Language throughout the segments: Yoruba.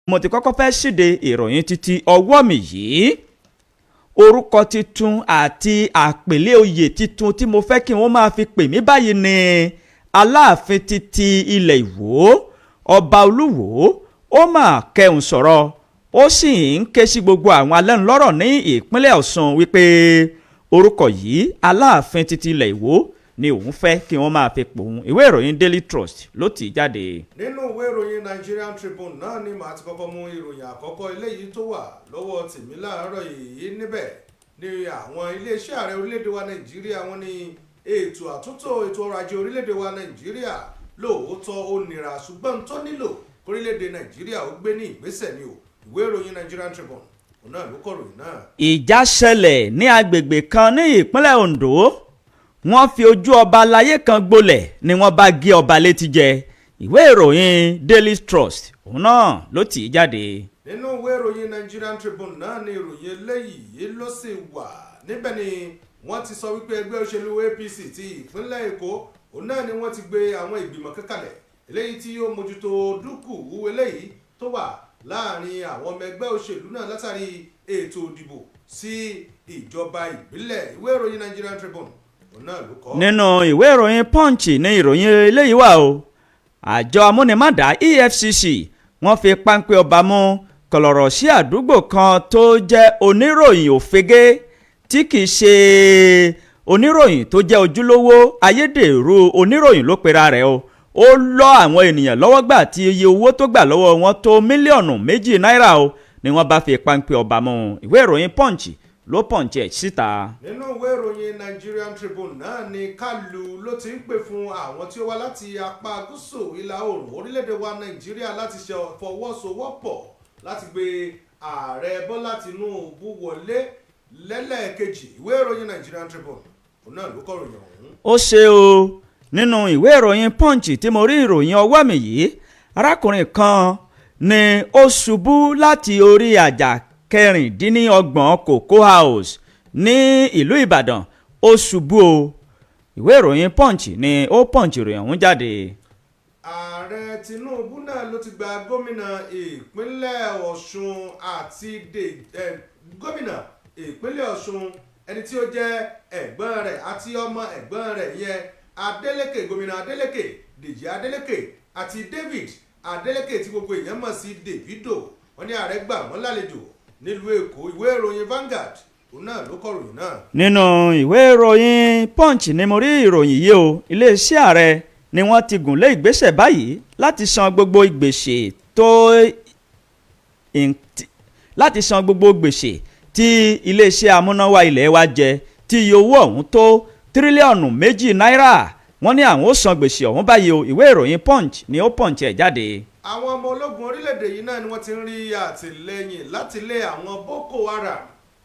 mo ti kọ́kọ́ fẹ́ ṣíde ìròyìn títí ọwọ́ mi yìí orúkọ titun àti àpèlé oyè titun tí mo fẹ́ kí wọ́n máa fi pè mí báyìí ni aláàfin títí ilẹ̀ Ìwó ọba Olúwo ó mà kẹhùn sọ̀rọ̀ ó sì ń ké sí gbogbo àwọn alẹ́nulọ́rọ̀ ní ìpínlẹ̀ Ọ̀ṣun wípé orúkọ yìí aláàfin títí ilẹ̀ Ìwó ni òun fẹ́ kí wọ́n máa fi pòun. Ìwé ìròyìn Daily Trust ló tì í jáde. Nínú ìwé ìròyìn Nigerian Tribune náà ni màá ti kọ́kọ́ mú ìròyìn àkọ́kọ́ eléyìí tó wà lọ́wọ́ tèmi láàárọ̀ yìí. Níbẹ̀ ni àwọn iléeṣẹ́ ààrẹ orílẹ̀-èdè wa Nàìjíríà wọ́n ní ètò àtúntò ètò ọrọ̀ ajé orílẹ̀-èdè wa Nàìjíríà lóòótọ́ ó nira ṣùgbọ́n tó nílò orílẹ̀-èdè Nàìjíríà ó gbé ní ìgbésẹ̀ ni o. Ìwé ìròyìn Nigerian Tribune òun náà ló kọ̀ròyìn náà. Ìjà ṣẹlẹ̀ ní agbègbè kan ní ìpínlẹ̀ Ondo wọ́n fi ojú ọba aláyé kan gbolẹ̀ ni wọ́n bá gé ọba létí jẹ. Ìwé ìròyìn Daily Trust òun náà ló tì í jáde. Nínú ìwé ìròyìn Nigerian Tribune náà ni ìròyìn eléyìí ló sì wà. Níbẹ̀ ni wọ́n ti sọ wípé ẹgbẹ́ òṣèlú APC ti ìpínlẹ̀ Èkó òun náà ni wọ́n ti gbé àwọn ìgbìmọ̀ kankalẹ̀ eléyìí tí yóò mójútó dúkùú eléyìí tó wà láàrin àwọn ọmọ ẹgbẹ́ òṣèlú náà látàrí ètò ìdìbò sí ìjọba ìbílẹ̀. Ìwé ìròyìn Nigerian Tribune nínú ìwé ìròyìn Punch ní ìròyìn eléyìí wà o àjọ amúnimádà EFCC wọ́n fi páńpẹ́ ọba mú kọlọ̀rọ̀ sí àdúgbò kan tó jẹ́ oníròyìn òfegè tí kìí ṣe oníròyìn tó jẹ́ ojúlówó ayédèrú oníròyìn ló pera rẹ̀ o ó lọ́ àwọn ènìyàn lọ́wọ́ gbà tí iye owó tó gbà lọ́wọ́ wọn tó mílíọ̀nù 2 náírà o ni wọ́n bá fi páńpẹ́ ọba mú. Ìwé ìròyìn Punch ló pọ̀njẹ́ síta. Nínú ìwé ìròyìn Nigerian Tribune náà ni Kálù ló ti ń pè fún àwọn tí ó wá láti apá gúúsù ìlà oòrùn orílẹ̀-èdè wa Nàìjíríà láti ṣe fọwọ́sowọ́pọ̀ láti gbé ààrẹ Bọ́lá Tinubu wọlé lẹ́lẹ́ẹ̀kejì. Ìwé ìròyìn Nigerian Tribune òun náà ló kọ̀ròyìn ọ̀hún. ó ṣe o nínú ìwé ìròyìn Punch tí mo rí ìròyìn ọwọ́ mi yìí arákùnrin kan ni ó ṣubú láti orí àjà 26 Cocoa House ní ìlú Ìbàdàn ó ṣubú o. Ìwé ìròyìn Punch ni ó Punch ìròyìn ọ̀hún jáde. Ààrẹ Tinubu náà ló ti gba gómìnà ìpínlẹ̀ Ọ̀ṣun àti gómìnà ìpínlẹ̀ Ọ̀ṣun ẹni tí ó jẹ́ ẹ̀gbọ́n rẹ̀ àti ọmọ ẹ̀gbọ́n rẹ̀ yẹn Adeleke gómìnà Adeleke Dèjì Adeleke àti David Adeleke tí gbogbo èèyàn mọ̀ sí Davido wọ́n ní ààrẹ gbà wọ́n lálejò nílùú Èkó. Ìwé ìròyìn Vanguard òun náà ló kọ̀ròyìn náà. nínú ìwé ìròyìn Punch ni mo rí ìròyìn yìí o iléeṣẹ́ ààrẹ ni wọ́n ti gùn lé ìgbésẹ̀ báyìí láti san gbogbo gbèsè tí iléeṣẹ́ amúnáwá ilẹ̀ wa jẹ tí iye owó ọ̀hún tó tírílíọ̀nù 2 náírà wọ́n ní àwọn ó san gbèsè ọ̀hún báyìí o. Ìwé ìròyìn Punch ni ó Punch ẹ̀ jáde. Àwọn ọmọ ológun orílẹ̀-èdè yìí náà ni wọ́n ti ń rí àtìlẹ́yìn láti lé àwọn Boko Haram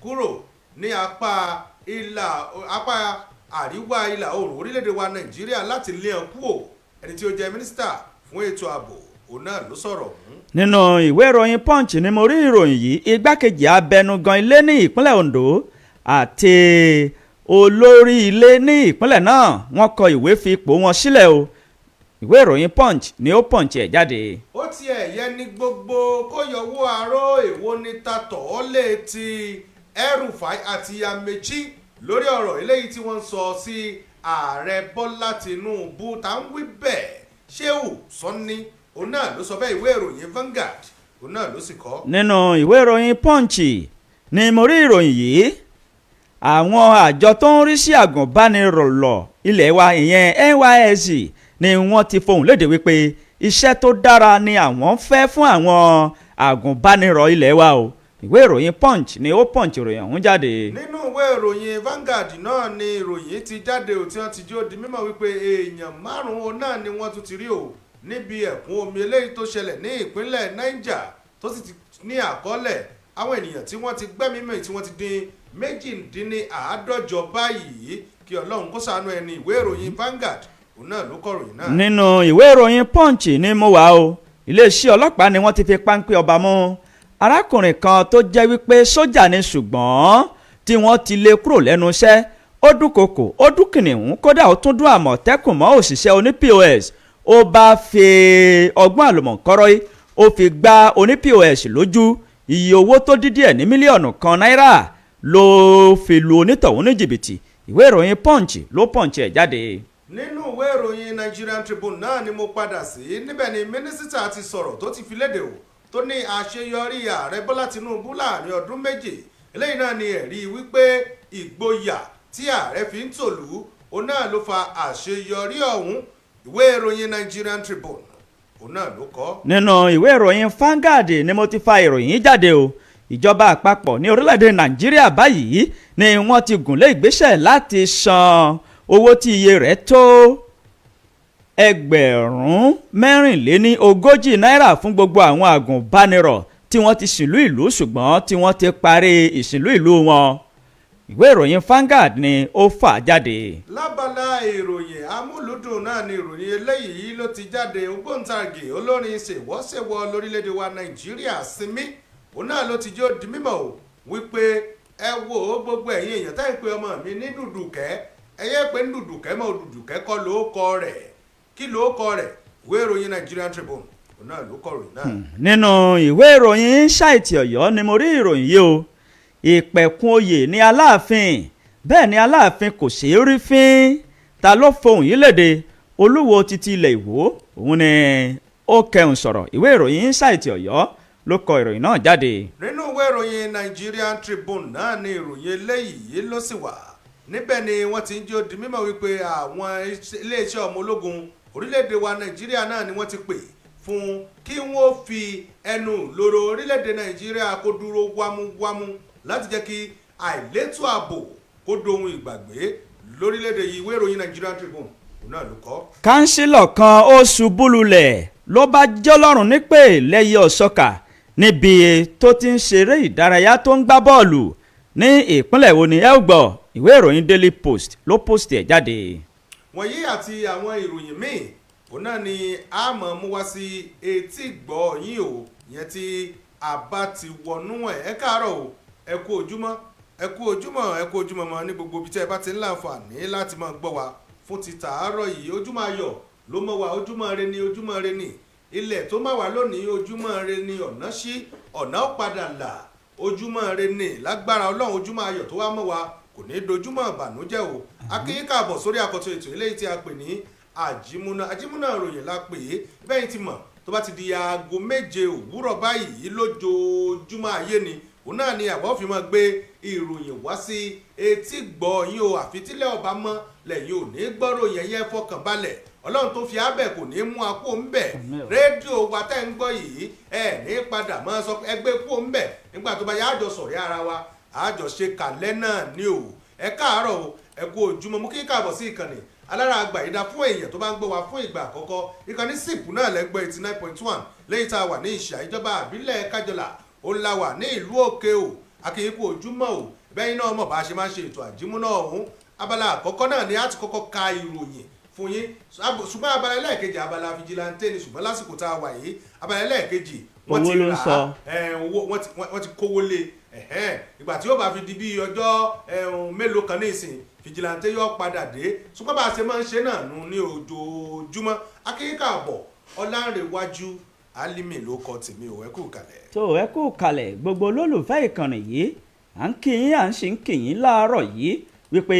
kúrò ní apá àríwá ìlà oòrùn orílẹ̀-èdè wa Nàìjíríà láti lé wọn kúrò. Ẹni tí ó jẹ́ mínísítà fún ètò ààbò òun náà ló sọ̀rọ̀ ọ̀hún. Nínú ìwé ìròyìn Punch ni mo rí ìròyìn yìí igbákejì abẹnugan ilé ní ìpínlẹ̀ Ondo àti olórí ilé ní ìpínlẹ̀ náà wọ́n kọ ìwé fi ipò wọn sílẹ̀ o. Ìwé ìròyìn Punch ni ó Punch ẹ̀ jáde. Ó tiẹ̀ yẹ ní gbogbo kó yọwọ́ aró èwo ní tatọ̀ ọ́ lé ti El-Rufai àti Amechi lórí ọ̀rọ̀ eléyìí tí wọ́n ń sọ sí ààrẹ Bọ́lá Tinubu tá ń wí bẹ́ẹ̀ Ṣéhù Sọ́ni òun náà ló sọ bẹ́ẹ̀. Ìwé ìròyìn Vanguard òun náà ló sì kọ. Nínú ìwé ìròyìn Punch ni mo rí ìròyìn yìí àwọn àjọ tó ń rí sí àgùnbánirọ̀ ilé wa ìyẹn NYSC ni wọ́n ti fohùn léde wípé iṣẹ́ tó dára ni àwọn fẹ́ fún àwọn àgùnbánirọ̀ ilé wa o. Ìwé ìròyìn Punch ni ó Punch ìròyìn ọ̀hún jáde. Nínú ìwé ìròyìn Vanguard náà ni ìròyìn ti jáde ò tí wọ́n ti jó di mímọ̀ wípé èèyàn 5 náà ni wọ́n tún ti rí o níbi ẹ̀kún omi eléyìí tó ṣẹlẹ̀ ní ìpínlẹ̀ Niger tó sì ti ní àkọọ́lẹ̀ àwọn ènìyàn tí wọ́n ti gbẹ́mí mì tí wọ́n ti dín 150 báyìí kí Ọlọ́run kó ṣàánú ẹni. Ìwé ìròyìn Vanguard òun náà ló kọ̀ròyìn náà. Nínú ìwé ìròyìn Punch ni mo wà o iléeṣẹ́ ọlọ́pàá ni wọ́n ti fi páńpẹ́ ọba mú arákùnrin kan tó jẹ́ wípé sójà ni ṣùgbọ́n tí wọ́n ti lé kúrò lẹ́nu iṣẹ́ ó dúnkokò ó dún kìnìún kódà ó tún dún àmọ̀tẹ́kùn mọ́ òṣìṣẹ́ oní POS ó bá fi ọgbọ́n àlùmọ̀kọ́rọ́ yìí ó fi gbá oní POS lójú iye owó tó dín díẹ̀ ní mílíọ̀nù kan náírà ló fi lu onítọ̀hún ní jìbìtì. ìwé ìròyìn Punch ló punch ẹ̀ jáde. nínú ìwé ìròyìn Nigerian Tribune náà ni mo padà sí, níbẹ̀ ni mínísítà ti sọ̀rọ̀ tó ti fi léde o tó ní àṣeyọrí ààrẹ Bọ́lá Tinubu láàrin ọdún méje. eléyìí náà ni ẹ̀rí wípé ìgboyà tí ààrẹ fi ń tòlú òun náà ló fa àṣeyọrí ọ̀hún. ìwé ìròyìn Nigerian Tribune òun náà ló kọ. nínú ìwé ìròyìn Vanguard ni mo ti fa ìròyìn jáde o. ìjọba àpapọ̀ ní orílẹ̀-èdè Nàìjíríà báyìí ni wọ́n ti gùnlé ìgbésẹ̀ láti san owó tí iye rẹ̀ tó ẹgbẹ̀rún mẹ́rìnléníogójì náírà fún gbogbo àwọn àgùnbánirọ̀ tí wọ́n ti ṣìnlú ìlú ṣùgbọ́n tí wọ́n ti parí ìṣìnlú ìlú wọn. ìwé ìròyìn Vanguard ni ó fà jáde. lábala ìròyìn amúlùdùn náà ni ìròyìn eléyìí ló ti jáde. ògbóǹtarìgì olórin ṣèwọ́ṣèwọ́ lórílẹ̀‐èdè wa Nàìjíríà Simi òun náà ló ti jẹ́ di mímọ̀ o wípé ẹ wo gbogbo ẹ̀yin èèyàn táyì pé ọmọ mi ní Dùdùkẹ́ ẹ yẹ pé ní Dùdùkẹ́ mọ́ Dùdùkẹ́ kọ́ ló kọ rẹ̀ kí ló kọ rẹ̀. ìwé ìròyìn Nigerian Tribune òun náà ló kọ ròyìn náà. nínú ìwé ìròyìn ṣáìtì Ọ̀yọ́ ni mo rí ìròyìn yìí o. ìpẹ̀kun oyè ní Aláàfin bẹ́ẹ̀ ni Aláàfin kò ṣeé rí fín. ta ló fohùn yìí léde? Olúwo títí ilẹ̀ Ìwó òun ni ó kẹhùn sọ̀rọ̀. ìwé ìròyìn ṣáìtì Ọ̀yọ́ ló kọ ìròyìn náà jáde. nínú ìwé ìròyìn Nigerian Tribune náà ni ìròyìn eléyìí ló sì wà. níbẹ̀ ni wọ́n ti ń jó di mímọ̀ wípé àwọn iléeṣẹ́ ọmọ ológun orílẹ̀-èdè wa Nàìjíríà náà ni wọ́n ti pè fún kí wọ́n fi ẹnu lóró orílẹ̀-èdè Nàìjíríà kó dúró wámúwámú láti jẹ́ kí àìlétò ààbò kó dohun ìgbàgbé lórílẹ̀-èdè yìí. ìwé ìròyìn Nigerian Tribune òun náà ló kọ. kánsílọ̀ kan ó ṣubú lulẹ̀ ló bá jọlọ́run nípè lẹ́yẹ ọ̀ṣọ́kà níbi tó ti ń ṣeré ìdárayá tó ń gbá bọ́ọ̀lù ní ìpínlẹ̀ wo ni ẹ ó gbọ́. ìwé ìròyìn Daily Post ló post ẹ̀ jáde. wọ̀nyí àti àwọn ìròyìn míì òun náà ni a mọ̀ mú wá sí etí gbọ́ yín o ìyẹn tí a bá ti wọnú ẹ̀. ẹ káàárọ̀ o ẹ kú ojúmọ́ ẹ kú ojúmọ́ ẹ kú ojúmọ́ mọ́ ní gbogbo ibi tí ẹ bá ti ń láǹfààní láti máa gbọ́ wa fún ti tàárọ̀ yìí. ojúmọ́ ayọ̀ ló mọ́ wa, ojúmọ́ re ni ojúmọ́ re ni. ilẹ̀ tó máa wà lónìí ojúmọ́ re ni, ọ̀nà sí ọ̀nà ó padà là, ojúmọ́ re ni lágbára Ọlọ́run. ojúmọ́ ayọ̀ tó wá mọ́ wa kò ní dojúmọ́ ìbànújẹ́ o. akínyìn káàbọ̀ sórí àkọ́tún ètò eléyìí tí a pè ní àjímúná ròyìn la pè é. bẹ́ẹ̀ ti mọ̀ tó bá ti di aago 7 òwúrọ̀ báyìí lójoojúmọ́ ayé ni òun náà ni àbọ̀ fi máa gbé ìròyìn wá sí etí gbọ́ yín o. àfitílẹ̀ ọba mọ́ lẹ́yìn ò ní gbọ́rọ̀ yẹn fọkàn balẹ̀. Ọlọ́run tó fi abẹ kò ní mú apó ń bẹ̀. rédíò wa tẹ́ ń gbọ́ yìí ẹ ní padà máa sọ pé ẹgbẹ́ pò ń bẹ̀ nígbà tó bá yá àjọ sọ̀rí ara wa àjọ ṣe kàlẹ́ náà ni o. ẹ káàárọ̀ o ẹ kú ojúmọ́ mú kí káàbọ̀ sí ìkànnì alára àgbà ìdá fún èèyàn tó bá ń gbọ́ wa fún ìgbà àkọ́kọ́. ìkànnì sípù náà lẹ́gbẹ́ 89.1 lẹ́yìn tá a wà ní ìṣà ìjọba àbílẹ̀ kájọlà ó ń la wà ní ìlú òkè o. akínyìn kú ojúmọ́ o bẹ́yìn náà mọ̀ bá a ṣe máa ń ṣe ètò àjímúná ọ̀hún. abala àkọ́kọ́ náà ni a ti kọ́kọ́ ka ìròyìn fún yín ṣùgbọ́n abala ẹlẹ́ẹ̀kejì abala fìjìláńtẹ́ ni ṣùgbọ́n lásìkò tá a wà yìí abala ẹlẹ́ẹ̀kejì wọ́n ti rà á wọ́n ti kówó lé ìgbà tí yóò bá fi di bí ọjọ́ mélòó kan ní ìsìn fìjìláńtẹ́ yóò padà dé ṣùgbọ́n bá a ṣe máa ń ṣe náà nù ní ojoojúmọ́. akínyíkà àbọ̀ ọlárẹ̀wájú alimi ló kọ tèmi ò ẹ kú kalẹ̀. tó ẹ kú kalẹ̀ gbogbo olólùfẹ́ ìkànnì yìí à ń kí yín à ń sì ń kí yín láàárọ̀ yìí wípé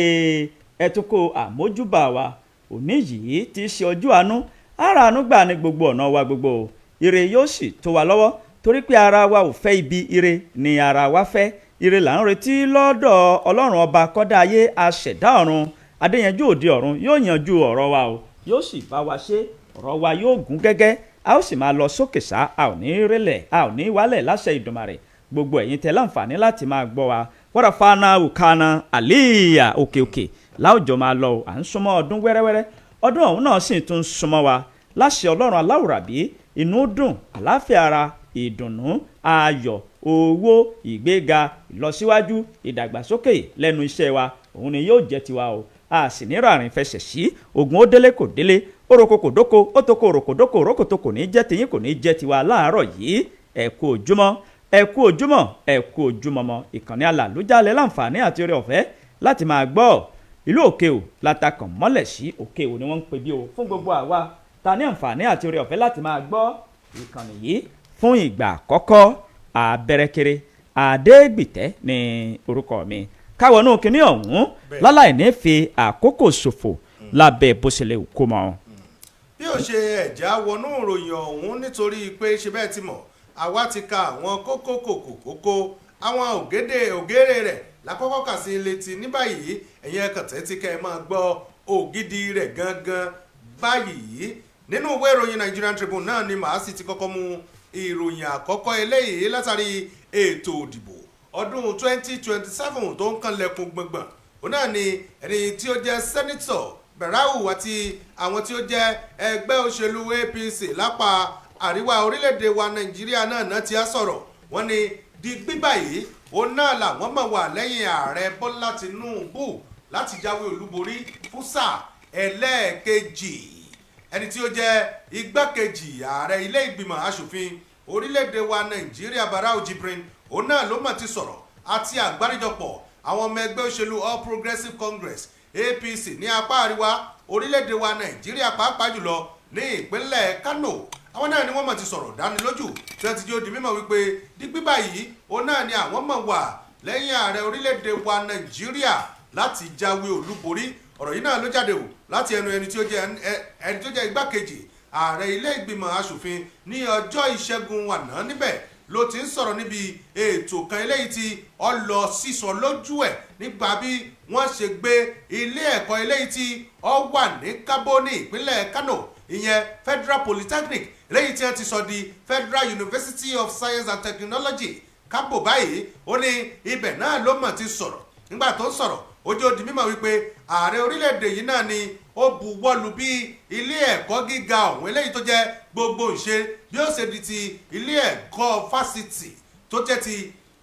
ẹ tún kó àmójúbà wa òní yìí ti ṣe ọjọ́ àánú ara àánú gbà ní gbogbo ọ̀nà wa gbogbo. ire yóò sì tó wa lọ́wọ́ torí pé ara wa ò fẹ́ ibi, ire ni ara wa fẹ́. ire là ń retí lọ́dọ̀ Ọlọ́run ọba kọ́dá ayé aṣẹ̀dá ọ̀run. adéyanjú òde ọ̀run yóò yanjú ọ̀rọ̀ wa o yóò sì bá wa ṣe. ọ̀rọ̀ wa yóò gún gẹ́gẹ́ a ó sì máa lọ sókè sá a ò ní rélẹ̀ a ò ní wálẹ̀ láṣẹ Ìdùmarè. gbogbo ẹ̀yin tẹ́ láǹfààní láti máa gbọ́ wa wọ́n fana òkàna àlíyà òkè láwùjọ máa lọ à ń súnmọ́ ọdún wẹ́rẹ́wẹ́rẹ́. ọdún ọ̀hún náà sì tún súnmọ́ wa láṣẹ Ọlọ́run aláwùrábí. inú dùn àláfíà ara ìdùnnú ayọ̀ owó ìgbéga ìlọsíwájú ìdàgbàsókè lẹ́nu iṣẹ́ wa òun ni yóò jẹ́ tiwa o. a sì ní ràrìn fẹsẹ̀ sí ogun ó délé kò délé oroko kò dóko ó toko oroko dóko oroko tó kò ní jẹ́ tiyín kò ní jẹ́ tiwa láàárọ̀ yìí. ẹ kú ojúmọ́ ẹ kú ojúmọ́ ẹ kú ojúmọ́ mọ́. ìkànnì alàlújálẹ̀ láǹfààní àti oore ọ̀fẹ́ láti máa gbọ́. ìlú òkè o látakàn mọ́lẹ̀ sí òkè o ni wọ́n ń pè bí o fún gbogbo àwa ta ní àǹfààní àti oore ọ̀fẹ́ láti máa gbọ́ ìkànnì yìí fún ìgbà àkọ́kọ́ Abẹ́rẹ́kéré Adégbìtẹ́ ní orúkọ mi káwọnú kínní ọ̀hún láláì ní fi àkókò ṣòfò lábẹ́ bó ṣe lè kó mọ́. bí ó ṣe ẹ̀já wọnú ìròyìn ọ̀hún nítorí pé ṣe bẹ́ẹ̀ ti mọ̀ àwa ti ka àwọn kókó àwọn ògèrè rẹ̀ lákọ́kọ́ kà sí létí ní báyìí ẹ̀yin ẹ̀kàntẹ́ tí kẹ́ ẹ máa gbọ́ ògidì rẹ̀ gangan báyìí nínú ìwé ìròyìn Nigerian Tribune náà ni màá sì ti kọ́kọ́ mú ìròyìn àkọ́kọ́ eléyìí látàrí ètò òdìbò ọdún 2027 tó ń kanlẹ̀kùn gbọ̀ngbọ̀n òun náà ni ẹni tí ó jẹ́ sẹ́nítọ̀ Bẹ̀rẹ̀ù àti àwọn tí ó jẹ́ ẹgbẹ́ òṣèlú APC lápá àríwá orílẹ̀-èdè wa Nàìjíríà náà ti á sọ̀rọ̀ wọ́n ní digbí báyìí òun náà làwọn mọ̀ wà lẹ́yìn ààrẹ Bọ́lá Tinubu láti jáwé olúborí fún sáà ẹlẹ́ẹ̀kejì ẹni tí ó jẹ́ igbákejì ààrẹ ilé ìgbìmọ̀ asòfin orílẹ̀-èdè wa Nàìjíríà Barau Jibrin òun náà ló mọ̀ ti sọ̀rọ̀ àti àgbáríjọpọ̀ àwọn ọmọ ẹgbẹ́ òṣèlú All Progressives Congress APC ní apá àríwá orílẹ̀-èdè wa Nàìjíríà pàápàá jùlọ ní ìpínlẹ̀ Kano àwọn náà ni wọ́n mọ̀ ti sọ̀rọ̀ dánilójú tí wọ́n ti jẹ́ ó di mímọ̀ wípé dígbí báyìí òun náà ni àwọn mọ̀ wà lẹ́yìn ààrẹ orílẹ̀-èdè wa Nàìjíríà láti jáwé olúborí ọ̀rọ̀ yìí náà ló jáde o láti ẹnu ẹni tí ó jẹ́ igbákejì ààrẹ ilé ìgbìmọ̀ asòfin ní ọjọ́ ìṣẹ́gun àná níbẹ̀ ló ti ń sọ̀rọ̀ níbi ètò kan eléyìí tí ó lọ sísọ lójú ẹ̀ nípa bí wọ́n ṣe gbé ilé ẹ̀kọ́ eléyìí tí ó wà ní Kabo ní ìpínlẹ̀ Kano ìyẹn Federal Polytechnic eléyìí tí wọ́n ti sọ di Federal University of Science and Technology Kabo báyìí ó ní ibẹ̀ náà ló mọ̀ ti sọ̀rọ̀ nígbà tó ń sọ̀rọ̀ ojú ó di mímọ̀ wípé ààrẹ orílẹ̀-èdè yìí náà ni ó buwọ́lù bí ilé ẹ̀kọ́ gíga ọ̀hún eléyìí tó jẹ́ gbogbo ìṣe bí ó ṣe di ti ilé ẹ̀kọ́ fásitì tó jẹ́ ti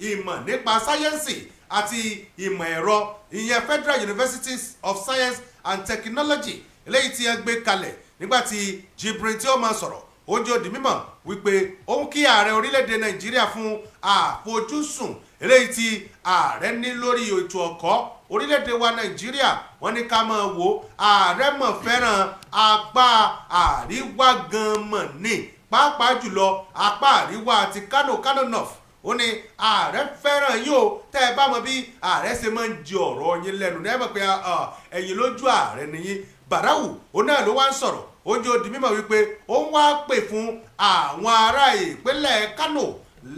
ìmọ̀ nípa sáyẹ́ǹsì àti ìmọ̀ ẹ̀rọ ìyẹn Federal Universities of Science and Technology eléyìí tí wọ́n gbé kalẹ̀ nígbà tí Jibrin tí ó máa sọ̀rọ̀ ojú ó di mímọ̀ wípé òun kí ààrẹ orílẹ̀-èdè Nàìjíríà fún àfojúsùn eléyìí tí ààrẹ ní lórí ètò ọ̀kọ́ orílẹ̀-èdè wa Nàìjíríà wọ́n ní ká máa wò ààrẹ mọ̀ fẹ́ràn apá àríwá gan mọ̀ ní pàápàá jùlọ apá àríwá àti Kano North ó ní ààrẹ fẹ́ràn yín o tẹ́ ẹ bá mọ̀ bí ààrẹ ṣe máa ń di ọ̀rọ̀ yín lẹ́nu ní ẹ mọ̀ pé ẹ̀yin lójú ààrẹ nìyí Barau òun náà ló wá ń sọ̀rọ̀ ojú ó di mímọ̀ wípé ó ń wá pè fún àwọn ará ìpínlẹ̀ Kano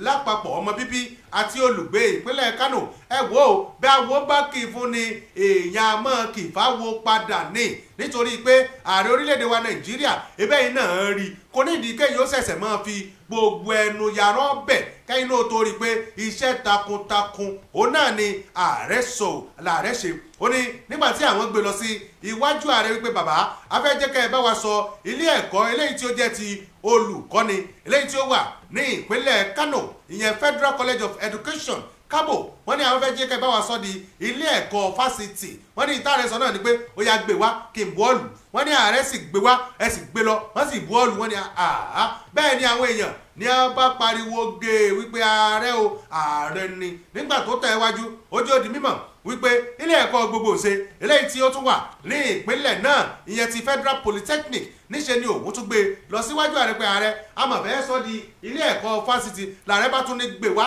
lápapọ̀ ọmọ bíbí àti olùgbé ìpínlẹ̀ Kano ẹ wò ó bí àwọn bá kì í fún ni èèyàn mọ́ kì í fáwọ́ padà ní nítorí pé ààrẹ orílẹ̀-èdè wa Nàìjíríà ebe yìí náà rí kò ní ìdí kéyìí ó ṣẹ̀ṣẹ̀ máa fi gbogbo ẹnu yàrá ọbẹ̀ kẹ́yìn náà tó rí i pé iṣẹ́ takuntakun òun náà ni ààrẹ sọ làárẹ̀ ṣe ó ní nígbà tí àwọn gbé lọ sí iwájú ààrẹ wípé bàbá afẹ́jẹ́kẹ́ ẹ bá wa sọ ilé ẹ̀kọ́ eléyìí tí ó jẹ́ ti olùkọ́ni eléyìí tí ó wà ní ìpínlẹ̀ Kano ìyẹn Federal College of Education Kabo wọ́n ní àwọn fẹ́ jẹ́ kẹ́ bá wa sọ di ilé ẹ̀kọ́ fásitì wọ́n ní ìtàrẹ sọ náà ni pé ó yá gbé wá kí n bọ́ọ̀lù wọ́n ní ààrẹ sì gbé wá ẹ sì gbé lọ wọ́n sì bọ́ọ̀lù wọ́n ní àhá bẹ́ẹ̀ ni àwọn èèyàn ní a bá pariwo gé wípé ààrẹ o ààrẹ ni nígbà tó tẹ̀ wájú ojú ó di mímọ̀ wípé ilé ẹ̀kọ́ gbogbo ṣe eléyìí tí ó tún wà ní ìpínlẹ̀ náà ìyẹn ti Federal Polytechnic níṣe ni òun tún gbé lọ síwájú ààrẹ pé ààrẹ amọ̀fẹ́ sọ di ilé ẹ̀kọ́ fásitì làárẹ̀ bá tún ní gbé wá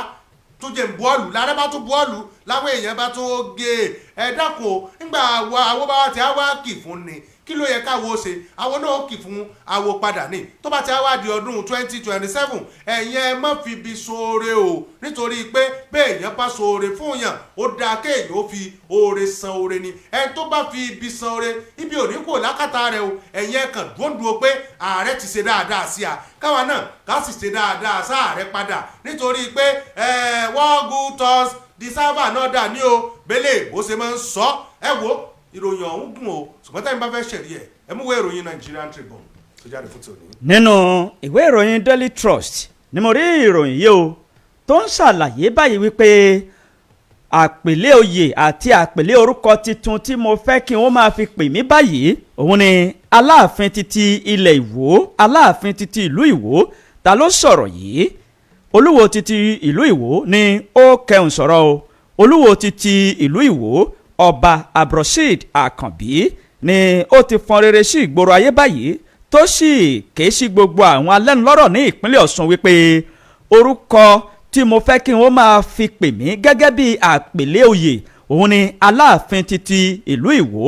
tó jẹ́ bọ́ọ̀lù làárẹ̀ bá tún bọ́ọ̀lù láwọn èèyàn bá tún gé ẹ dákun nígbà àwọn bá wà tí a wá kì fún ni kí ló yẹ káwo ṣe àwọn náà kì fún àwo padà ní tó bá ti wá di ọdún 2027 ẹ̀yin ẹ má fi ibi ṣoore o nítorí pé bẹ́ẹ̀ èèyàn bá ṣoore fún yàn ó dáa kéèyàn ó fi oore san oore ni ẹni tó bá fi ibi san oore ibi ò ní kò lákàtà rẹ o ẹ̀yin ẹ kàn dúndùn pé ààrẹ ti ṣe dáadáa sí a káwa náà ká sì ṣe dáadáa sáàrẹ padà nítorí pé one good turns deserve another ní o bẹ́lẹ̀ bó ṣe máa ń sọ ẹ wo ìròyìn ọ̀hún gùn o ṣùgbọ́n táyìn bá fẹ́ ṣẹ̀rí ẹ̀ ẹ mú ìwé ìròyìn Nigerian Tribune tó jáde fún tòní. nínú ìwé ìròyìn Daily Trust ni mo rí ìròyìn yìí o tó ń ṣàlàyé báyìí wípé àpèlé oyè àti àpèlé orúkọ tuntun tí mo fẹ́ kí wọ́n máa fi pè mí báyìí òun ni Aláàfin titi ilẹ̀ Ìwó Aláàfin titi ìlú Ìwó ta ló sọ̀rọ̀ yìí Olúwo titi ìlú Ìwó ni ó kẹun sọ̀rọ̀ o Olúwo titi ìlú Ìwó Ọba Abdulrasheed Àkànbí ni ó ti fọn rere sí ìgboro ayé báyìí tó sì ké sí gbogbo àwọn alẹ́nulọ́rọ̀ ní ìpínlẹ̀ Ọ̀ṣun wípé orúkọ tí mo fẹ́ kí wọ́n máa fi pè mí gẹ́gẹ́ bí àpèlé oyè òun ni Aláàfin titi ìlú Ìwó.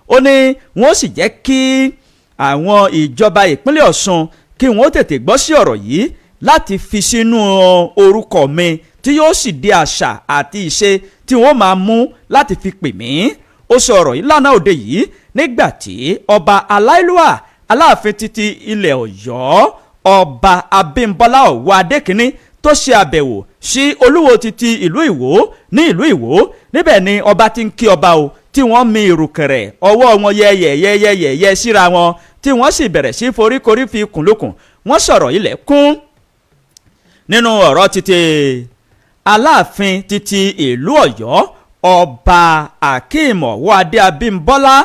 Ó ní wọ́n sì jẹ́ kí àwọn ìjọba ìpínlẹ̀ Ọ̀ṣun kí wọ́n tètè gbọ́ sí ọ̀rọ̀ yìí láti fi sínú orúkọ mi tí yóò sì di àṣà àti ìṣe tí wọ́n máa mú láti fi pè mí. Ó sọ ọ̀rọ̀ yìí lánàá òde yìí nígbà tí ọba aláìlúwà Aláàfin titi ilẹ̀ Ọ̀yọ́ ọba Abímbọ́lá Ọ̀wọ́ Adékínní tó ṣe àbẹ̀wò sí olúwo titi ìlú Ìwó ní ìlú Ìwó. Níbẹ̀ ni ọba ti ń kí ọba o tí wọ́n mi ìrùkẹ̀rẹ̀ ọwọ́ wọn yẹ́yẹ́yẹ́yẹ́ síra wọn tí wọ́n sì bẹ̀rẹ̀ sí foríkorí fi kùnlùkùn. Wọ́n sọ̀rọ̀ ilẹ̀ kún nínú ọ̀rọ̀ títí Aláàfin titi ìlú Ọ̀yọ́ ọba Akeem Ọ̀wọ́ Abímbọ́lá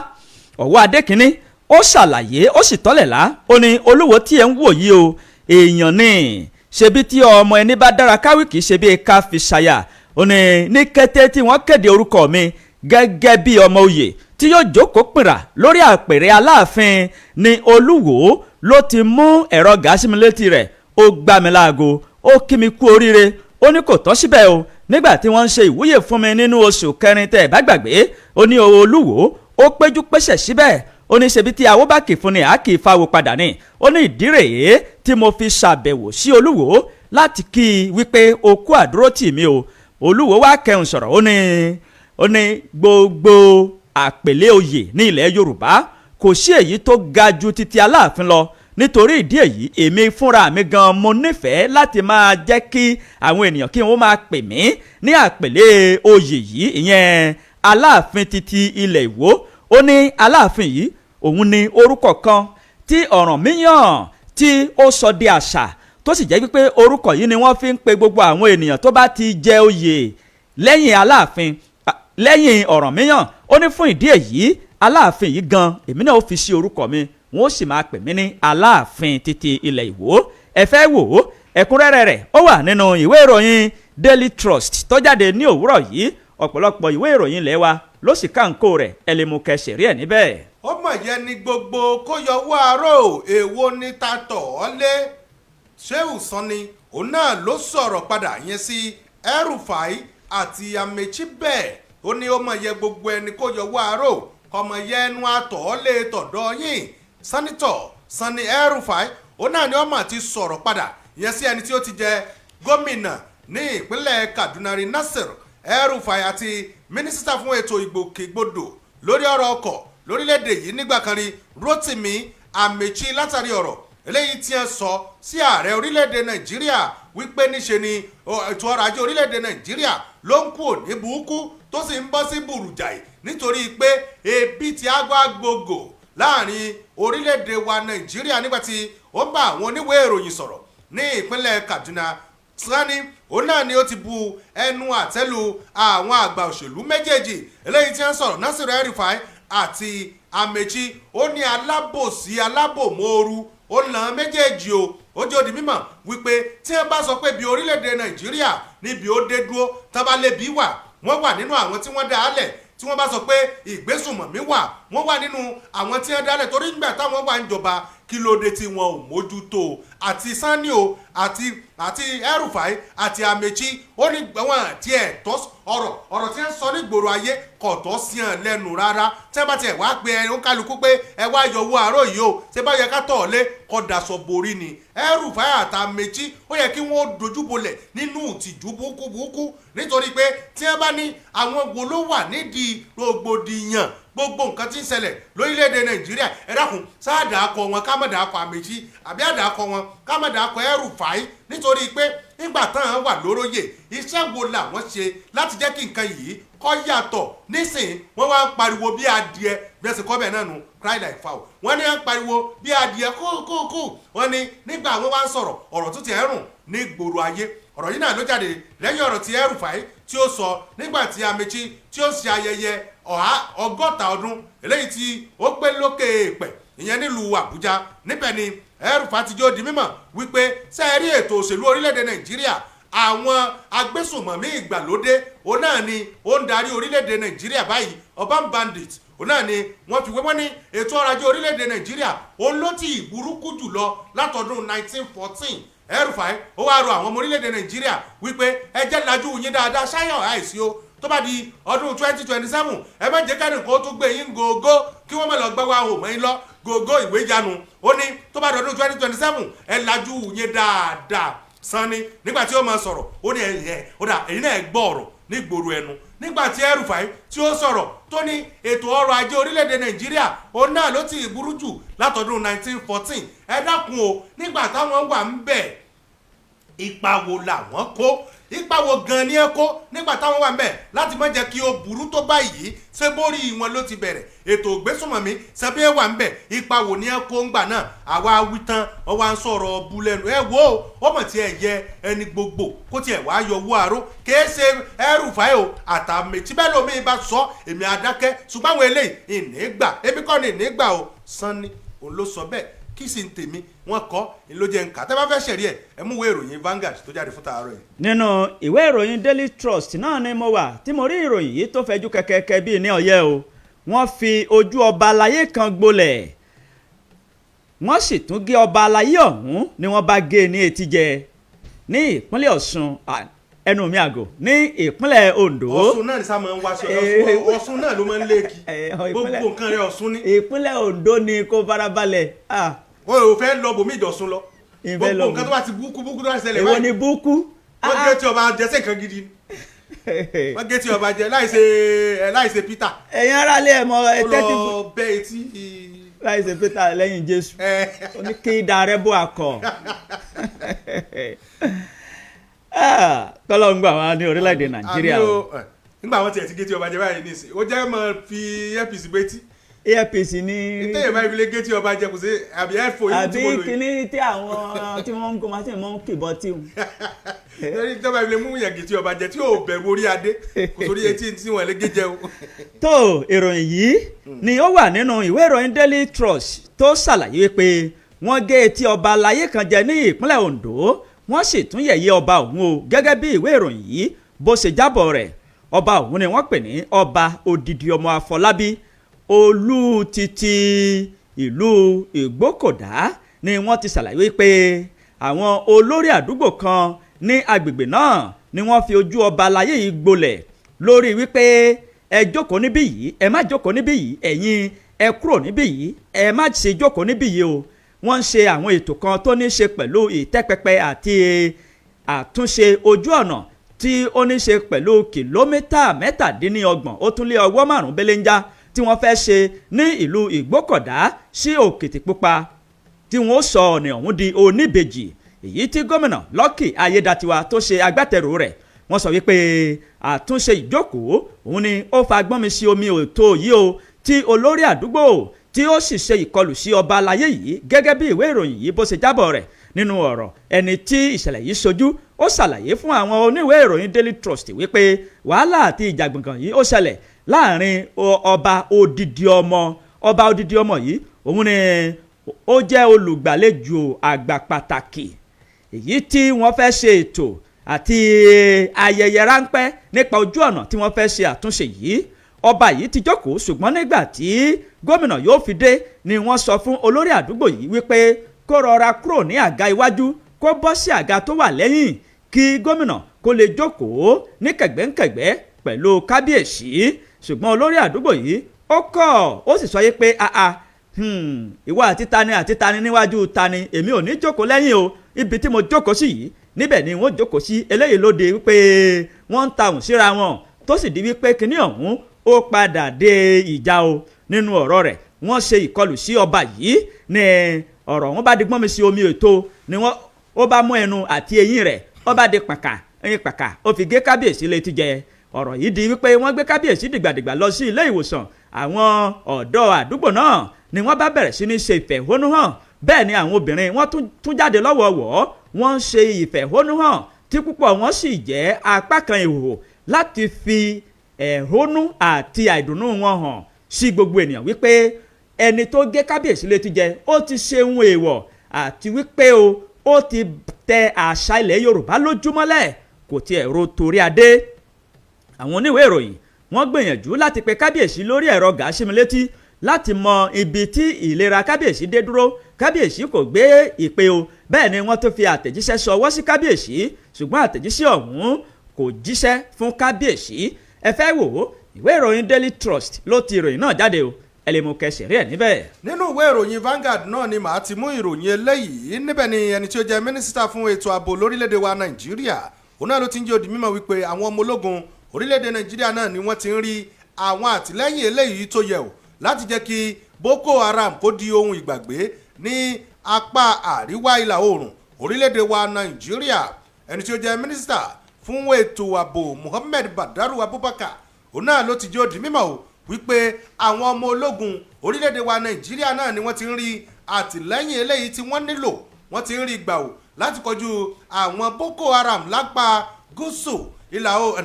Ọ̀wọ́ Adékínní. Ó ṣàlàyé ó sì tọ́lẹ̀lá ó ní olúwo tí ẹ̀ ń wò yìí o èèyàn ni ṣebí tí ọmọ ẹni bá dára káwí kì í ṣe bí ká fi ṣàyà. Ó ní kété tí wọ́n kéde orúkọ mi gẹ́gẹ́ bí ọmọ oyè tí yóò jókòó pìnrà lórí àpèrè Aláàfin ni olúwo ló ti mú ẹ̀rọ gáàsì mi létí rẹ̀ ó gbá mi láago ó kí mi kú oríire. Ó ní kò tọ́ síbẹ̀ o nígbà tí wọ́n ń ṣe ìwúyè fún mi nínú oṣù kẹrin tẹ́ ẹ̀ bá gbàgbé. Ó ní olúwo ó péjú pésẹ̀ síbẹ̀. Ó ní ṣebí tí awó bá kì fún ni a kì í fáwọ́ padà ní. Ó ní ìdí rèé tí mo fi ṣàbẹ̀wò sí olúwo láti kí i wípé o kú àdúró tì mí o. Olúwo wá kẹun sọ̀rọ̀ ó ní gbogbo àpèlé oyè ní ilẹ̀ Yorùbá kò sí èyí tó ga ju titi Aláàfin lọ. Nítorí ìdí èyí èmi fúnra mi gan mo nífẹ̀ẹ́ láti máa jẹ́ kí àwọn ènìyàn kí wọ́n máa pè mí ní àpèlé oyè yìí ìyẹn Aláàfin titi ilẹ̀ Ìwó. Ó ní Aláàfin yìí òun ni orúkọ kan tí Ọ̀rànmíyàn tí ó sọ di àṣà tó sì jẹ́ pé orúkọ yìí ni wọ́n fi ń pe gbogbo àwọn ènìyàn tó bá ti jẹ oyè lẹ́yìn Aláàfin lẹ́yìn Ọ̀rànmíyàn. Ó ní fún ìdí èyí Aláàfin yìí gan èmi náà ó fi sí orúkọ mi wọ́n sì máa pè mí ní Aláàfin titi ilẹ̀ Ìwó. Ẹ fẹ́ wò ó ẹ̀kúnrẹ́rẹ́ rẹ̀ ó wà nínú ìwé ìròyìn Daily Trust tó jáde ní òwúrọ̀ yìí. Ọ̀pọ̀lọpọ̀ ìwé ìròyìn ilẹ̀ wa ló sì káńkó rẹ̀ ẹ lè mú kẹsì rí ẹ̀ níbẹ̀. ó mọ̀ yẹn ni gbogbo kó yọwọ́ àárò èwo ní tatọ̀ ọ́ lé. Ṣéhù Sanni òun náà ló sọ̀rọ̀ padà yẹn sí El-Rufai àti Amechi bẹ́ẹ̀. Ó ní ó mọ̀ yẹ gbogbo ẹni kó yọwọ́ àárò ọmọ yẹn ẹnu àtọ̀ ọ́ lé tọ̀dọ̀ yín. Sánítọ̀ Sanni El-Rufai òun náà ni ó mà ti sọ̀rọ̀ padà yẹn sí ẹni tí ó ti jẹ gómìnà ní ìpínlẹ̀ Kaduna rí Nasir El-Rufai àti mínísítà fún ètò ìgbòkègbodò lórí ọ̀rọ̀ ọkọ̀ lórílẹ̀‐èdè yìí nígbà kan rí Rotimi Amechi látàrí ọ̀rọ̀ eléyìí tí ẹ sọ sí ààrẹ orílẹ̀‐èdè Nàìjíríà wípé níṣe ni ètò ọrọ̀ ajé orílẹ̀‐èdè Nàìjíríà ló ń kú òní burúkú tó sì ń bọ́ sí burújáì nítorí pé ebi ti ágbá gbogbo láàrin orílẹ̀‐èdè wa Nàìjíríà nígbàtí ó bá àwọn oníwèé ìròyìn sọ̀rọ̀ ní ìpínlẹ̀ Kaduna. Sani òun náà ni ó ti bu ẹnu àtẹ́lu àwọn àgbà òṣèlú méjèèjì eléyìí tí wọ́n sọ̀rọ̀ Nasir El-Rufai àti Amechi. Ó ní alábòsí alábòmóoru ó làn méjèèjì o. Ó jẹ́ ó di mímọ̀ wípé tí wọ́n bá sọ pé bí orílẹ̀-èdè Nàìjíríà níbi ó dé dúró tábàlẹ́bí wà wọ́n wà nínú àwọn tí wọ́n dá a lẹ̀. Tí wọ́n bá sọ pé ìgbésùnmọ̀mí wà wọ́n wà nínú àwọn tí wọ́n dá a lẹ̀ torí nígbà táwọn wà ń jọba kí ló dé tí wọn ò mójútó. Àti Sani o àti El-Rufai àti Amechi ó ní wọn àti ẹ̀tọ́ ọ̀rọ̀ tí wọ́n sọ ní gbòòrò ayé kò tọ́ sí hàn lẹ́nu rárá. Tí wọ́n bá tiẹ̀ wá pé ẹni ó kálukú pé ẹ wá yọwọ́ àárọ̀ yìí o ṣé bá yẹ ká tọ̀ ọ́ lé kọ́ daṣọ borí ni. El-Rufai àti Amechi ó yẹ kí wọ́n dojúbolẹ̀ nínú ìtìjú búkúbúkú nítorí pé tí wọ́n bá ní àwọn wo ló wà nídìí rògbòdìyàn gbogbo nǹkan tí ń ṣẹlẹ̀ lórílẹ̀‐èdè Nàìjíríà ẹ dákun sáàdà akọ wọn ká má dà akọ Amechi àbí àdà akọ wọn ká má dà akọ El-Rufai nítorí pé nígbà táwọn wà lóróyè iṣẹ́ wo làwọn ṣe láti jẹ́ kí nǹkan yìí kọ́ yàtọ̀. Nísìnyí wọ́n wá ń pariwo bí adìẹ bẹ́sẹ̀ kọ́ bẹ́ẹ̀ náà nù cry like fowl. Wọ́n ní ń pariwo bí adìẹ kúkúkú. Wọ́n ní nígbà wọ́n wá ń sọ̀rọ̀ ọ̀rọ̀ tó ti ẹ̀rùn ní gbòòrò ayé. Ọ̀rọ̀ yìí náà ló jáde lẹ́yìn ọ̀rọ̀ tí El-Rufai tí ó sọ nígbà tí Amechi tí ó ṣe ayẹyẹ ọgọ́ta ọdún eléyìí tí ó pé lókè èèpẹ̀ ìyẹn nílùú Àbújá. Níbẹ̀ ni El-Rufai ti jó di mímọ̀ wípé sẹ́ẹ̀rí ètò òṣèlú orílẹ̀-èdè Nàìjíríà àwọn agbésùnmọ̀mí ìgbàlódé òun náà ni ó ń darí orílẹ̀-èdè Nàìjíríà báyìí urban bandit òun náà ni wọ́n fi wé ní ètò ọrọ̀ ajé orílẹ̀-èdè Nàìjíríà òun ló ti burúkú jùlọ látọdún 1914 El-Rufai ó wá rọ àwọn ọmọ orílẹ̀-èdè Nàìjíríà wípé ẹ jẹ́ lajú yín dáadáa ṣáyàn àìsí o tó bá di ọdún 2027 ẹ má jẹ́ kẹ́nìkan ó tún gbé yín gògó kí wọ́n má lọ gbẹ́ wá òmò yín lọ gògó ìwé ìjánu ó ní tó bá di ọdún 2027 ẹ lajú yín dáadáa Sanni nígbà tí ó máa sọ̀rọ̀ ó ní ó dà èyí náà gbọ́ ọ̀rọ̀ ní gbòòrò ẹnu nígbà tí El-Rufai tí ó sọ̀rọ̀ tó ní ètò ọrọ̀ ajé orílẹ̀-èdè Nàìjíríà òun náà ló ti burú jù látọdún 1914 ẹ dákun o nígbà táwọn wà ń bẹ̀ ipa wo làwọn kó ipa wo gan ni ẹ kó nígbà táwọn wà ń bẹ̀ láti má jẹ́ kí ó burú tó báyìí ṣé bórí wọn ló ti bẹ̀rẹ̀ ètò ìgbésùnmọ̀mí ṣebí ẹ wà ń bẹ̀ ipa wo ni ẹ kó ń gbà náà àwa wí tán ọwọ́ à ń sọ̀rọ̀ bu lẹ́nu ẹ wo ọmọ tí ẹ yẹ ẹni gbogbo kó tiẹ̀ wá yọ owó àró kìí ṣe El-Rufai o àtàmẹ̀tí bẹ́ẹ̀ lómi bá sọ èmi àdákẹ́ ṣùgbọ́n àwọn eléyìí ìnígbà èmi kọ́ ni ìnígbà o Sanni òun ló sọ bẹ́ẹ̀ kí sì ń tèmi wọn kọ ló jẹ nǹkan tẹ́ bá fẹ́ ṣẹ̀rí ẹ̀ ẹ mú ìwé ìròyìn Vanguard tó jáde fún tààrọ̀ yìí. nínú ìwé ìròyìn Daily Trust náà ni mo wà tí mo rí ìròyìn yìí tó fẹjú kẹkẹkẹ bíi ní ọyẹ́ o wọ́n fi ojú ọba aláyé kan gbolẹ̀ wọ́n sì tún gé ọba aláyé ọ̀hún ni wọ́n bá gé ní etí jẹ ní ìpínlẹ̀ Ọ̀ṣun ẹnu mi àgò ní ìpínlẹ̀ Ondo. Ọ̀ṣun náà ní sá máa ń wá sí Ọ̀ṣun náà ló máa ń léèkì gbogbo nǹkan rẹ̀ Ọ̀ṣun ní. ìpínlẹ̀ Ondo ni kó farabalẹ̀. o ò fẹ́ lọ bòmí ìdọ̀sùn lọ gbogbo nǹkan tó bá ti búkú tó bá ṣẹlẹ̀ báyìí. èwo ni búkú. wọ́n gé tí ọba jẹ sẹ́ǹkan gidi wọ́n gé tí ọba jẹ láìṣe Peter. ẹ̀yin aráalé ẹ̀ mọ tẹ́tí fún. ó lọ bẹ́ etí. láìṣe Peter lẹ́yìn Jésù ó ní kí darẹ́ bó akọ. tọ́lọ́ ń gbà wá ní orílẹ̀-èdè Nàìjíríà. nígbà wọn tiẹ̀ ti gé tí ọba jẹ báyìí ní ìsìn ó jẹ́ mọ́ fi APC betí. APC ní. ìtẹ̀yẹ̀ máa fi lé gé tí ọba jẹ kò sí àbí ẹ̀fọ́ yìí tí mo lò yìí. àbí kíní tí àwọn tí wọ́n ń kó máa ti mọ́ ń kìbọ́ tí wọn. lórí tí ọba fi lè mú yàn gé tí ọba jẹ tí yóò bẹ̀rù orí adé kò sórí etí tí wọ́n lè gé jẹ o. tó ìròyìn yìí ni ó wà nínú ìwé ìròyìn Daily Trust tó ṣàlàyé pé wọ́n gé etí ọba aláyé kan jẹ ní ìpínlẹ̀ Ondo wọ́n sì tún yẹ̀yẹ́ ọba ọ̀hún o gẹ́gẹ́ bí ìwé ìròyìn yìí bó ṣe jábọ̀ rẹ̀ ọba ọ̀hún ni wọ́n pè ní ọba odidi ọmọ Afọlábí olú títí ìlú Ìgbókòdá ni wọ́n ti ṣàlàyé pé àwọn olórí àdúgbò kan ní agbègbè náà ni wọ́n fi ojú ọba aláyé yìí gbolẹ̀ lórí wípé ẹ jókòó níbí yìí ẹ má jókòó níbí yìí ẹ̀yin ẹ kúrò níbí yìí ẹ má ṣe jókòó níbí yìí o wọ́n ń ṣe àwọn ètò kan tó ní ṣe pẹ̀lú ìtẹ́pẹpẹ àti àtúnṣe ojú ọ̀nà tí ó ní ṣe pẹ̀lú kìlómítà 27 ó tún lé ọwọ́ 5 belenja tí wọ́n fẹ́ ṣe ní ìlú Ìgbókòdá sí Òkìtìpupa tí wọ́n sọ ọ̀nà ọ̀hún di oníbejì èyí tí gómìnà Lucky Ayédatiwa tó ṣe agbátẹrù rẹ̀ wọ́n sọ wípé àtúnṣe ìjókòó òun ni ó fa gbọ́nmi sí omi òtó yìí o tí olórí àdúgbò tí ó sì ṣe ìkọlù sí ọba aláyé yìí gẹ́gẹ́ bí ìwé ìròyìn yìí bó ṣe jábọ̀ rẹ̀ nínú ọ̀rọ̀ ẹni tí ìṣẹ̀lẹ̀ yìí ṣojú ó ṣàlàyé fún àwọn oníwèé ìròyìn Daily Trust wípé wàhálà àti ìjàgbọ̀ngàn yìí ó ṣẹlẹ̀ láàrin ọba odidi ọmọ yìí òun ni ó jẹ́ olùgbàlejò àgbà pàtàkì èyí tí wọ́n fẹ́ ṣe ètò àti ayẹyẹ ráńpẹ́ nípa ojú ọ̀nà tí wọ́n fẹ́ ṣe àtúnṣe yìí ọba yìí ti jókòó ṣùgbọ́n nígbà tí gómìnà yóò fi dé ni wọ́n sọ fún olórí àdúgbò yìí wípé kó rọra kúrò ní àga iwájú kó bọ́ sí àga tó wà lẹ́yìn kí gómìnà kó lè jókòó ní kẹ̀gbẹ́kẹ̀gbẹ́ pẹ̀lú kábíyèsí ṣùgbọ́n olórí àdúgbò yìí ó kọ̀ ó sì sọ yìí pé ìwọ àti tani níwájú tani èmi ò ní jókòó lẹ́yìn o ibi tí mo jókòó sí yìí níbẹ̀ ni wọ́n jókòó sí eléyìí lóde wípé wọ́n ń tahùn síra wọn tó sì di wípé kinní ọ̀hún ó padà dé ìjà o nínú ọ̀rọ̀ rẹ̀ wọ́n ṣe ìkọlù sí ọba yìí ní ọ̀rọ̀ wọn bá di gbọ́n mi sí omi ètò ni wọ́n ó bá mú ẹnu àti eyín rẹ̀ ó bá di pàkà ó fi gé kábíyèsí létí jẹ ọ̀rọ̀ yìí di wípé wọ́n gbé kábíyèsí dìgbàdìgbà lọ sí ilé ìwòsàn àwọn ọ̀dọ́ àdúgbò náà ni wọ́n bá bẹ̀rẹ̀ sí ní ṣe ìfẹ̀hónúhàn bẹ́ẹ̀ ni àwọn obìnrin wọ́n tún jáde lọ́wọ́ọ̀wọ́ wọ́n ń ṣe ìfẹ̀hónúhàn tí púpọ̀ wọn sì jẹ́ apá kan ìhòòhò láti fi ẹ̀hónú àti àìdùnnú wọn hàn sí gbogbo ènìyàn wípé ẹni tó gé kábíyèsí létí jẹ ó ti ṣe ohun èèwọ̀ àti wípé ó ti tẹ àṣà ilẹ̀ Yorùbá lójúmọ́lẹ̀ kò tiẹ̀ ro torí adé àwọn oníwèé ìròyìn wọ́n gbìyànjú láti pe kábíyèsí lórí ẹ̀rọ gàásímílétí láti mọ ibi tí ìlera kábíyèsí dé dúró. Kábíyèsí kò gbé ìpè o, bẹ́ẹ̀ ni wọ́n tó fi àtẹ̀jíṣẹ́ ṣọwọ́ sí kábíyèsí, ṣùgbọ́n àtẹ̀jíṣẹ́ ọ̀hún kò jíṣẹ́ fún kábíyèsí. Ẹ fẹ́ wò ó, ìwé ìròyìn Daily Trust ló ti ìròyìn náà jáde o, ẹ lè mú kẹsì rí ẹ̀ níbẹ̀. Nínú ìwé ìròyìn Vanguard náà ni màá ti mú ìròyìn eléyìí. Níbẹ̀ ni ẹni tí ó jẹ́ mínísítà fún ètò ààbò lórílẹ̀‐èdè wa Nàìjíríà, òun náà ló ti ń jẹ́ ó di mímọ̀ wípé àwọn ọmọ ológun orílẹ̀‐èdè Nàìjíríà náà ni wọ́n ti ń rí àwọn àtìlẹ́yìn eléyìí tó yẹ o láti jẹ́ kí Boko Haram kó di ohun ìgbàgbé ní apá àríwá ìlà oòrùn orílẹ̀‐èdè wa Nàìjíríà. Ẹni tí ó jẹ́ mínísítà fún ètò ààbò Muhammed Badaru Abubakar, òun náà ló ti jẹ́ ó di mímọ̀ o wípé àwọn ọmọ ológun orílẹ̀-èdè wa Nàìjíríà náà ni wọ́n ti ń rí àtìlẹ́yìn eléyìí tí wọ́n nílò, wọ́n ti ń rí gbà o láti kọjú àwọn Boko Haram lápá gúúsù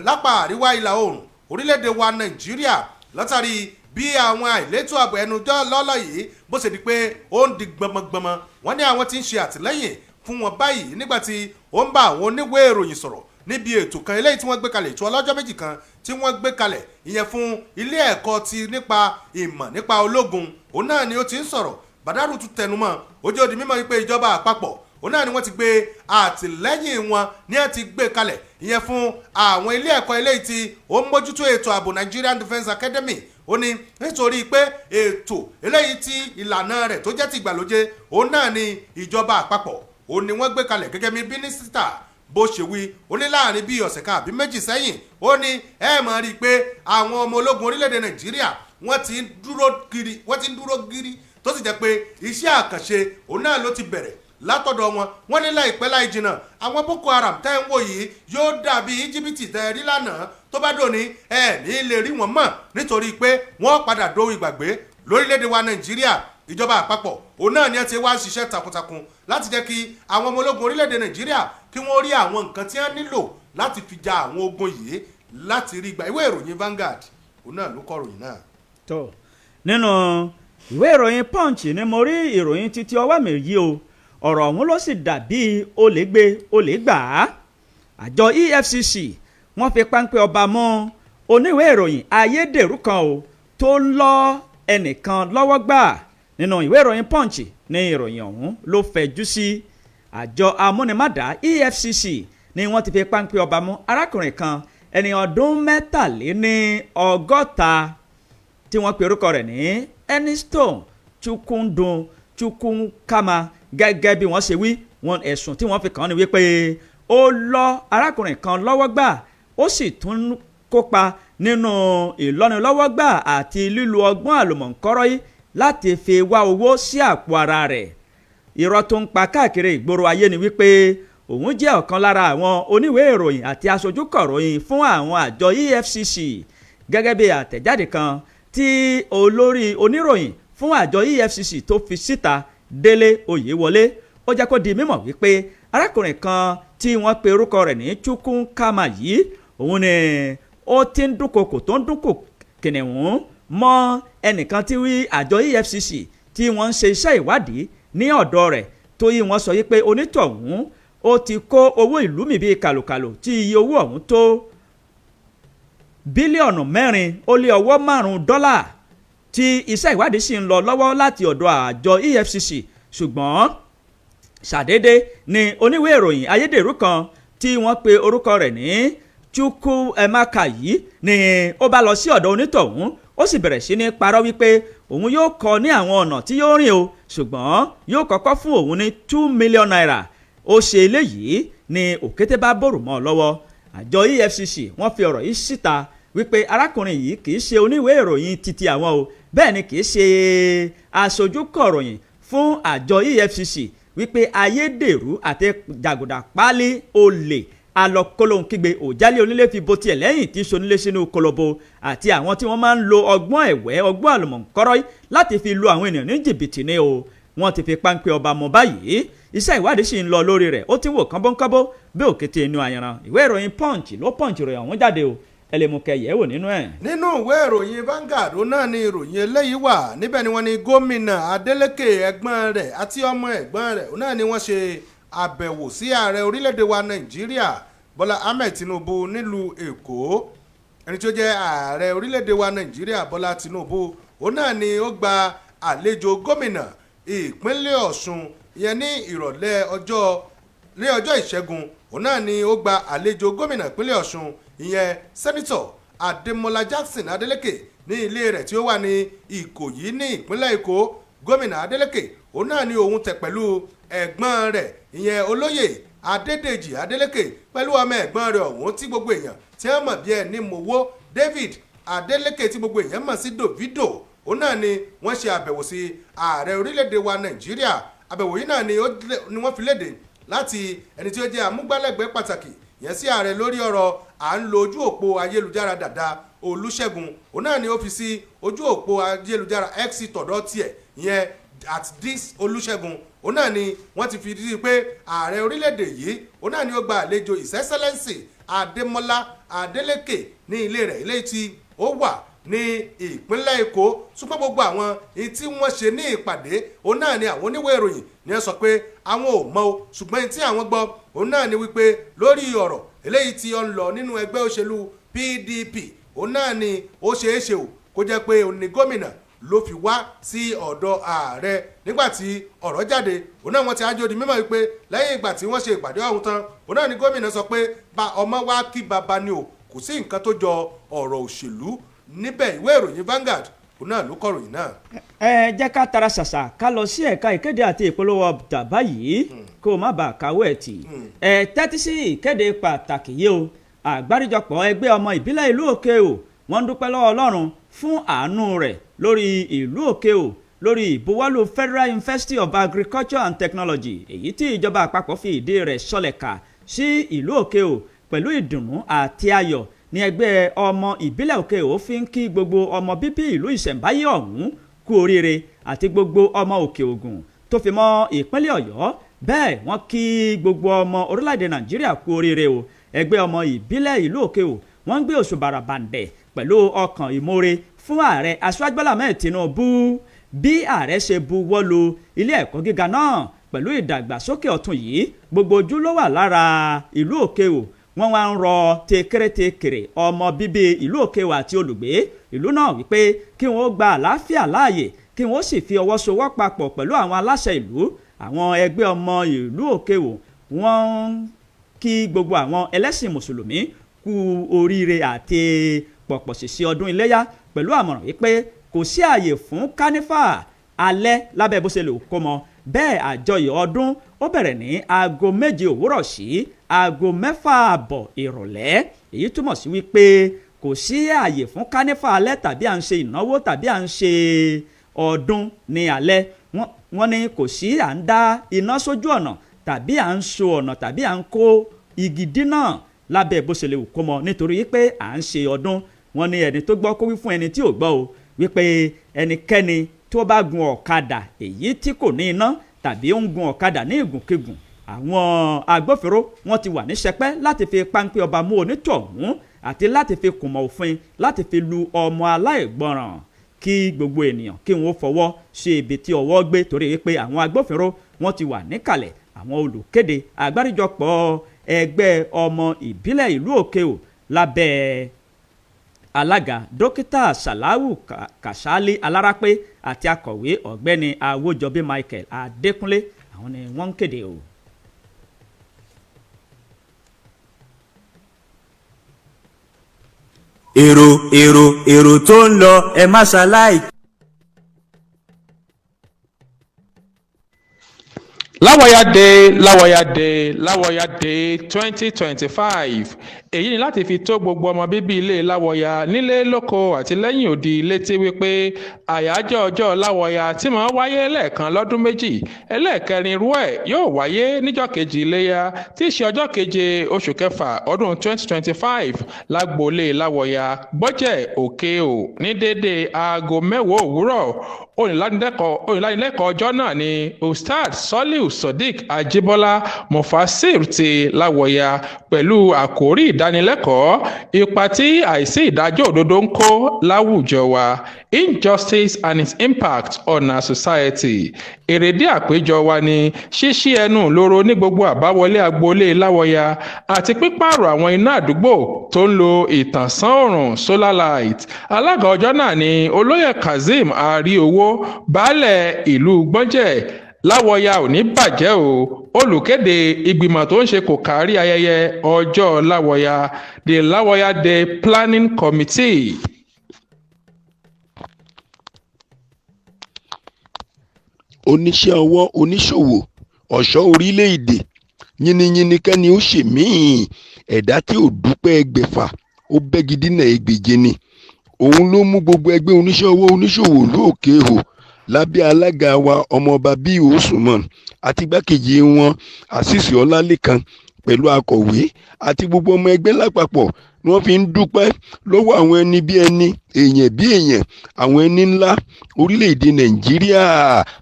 lápá àríwá ìlà oòrùn orílẹ̀-èdè wa Nàìjíríà, látàrí bí àwọn àìlétò ààbò ẹnu lọ́lọ́ yìí bó ṣe di pé ó ń di gbọmọgbọmọ. Wọ́n ní àwọn tí ń ṣe àtìlẹ́yìn fún wọn báyìí nígbà tí ó ń bá àwọn oníwèé ìròyìn sọ̀rọ̀ níbi ètò kan eléyìí tí wọ́n gbé kalẹ̀, ètò ọlọ́jọ́ méjì kan tí wọ́n gbé kalẹ̀ ìyẹn fún ilé ẹ̀kọ́ ti nípa ìmọ̀ nípa ológun. Òun náà ni ó ti ń sọ̀rọ̀. Badaru tún tẹnumọ́, ó jẹ́ ó di mímọ̀ wípé ìjọba àpapọ̀ òun náà ni wọ́n ti gbé àtìlẹ́yìn wọn ní ẹ̀ ti gbé kalẹ̀ ìyẹn fún àwọn ilé ẹ̀kọ́ eléyìí tí ó ń mójútó ètò ààbò Nigerian Defence Academy. Ó ní nítorí pé ètò eléyìí tí ìlànà rẹ̀ tó jẹ́ ti ìgbàlódé òun náà ni ìjọba àpapọ̀ òun ni wọ́n gbé kalẹ̀ gẹ́gẹ́ bí mínísítà bó ṣe wí. Ó ní láàrin bíi ọ̀sẹ̀ kan àbí méjì sẹ́yìn, ó ní ẹ mọ̀ rí i pé àwọn ọmọ ológun orílẹ̀-èdè Nàìjíríà wọ́n ti ń dúró gírí tó sì jẹ́ pé iṣẹ́ àkànṣe òun náà ló ti bẹ̀rẹ̀ látọ̀dọ̀ wọn. Wọ́n ní láìpẹ́ láì jìnnà àwọn Boko Haram tẹ́ ń wò yìí yóò dàbí Íjíbítì tẹ́ rí lánàá, tó bá dòní ẹ ní lè rí wọn mọ́ nítorí pé wọ́n padà dohun ìgbàgbé lórílẹ̀-èdè wa Nàìjíríà. Ìjọba àpapọ̀ òun náà ni ẹ ti wá ṣiṣẹ́ takuntakun láti jẹ́ kí àwọn ọmọ ológun orílẹ̀-èdè Nàìjíríà kí wọ́n rí àwọn nǹkan tí wọ́n nílò láti fi ja àwọn ogun yìí láti rí gbà. Ìwé ìròyìn Vanguard òun náà ló kọ ìròyìn náà. tó nínú ìwé ìròyìn Punch ni mo rí ìròyìn títí ọwọ́ mi yìí o, ọ̀rọ̀ ọ̀hún ló sì dàbí olè gbé olè gbà á. Àjọ EFCC wọ́n fi páńpẹ́ ọba mú oníwèé ìròyìn ayédèrú kan o tó ń lọ ẹnìkan lọ́wọ́ gbà. Nínú ìwé ìròyìn Punch ní ìròyìn ọ̀hún ló fẹ̀jú sí. Àjọ amúnimádà EFCC ni wọ́n ti fi páńpẹ́ ọba mú arákùnrin kan ẹni ọdún 63 tí wọ́n pe orúkọ rẹ̀ ní Eniston Chukwukama. Gẹ́gẹ́ bí wọ́n ṣe wí, wọn ẹ̀sùn tí wọ́n fi kàn án ni wípé ó lọ arákùnrin kan lọ́wọ́ gbà, ó sì tún kópa nínú ìlọ́nilọ́wọ́gbà àti lílo ọgbọ́n àlùmọ̀ǹkọ́rọ́ yìí láti fi wá owó sí àpò ara rẹ̀. Irọ́ tó ń pa káàkiri ìgboro ayé ni wípé òun jẹ́ ọ̀kan lára àwọn oníwèé ìròyìn àti aṣojú kọ̀ròyìn fún àwọn àjọ EFCC. Gẹ́gẹ́ bí àtẹ̀jáde kan tí olórí oníròyìn fún àjọ EFCC tó fi síta, Délé Oyèwọlé, ó jẹ́ kó di mímọ̀ wípé arákùnrin kan tí wọ́n pe orúkọ rẹ̀ ní Chukwukama yìí, òun ni ó ti ń dúnkokò tó ń dúnkò kìnìún mọ́ ẹnìkan tí àjọ EFCC tí wọ́n ń ṣe iṣẹ́ ìwádìí ní ọ̀dọ̀ rẹ̀, tó yí wọ́n sọ yí pé onítọ̀hún ó ti kó owó ìlú mi bíi kàlùkàlù tí iye owó ọ̀hún tó bílíọ̀nù 4.5 dọ́là tí iṣẹ́ ìwádìí sì ń lọ lọ́wọ́ láti ọ̀dọ̀ àjọ EFCC. Ṣùgbọ́n ṣàdédé ni oníwèé ìròyìn ayédèrú kan tí wọ́n pe orúkọ rẹ̀ ní Chukwuemeka yìí ni ó bá lọ sí ọ̀dọ̀ onítọ̀hún, ó sì bẹ̀rẹ̀ sí ní parọ́ wípé òun yóò kọ́ ní àwọn ọ̀nà tí yóò rìn o, ṣùgbọ́n yóò kọ́kọ́ fún òun ní 2 million naira. Ó ṣe eléyìí ni òkété bá bòrò mọ́ ọ lọ́wọ́. Àjọ EFCC wọ́n fi ọ̀rọ̀ yìí síta wípé arákùnrin yìí kì í ṣe oníwèé ìròyìn titi àwọn o, bẹ́ẹ̀ ni kì í ṣe aṣojú kọ̀ròyìn fún àjọ EFCC, wípé ayédèrú àti jàgùdà páálí olè alọ́kọ́lóhunkígbe òjálé onílé fi bo tiẹ̀ lẹ́yìn tí sonílé sínú kolobo àti àwọn tí wọ́n máa ń lo ọgbọ́n ẹ̀wẹ́ ọgbọ́n àlùmọ̀ǹkọ́rọ́ láti fi lu àwọn ènìyàn ní jìbìtì ní o. Wọ́n ti fi páńpẹ́ ọba mọ́ báyìí, iṣẹ́ ìwádìí sì ń lọ lórí rẹ̀, ó ti wò kánbọ́nkánbọ́ bí òkété inú ayanran. Ìwé ìròyìn Punch ló Punch ròyìn ọ̀hún jáde o, ẹ lè mú kẹyẹ wò nínú ẹ̀. Nínú ìwé ìròyìn Vanguard náà ni ìròyìn eléyìí wà. Níbẹ̀ ni wọ́n ní gómìnà Adeleke ẹ̀gbọ́n rẹ̀ àti ọmọ ẹ̀gbọ́n rẹ̀ náà ni wọ́n ṣe àbẹ̀wò sí ààrẹ orílẹ̀-èdè wa Nàìjíríà Bọ́lá Ahmed Tinubu nílùú Èkó. Ẹni tí ó jẹ́ ààrẹ orílẹ̀-èdè wa Nàìjíríà Bọ́lá Tinubu òun náà ni ó gba àlejò gómìnà ìpínlẹ̀ Ọ̀ṣun ìyẹn ní ìrọ̀lẹ́ ọjọ́ ìṣẹ́gun. Òun náà ni ó gba àlejò gómìnà ìpínlẹ̀ Ọ̀ṣun ìyẹn sẹ́nitọ̀ Adémọ́lá Jackson Adélékè ní ilé rẹ̀ tí ó wà ní Ìkòyí ní ìpínlẹ̀ Èkó. Gómìnà Adélékè òun náà ni òun tẹ̀ pẹ̀lú ẹ̀gbọ́n rẹ̀ ìyẹn olóyè Adédèjì Adélékè pẹ̀lú ọmọ ẹ̀gbọ́n rẹ̀ ọ̀hún tí gbogbo èèyàn tí wọ́n mọ̀ bí ẹni mowó David Adélékè tí gbogbo èèyàn mọ̀ sí Davido. Òun náà ni wọ́n ṣe àbẹ̀wò sí ààrẹ orílẹ̀-èdè wa Nàìjíríà. Àbẹ̀wò yìí náà ni wọ́n fi léde láti ẹni tí ó jẹ́ amúgbálẹ́gbẹ̀ẹ́ pàtàkì yẹn sí ààrẹ lórí ọ̀rọ̀ à ń lo ojú òpó ayélujára dàda Olúṣẹ́gun. Òun náà ni ó fi sí ojú òpó ayélujára X tọ̀dọ̀ tiẹ̀ yẹn @this Olúṣẹ́gun. Òun náà ni wọ́n ti fi rí pé ààrẹ orílẹ̀-èdè yìí òun náà ni ó gba àlejò His Excellency Adémọ́lá Adélékè ní ilé rẹ̀ ilé tí ó wà ní ìpínlẹ̀ Èkó. Ṣùgbọ́n gbogbo àwọn èyí tí wọ́n ṣe ní ìpàdé òun náà ni àwọn oníwèé ìròyìn ni wọ́n sọ pé àwọn ò mọ̀ o, ṣùgbọ́n èyí tí àwọn gbọ́ òun náà ni wípé lórí ọ̀rọ̀ eléyìí tí ó ń lọ nínú ẹgbẹ́ òṣèlú PDP òun náà ni ó ṣeé ṣe o kó jẹ́ pé òun ni gómìnà ló fi wá sí ọ̀dọ̀ ààrẹ nígbàtí ọ̀rọ̀ jáde. Òun náà wọ́n ti ájò di mímọ̀ wípé lẹ́yìn ìgbà tí wọ́n ṣe ìpàdé ọ̀hún tán òun náà ni gómìnà sọ pé bá ọmọ wá kí baba ni o, kò sí nǹkan tó jọ ọ̀rọ̀ òṣèlú níbẹ̀. Ìwé ìròyìn Vanguard òun náà ló kọ̀ròyìn náà. ẹ jẹ́ ká tara ṣàṣà ká lọ sí ẹ̀ka ìkéde àti ìpolówó ọjà báyìí kó o má bàa káwọ́ ẹ̀ tì. ẹ tẹ́tí sí ìkéde pàtàkì yìí o. àgbáríjọpọ̀ ẹgbẹ́ ọmọ ìbílẹ̀ ìlú òkè o wọ́n ń dúpẹ́ lọ́wọ́ Ọlọ́run fún àánú rẹ̀ lórí ìlú òkè o lórí ìbuwọ́lù Federal University of Agriculture and Technology èyí tí ìjọba àpapọ̀ fi ìdí rẹ̀ sọlẹ̀ kà sí ìlú òkè o. pẹ̀lú ìdùnnú àti ayọ̀ ní ẹgbẹ́ ọmọ ìbílẹ̀ òkè o fi ń kí gbogbo ọmọ bíbí ìlú ìṣẹ̀ǹbáyé ọ̀hún kú oríire àti gbogbo ọmọ òkè ògùn tó fi mọ́ ìpínlẹ̀ Ọ̀yọ́. bẹ́ẹ̀ wọ́n kí gbogbo ọmọ orílẹ̀-èdè Nàìjíríà kú oríire o. ẹgbẹ́ ọmọ ìbílẹ̀ ìlú òkè o wọ́n ń gbé òṣùbàrà bàǹdẹ̀ pẹ̀lú ọkàn ìmoore fún ààrẹ Aṣíwájú Bọ́lá Ahmed Tinubu bí ààrẹ ṣe buwọ́lù ilé ẹ̀kọ́ gíga náà pẹ̀lú ìdàgbàsókè ọ̀tun yìí. gbogbo ojú ló wà lára ìlú òkè o. wọ́n wá ń rọ tekere ọmọ bíbí ìlú òkè o àti olùgbé ìlú náà wípé kí wọ́n gba àlàáfíà láàyè kí wọ́n sì fi ọwọ́ sowọ́ papọ̀ pẹ̀lú àwọn aláṣẹ ìlú. àwọn ẹgbẹ́ ọmọ ìlú òkè o wọ́n kí gbogbo àwọn ẹlẹ́sìn mùsùlùmí kú oríire àti pọ̀pọ̀ ṣìṣe ọdún iléyá pẹ̀lú àmọ̀ràn wípé kò sí ààyè fún kánífà alẹ́ lábẹ́ bó ṣe lè kó mọ. bẹ́ẹ̀ àjọyọ̀ ọdún ó bẹ̀rẹ̀ ní aago 7 òwúrọ̀ sí aago 6 ìrọ̀lẹ́. èyí túmọ̀ sí wípé kò sí ààyè fún kánífà alẹ́ tàbí à ń ṣe ìnáwó tàbí à ń ṣe ọdún ní alẹ́. wọ́n ní kò sí à ń dá iná sójú ọ̀nà tàbí à ń so ọ̀nà tàbí à ń kó igi dínà lábẹ́ bó ṣe lè kó mọ nítorí pé à ń ṣe ọdún. wọ́n ní ẹni tó gbọ́ kó wí fún ẹni tí ò gbọ́ o wípé ẹnikẹ́ni tó bá gun ọ̀kadà èyí tí kò ní iná tàbí ó ń gun ọ̀kadà ní ìgùnkígùn àwọn agbófinró wọ́n ti wà ní sẹpẹ́ láti fi páńpẹ́ ọba mú onítọ̀hún àti láti fi kùmọ̀ òfin láti fi lu ọmọ aláìgbọràn kí gbogbo ènìyàn kí wọ́n fọwọ́ sí ibi tí ọwọ́ gbé torí pé àwọn agbófinró wọ́n ti wà níkàlẹ̀. àwọn olùkéde àgbáríjọpọ̀ ẹgbẹ́ ọmọ ìbílẹ̀ ìlú òkè o lábẹ́ alága dókítà Sàláwù Kàṣálí Alárápé àti akọ̀wé ọ̀gbẹ́ni Awójọbí Michael Adékúnlé àwọn ni wọ́n ń kéde o. èrò tó ń lọ ẹ má ṣaláì. láwọ̀yáde 2025 èyí ni láti fi tó gbogbo ọmọ bíbí ilé láwọ̀yá nílé lóko àti lẹ́yìn odi létí wípé àyájọ́ ọjọ́ láwọ̀yá tí máa wáyé lẹ́ẹ̀kan lọ́dún méjì ẹlẹ́ẹ̀kẹrin irú ẹ̀ yóò wáyé níjọ́ kejì iléyá tí í ṣe ọjọ́ keje oṣù kẹfà ọdún 2025 lágboolé láwọ̀yá gbọ́jẹ̀ òkè ò ní déédéé aago 10 òwúrọ̀. Olùdánilẹ́kọ̀ọ́ ọjọ́ náà ni Ustad Soliu Sodiq Ajibola Mufasir ti láwọ̀yá pẹ̀lú àkórí ìdá ìdánilẹ́kọ̀ọ́ ipa tí àìsí ìdájọ́ òdodo ń kó láwùjọ wa, injustice and its impact on our society. Èrèdí àpéjọ wa ni ṣíṣí ẹnu lóró ní gbogbo àbáwọlé agboolé Láwọya àti pípààrọ̀ àwọn iná àdúgbò tó ń lo ìtànsán òòrùn solar light. Alága ọjọ́ náà ni olóyè Kazeem Àríowó, baálẹ̀ ìlú Gbọ́njẹ̀. Láwọya ò ní bàjẹ́ o. Olùkéde ìgbìmọ̀ tó ń ṣe kò kárí ayẹyẹ ọjọ́ Láwọya, the Láwọya Day Planning Committee. Oníṣẹ́ ọwọ́, oníṣòwò, ọ̀ṣọ́ orílẹ̀-èdè, yínníyínní kẹ́ni ó ṣe míì, ẹ̀dá tí ò dúpẹ́ ẹgbẹ̀fà ó bẹ́gi dínà ẹgbẹ̀je ni. Òun ló mú gbogbo ẹgbẹ́ oníṣẹ́ ọwọ́ oníṣòwò lóòkè hò lábẹ́ alága wa ọmọọba bíi Usman àti igbákejì wọn Àṣìṣe Ọlálékan pẹ̀lú akọ̀wé àti gbogbo ọmọ ẹgbẹ́ lápapọ̀ ni wọ́n fi ń dúpẹ́ lọ́wọ́ àwọn ẹni bí ẹni, èèyàn bí èèyàn, àwọn ẹni ńlá orílẹ̀-èdè Nàìjíríà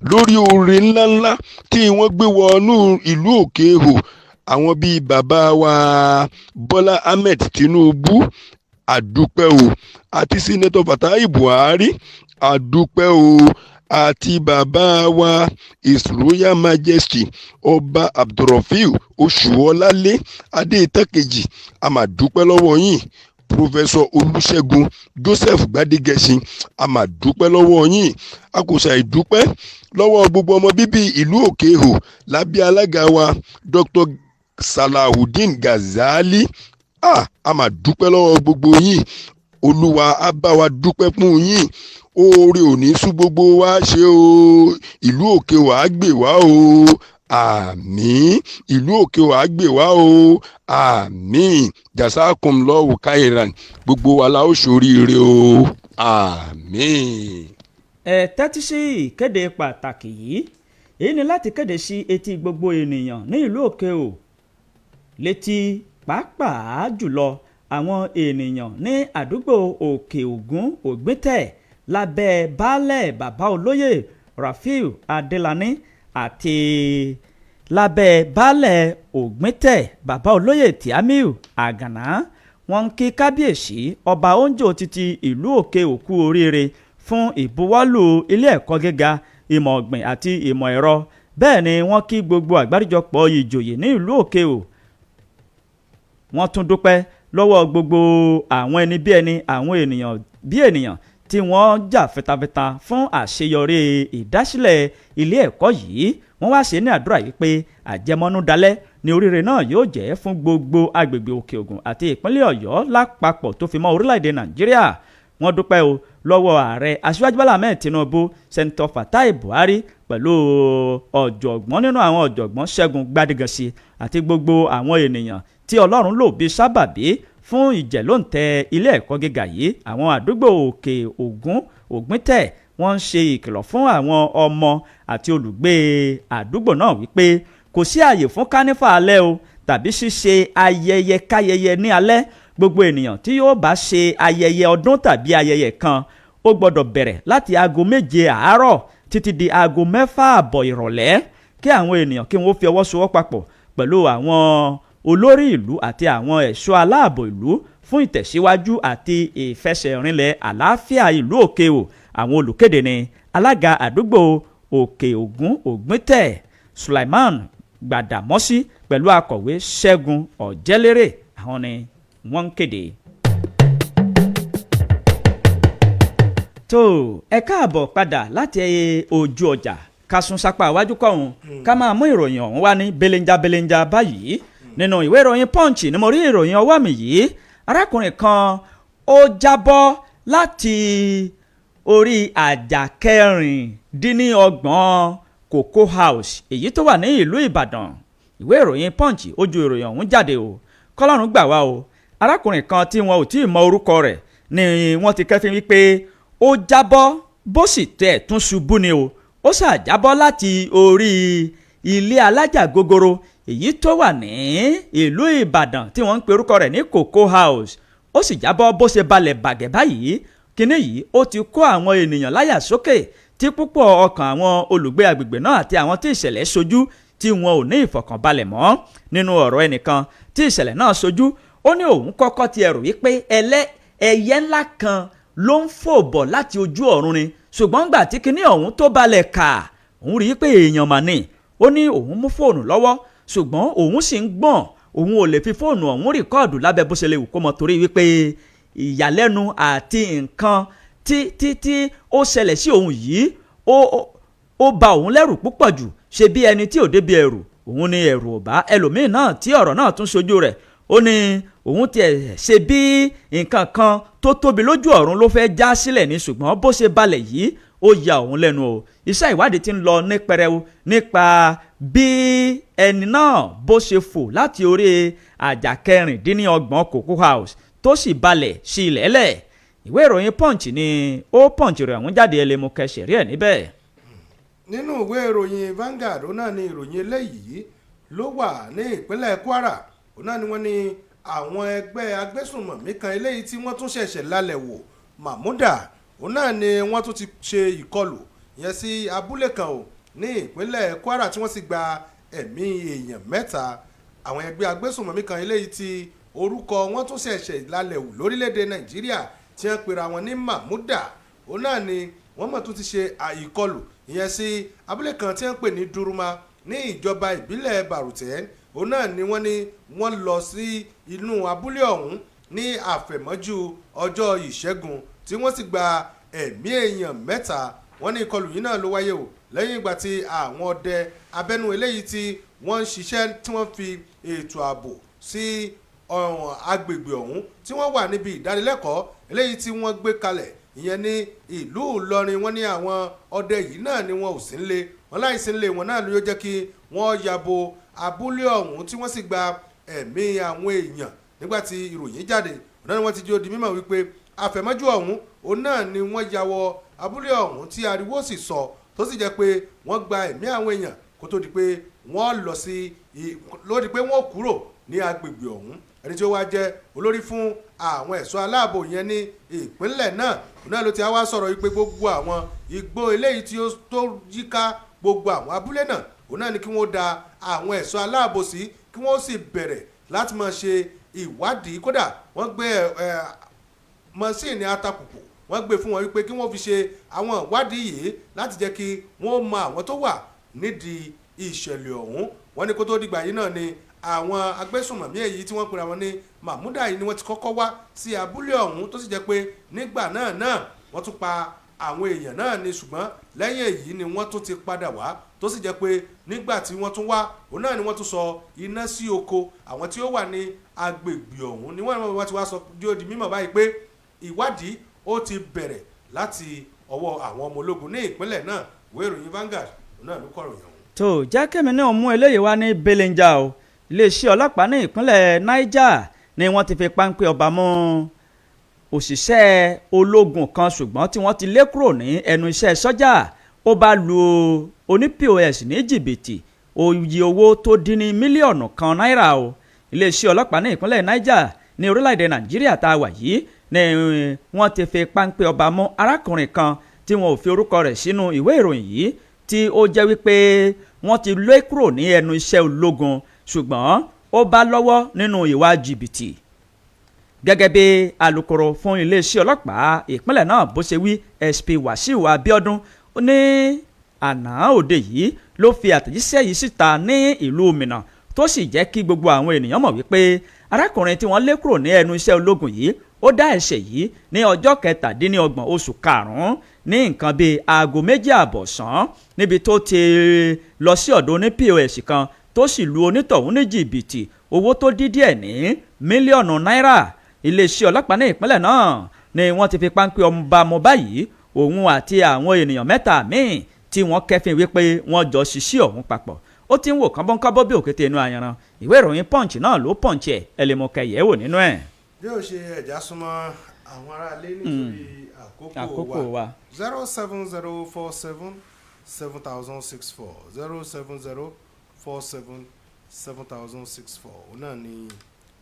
lórí oore ńláńlá tí wọ́n gbé wọnú ìlú òkè hò. Àwọn bíi bàbá wa Bọ́lá Ahmed Tinubu, àdúpẹ́ o, àti Sínẹ́tọ̀ Fatai Buhari, àdúpẹ́ o, àti bàbá wa His Royal Majesty Ọba Abdulrafiu Oṣùọlálé Adétàkejì, a máa dúpẹ́ lọ́wọ́ yín. Professor Olúṣẹ́gun Joseph Gbádégẹṣin, a máa dúpẹ́ lọ́wọ́ yín. A kò ṣàìdúpẹ́ lọ́wọ́ gbogbo ọmọ bíbí ìlú òkè hò lábẹ́ alága wa Dr. Salawudeen Ghazali. A máa dúpẹ́ lọ́wọ́ gbogbo yín. Olúwa á bá wa dúpẹ́ fún yín. Oore ò ní sú gbogbo wa ṣe o. Ìlú òkè hò á gbè wá o. Àmín. Ìlú òkè hò á gbè wá o. Àmín. Jazakumullahu khairan. Gbogbo wa la ó ṣoríire o. Àmín. Ẹ tẹ́tí sí ìkéde pàtàkì yìí. Èyí ni láti kéde sí etí gbogbo ènìyàn ní ìlú òkè hò, létí pàápàá jùlọ àwọn ènìyàn ní àdúgbò Òkè Ògún Ògbítẹ̀ lábẹ́ baálẹ̀ bàbá olóyè Rafiu Adélàní àti lábẹ́ baálẹ̀ Ògbítẹ̀ bàbá olóyè Tíámíù Àgànná. Wọ́n ń kí kábíyèsí ọba Oúnjẹ títí ìlú òkè òkú oríire fún ìbuwọ́lù ilé ẹ̀kọ́ gíga ìmọ̀ ọ̀gbìn àti ìmọ̀ ẹ̀rọ. Bẹ́ẹ̀ ni wọ́n kí gbogbo àgbáríjọpọ̀ ìjòyè ní ìlú òkè hò. Wọ́n tún dúpẹ́ lọ́wọ́ gbogbo àwọn ẹni bí ẹni, àwọn ènìyàn bí ènìyàn tí wọ́n jà fitafita fún àṣeyọrí ìdásílẹ̀ ilé ẹ̀kọ́ yìí. Wọ́n wá ṣe ní àdúrà yìí pé àjẹmọ́nú dalẹ̀ ni oríire náà yóò jẹ́ fún gbogbo agbègbè Òkè Ògùn àti ìpínlẹ̀ Ọ̀yọ́ lápapọ̀ tó fi mọ́ orílẹ̀-èdè Nàìjíríà. Wọ́n dúpẹ́ o lọ́wọ́ ààrẹ Aṣíwájú Bọ́lá Ahmed Tinubu, Sẹ́nitọ̀ Fatai Buhari pẹ̀lú ọ̀jọ̀gbọ́n nínú àwọn ọ̀jọ̀gbọ́n Ṣẹ́gun Gbádégẹṣin àti gbogbo àwọn ènìyàn tí Ọlọ́run lò bí sábàbí fún ìjẹ̀lóǹtẹ̀ ilé ẹ̀kọ́ gíga yìí. Àwọn àdúgbò Òkè Ògún Ògbítẹ̀ wọ́n ń ṣe ìkìlọ̀ fún àwọn ọmọ àti olùgbé àdúgbò náà wípé kò sí ààyè fún kánífà alẹ́ o tàbí ṣíṣe ayẹyẹ káyẹyẹ ní alẹ́. Gbogbo ènìyàn tí yóò bá ṣe ayẹyẹ ọdún tàbí ayẹyẹ kan ó gbọ́dọ̀ bẹ̀rẹ̀ láti aago 7 àárọ̀ títí di aago 6 àbọ̀ ìrọ̀lẹ́. Kí àwọn ènìyàn kí wọ́n fi ọwọ́ sowọ́ papọ̀ pẹ̀lú àwọn olórí ìlú àti àwọn ẹ̀ṣọ́ aláàbò ìlú fún ìtẹ̀síwájú àti ìfẹsẹ̀rinlẹ̀ àlàáfíà ìlú òkè hò. Àwọn olùkéde ni alága àdúgbò Òkè Ògún Ògbítẹ̀ Sulaiman Gbàdàmọ́sí pẹ̀lú akọ̀wé Ṣẹ́gun Ọ̀jẹ́lérè. Àwọn ni wọ́n ń kéde. tó ẹ káàbọ̀ padà láti ojú ọjà ká sún sápá iwájú kọ̀ọ̀hún ká máa mú ìròyìn ọ̀hún wá ní belenja báyìí. Nínú ìwé ìròyìn Punch ni mo rí ìròyìn ọwọ́ mi yìí. Arákùnrin kan ó jábọ́ láti orí àjà 26 Cocoa House èyí tó wà ní ìlú Ìbàdàn. Ìwé ìròyìn Punch ojú ìròyìn ọ̀hún jáde o. Kọ́lọ́run gbà wá o. Arákùnrin kan tí wọn ò tí ì mọ orúkọ rẹ̀ ni wọ́n ti kẹ́fín wípé ó jábọ́ bó sì tẹ̀ tún ṣubú ni o. Ó ṣàjábọ́ láti orí ilé alájà gogoro èyí tó wà ní ìlú Ìbàdàn tí wọ́n ń pe orúkọ rẹ̀ ní Cocoa House. Ó sì jábọ́ bó ṣe balẹ̀ bàgẹ́ báyìí. Kíní yìí ó ti kó àwọn ènìyàn láyà sókè tí púpọ̀ ọkàn àwọn olùgbé agbègbè náà àti àwọn tí ìṣẹ̀lẹ̀ ṣojú tí wọn ò ní ìfọ̀kànbalẹ̀ mọ́. Nínú ọ̀rọ̀ ẹnìkan tí ìṣẹ̀lẹ̀ náà ṣojú, ó ní òun kọ́kọ́ ti ẹ̀rù wípé ẹyẹ ńlá kan ló ń fò bọ̀ láti ojú ọ̀run ni ṣùgbọ́n gbà tí kinní ọ̀hún tó balẹ̀ kà òun rí i pé èèyàn mà ní. ó ní òun mú fóònù lọ́wọ́ ṣùgbọ́n òun sì ń gbọ̀n òun ò lè fi fóònù ọ̀hún rìkọ́ọ̀dù lábẹ́ bó ṣe lè wù kó mọ torí wípé ìyàlẹ́nu àti nǹkan tí ó ṣẹlẹ̀ sí òun yìí ó ba òun lẹ́rù púpọ̀ jù ṣe bí ẹni tí ò débi ẹ̀rù òun ni ẹ̀rù ò bá ẹlòmíín náà tí ọ̀rọ̀ náà tún ṣojú rẹ̀ ó ní òun tiẹ̀ ṣe bí nǹkan kan tó tóbi lójú ọ̀run ló fẹ́ já sílẹ̀ ní ṣùgbọ́n bó ṣe balẹ̀ yìí ó ya òun lẹ́nu o iṣẹ́ ìwádìí ti ń lọ ní pẹrẹu nípa bí ẹni náà bó ṣe fò láti orí àjà 26 Cocoa House tó sì balẹ̀ sí ilẹ̀ẹ́lẹ̀ ìwé ìròyìn Punch ni ó Punch rẹ̀ ọ̀hún jáde ẹlẹ́mu kẹsẹ̀rí ẹ̀ níbẹ̀. nínú ìwé ìròyìn Vanguard náà ni ìròyìn eléyìí ló wà ní ìpínlẹ̀ Kwara náà ni wọ́n ní àwọn ẹgbẹ́ agbésùnmọ̀mí kan eléyìí tí wọ́n tún ṣẹ̀ṣẹ̀ lálẹ́ wò Mahmuda náà ni wọ́n tún ti ṣe ìkọlù yẹn sí abúlé kan o ní ìpínlẹ̀ Kwara tí wọ́n sì gba ẹ̀mí èèyàn 3 àwọn ẹgbẹ́ agbésùnmọ̀mí kan eléyìí tí orúkọ wọn tún ṣẹ̀ṣẹ̀ lálẹ́ wò lórílẹ̀‐èdè Nàìjíríà tí wọ́n pera wọn ní Mahmuda náà ni wọ́n mọ̀ tún ti ṣe ìkọlù ìyẹn sí abúlé kan tí wọ́n pè ní Duruma ní ìjọba ìbílẹ̀ Barutẹ́ náà ni wọ́n ní wọ́n lọ sí inú abúlé ọ̀hún ní àfẹ̀mọ́jú ọjọ́ ìṣẹ́gun tí wọ́n sì gba ẹ̀mí èèyàn 3 wọ́n ní ìkọlù yìí náà ló wáyé o lẹ́yìn ìgbà tí àwọn ọdẹ abẹ́nú eléyìí tí wọ́n ń ṣiṣẹ́ tí wọ́n fi ètò ààbò sí agbègbè ọ̀hún tí wọ́n wà níbi ìdánilẹ́kọ̀ọ́ eléyìí tí wọ́n gbé kalẹ̀ ìyẹn ní ìlú Ìlọrin wọ́n ní àwọn ọdẹ yìí náà ni wọn ò sí nílé wọn láì sí nílé wọn náà ló jẹ́ kí wọ́n yabo abúlé ọ̀hún tí wọ́n sì gba ẹ̀mí àwọn èèyàn nígbà tí ìròyìn jáde ọ̀nà ni wọ́n ti jẹ́ ó di mímọ̀ wípé àfẹ̀mọ́jú ọ̀hún náà ni wọ́n ya wọ abúlé ọ̀hún tí ariwo sì sọ tó sì jẹ́ pé wọ́n gba ẹ̀mí àwọn èèyàn kó tó di pé wọ́n lọ sí lódi pé wọ́n kúrò ní agbègbè ọ̀hún ẹni tí ó wá jẹ́ olórí fún àwọn ẹ̀ṣọ́ aláàbò yẹn ní ìpínlẹ̀ náà ló ti wá sọ̀rọ̀ wípé gbogbo àwọn igbó eléyìí tí ó tó yíká gbogbo àwọn abúlé náà ni kí wọ́n da àwọn ẹ̀ṣọ́ aláàbò sí kí wọ́n sì bẹ̀rẹ̀ láti máa ṣe ìwádìí kódà wọ́n gbé mọ́sìnì atakùkù wọ́n gbé fún wọn wípé kí wọ́n fi ṣe àwọn ìwádìí yìí láti jẹ́ kí wọ́n mọ àwọn tó wà nídìí ìṣẹ̀lẹ̀ ọ̀hún wọ́n ní kó tó dìgbà yìí náà ni àwọn agbésùnmọ̀mí èyí tí wọ́n pera wọn ní Mahmuda yìí ni wọ́n ti kọ́kọ́ wá sí abúlé ọ̀hún tó sì jẹ́ pé nígbà náà wọ́n tún pa àwọn èèyàn náà ni ṣùgbọ́n lẹ́yìn èyí ni wọ́n tún ti padà wá tó sì jẹ́ pé nígbà tí wọ́n tún wá òun náà ni wọ́n tún sọ iná sí oko àwọn tí ó wà ní agbègbè ọ̀hún ni wọ́n ti wá sọ yóò di mímọ̀ báyìí pé ìwádìí ó ti bẹ̀rẹ̀ láti ọwọ́ àwọn ọmọ ológun ní ìpínlẹ̀ náà ìwé ìròyìn Vanguard náà ló kọ̀rọ̀ yẹn. tó jẹ́ kẹ́mi náà mú eléyìí wá ní belenja o iléeṣẹ́ ọlọ́pàá ní ìpínlẹ̀ Niger ni wọ́n ti fi páńpẹ́ ọba mú òṣìṣẹ́ ológun kan ṣùgbọ́n tí wọ́n ti lé kúrò ní ẹnu iṣẹ́ sọ́jà ó bá lu oní POS ní jìbìtì oye owó tó dín ní mílíọ̀nù kan náírà o iléeṣẹ́ ọlọ́pàá ní ìpínlẹ̀ Niger ní orílẹ̀-èdè Nàìjíríà tá a wà yìí ni wọ́n ti fi páńpẹ́ ọba mú arákùnrin kan tí wọn ò fi orúkọ rẹ̀ sínú ìwé ìròyìn yìí tí ó jẹ́ wípé wọ́n ti lé kúrò ní ẹnu iṣẹ́ ológun ṣùgbọ́n ó bá lọ́wọ́ nínú ìwà jìbìtì gẹ́gẹ́ bí alukoro fún iléeṣẹ́ ọlọ́pàá ìpínlẹ̀ náà bó ṣe wí SP Wasiu Abiodun ó ní àná òde yìí ló fi àtẹ̀jíṣẹ́ yìí síta ní ìlú Minna tó sì jẹ́ kí gbogbo àwọn ènìyàn mọ̀ wípé arákùnrin tí wọ́n lé kúrò ní ẹnu iṣẹ́ ológun yìí ó dá ẹ̀ṣẹ̀ yìí ní ọjọ́ 27 oṣù karùn-ún ní nǹkan bíi aago 2:30 ọ̀sán níbi tó ti lọ sí ọ̀dọ̀ ní POS kan tó sì lu onítọ̀hún ní jìbìtì owó tó dín díẹ̀ ní mílíọ̀nù náírà iléeṣẹ́ ọlọ́pàá ní ìpínlẹ̀ náà ni wọ́n ti fi páńpẹ́ ọba mọ́ báyìí òun àti àwọn ènìyàn 3 míì tí wọ́n kẹ́fìn wípé wọ́n jọ ṣiṣẹ́ ọ̀hún papọ̀ ó ti ń wò kánbọ́nkánbọ́ bí òkété inú ayanran ìwé ìròyìn Punch náà ló Punch ẹ̀ ẹlẹ́mọ̀kẹ́ yẹ̀ wò nínú ẹ̀. bí ó ṣe ẹ̀já súnmọ́ àwọn aráalé nítorí àkókò wa 07047700064 07047700064 òun náà ni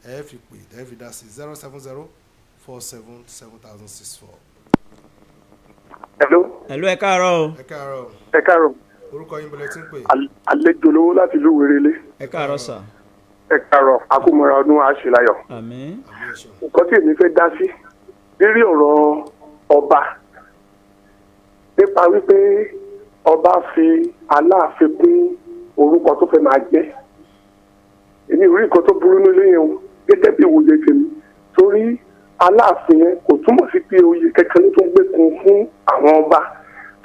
ẹ fi pè ẹ fi dá sí 07047700064. Hello ẹ káàárọ̀ o. ẹ káàárọ̀. orúkọ yín bọ̀lẹ̀ tí ń pè. àlejò lówó láti ìlú Wérélé. ẹ káàárọ̀ sà. ẹ káàárọ̀ akúmọ̀ra ọdún àṣìláyọ̀. àmín. nǹkan tí èmi fẹ́ dá sí rírí ọ̀rọ̀ ọba nípa wípé ọba fi aláàfin kún orúkọ tó fẹ́ máa jẹ́ èmi ò rí nǹkan tó burú nílé yẹn o gẹ́gẹ́ bí ìwòye tèmi torí aláàfin yẹn kò túmọ̀ sí pé oyè kékeré tó ń gbé kun fún àwọn ọba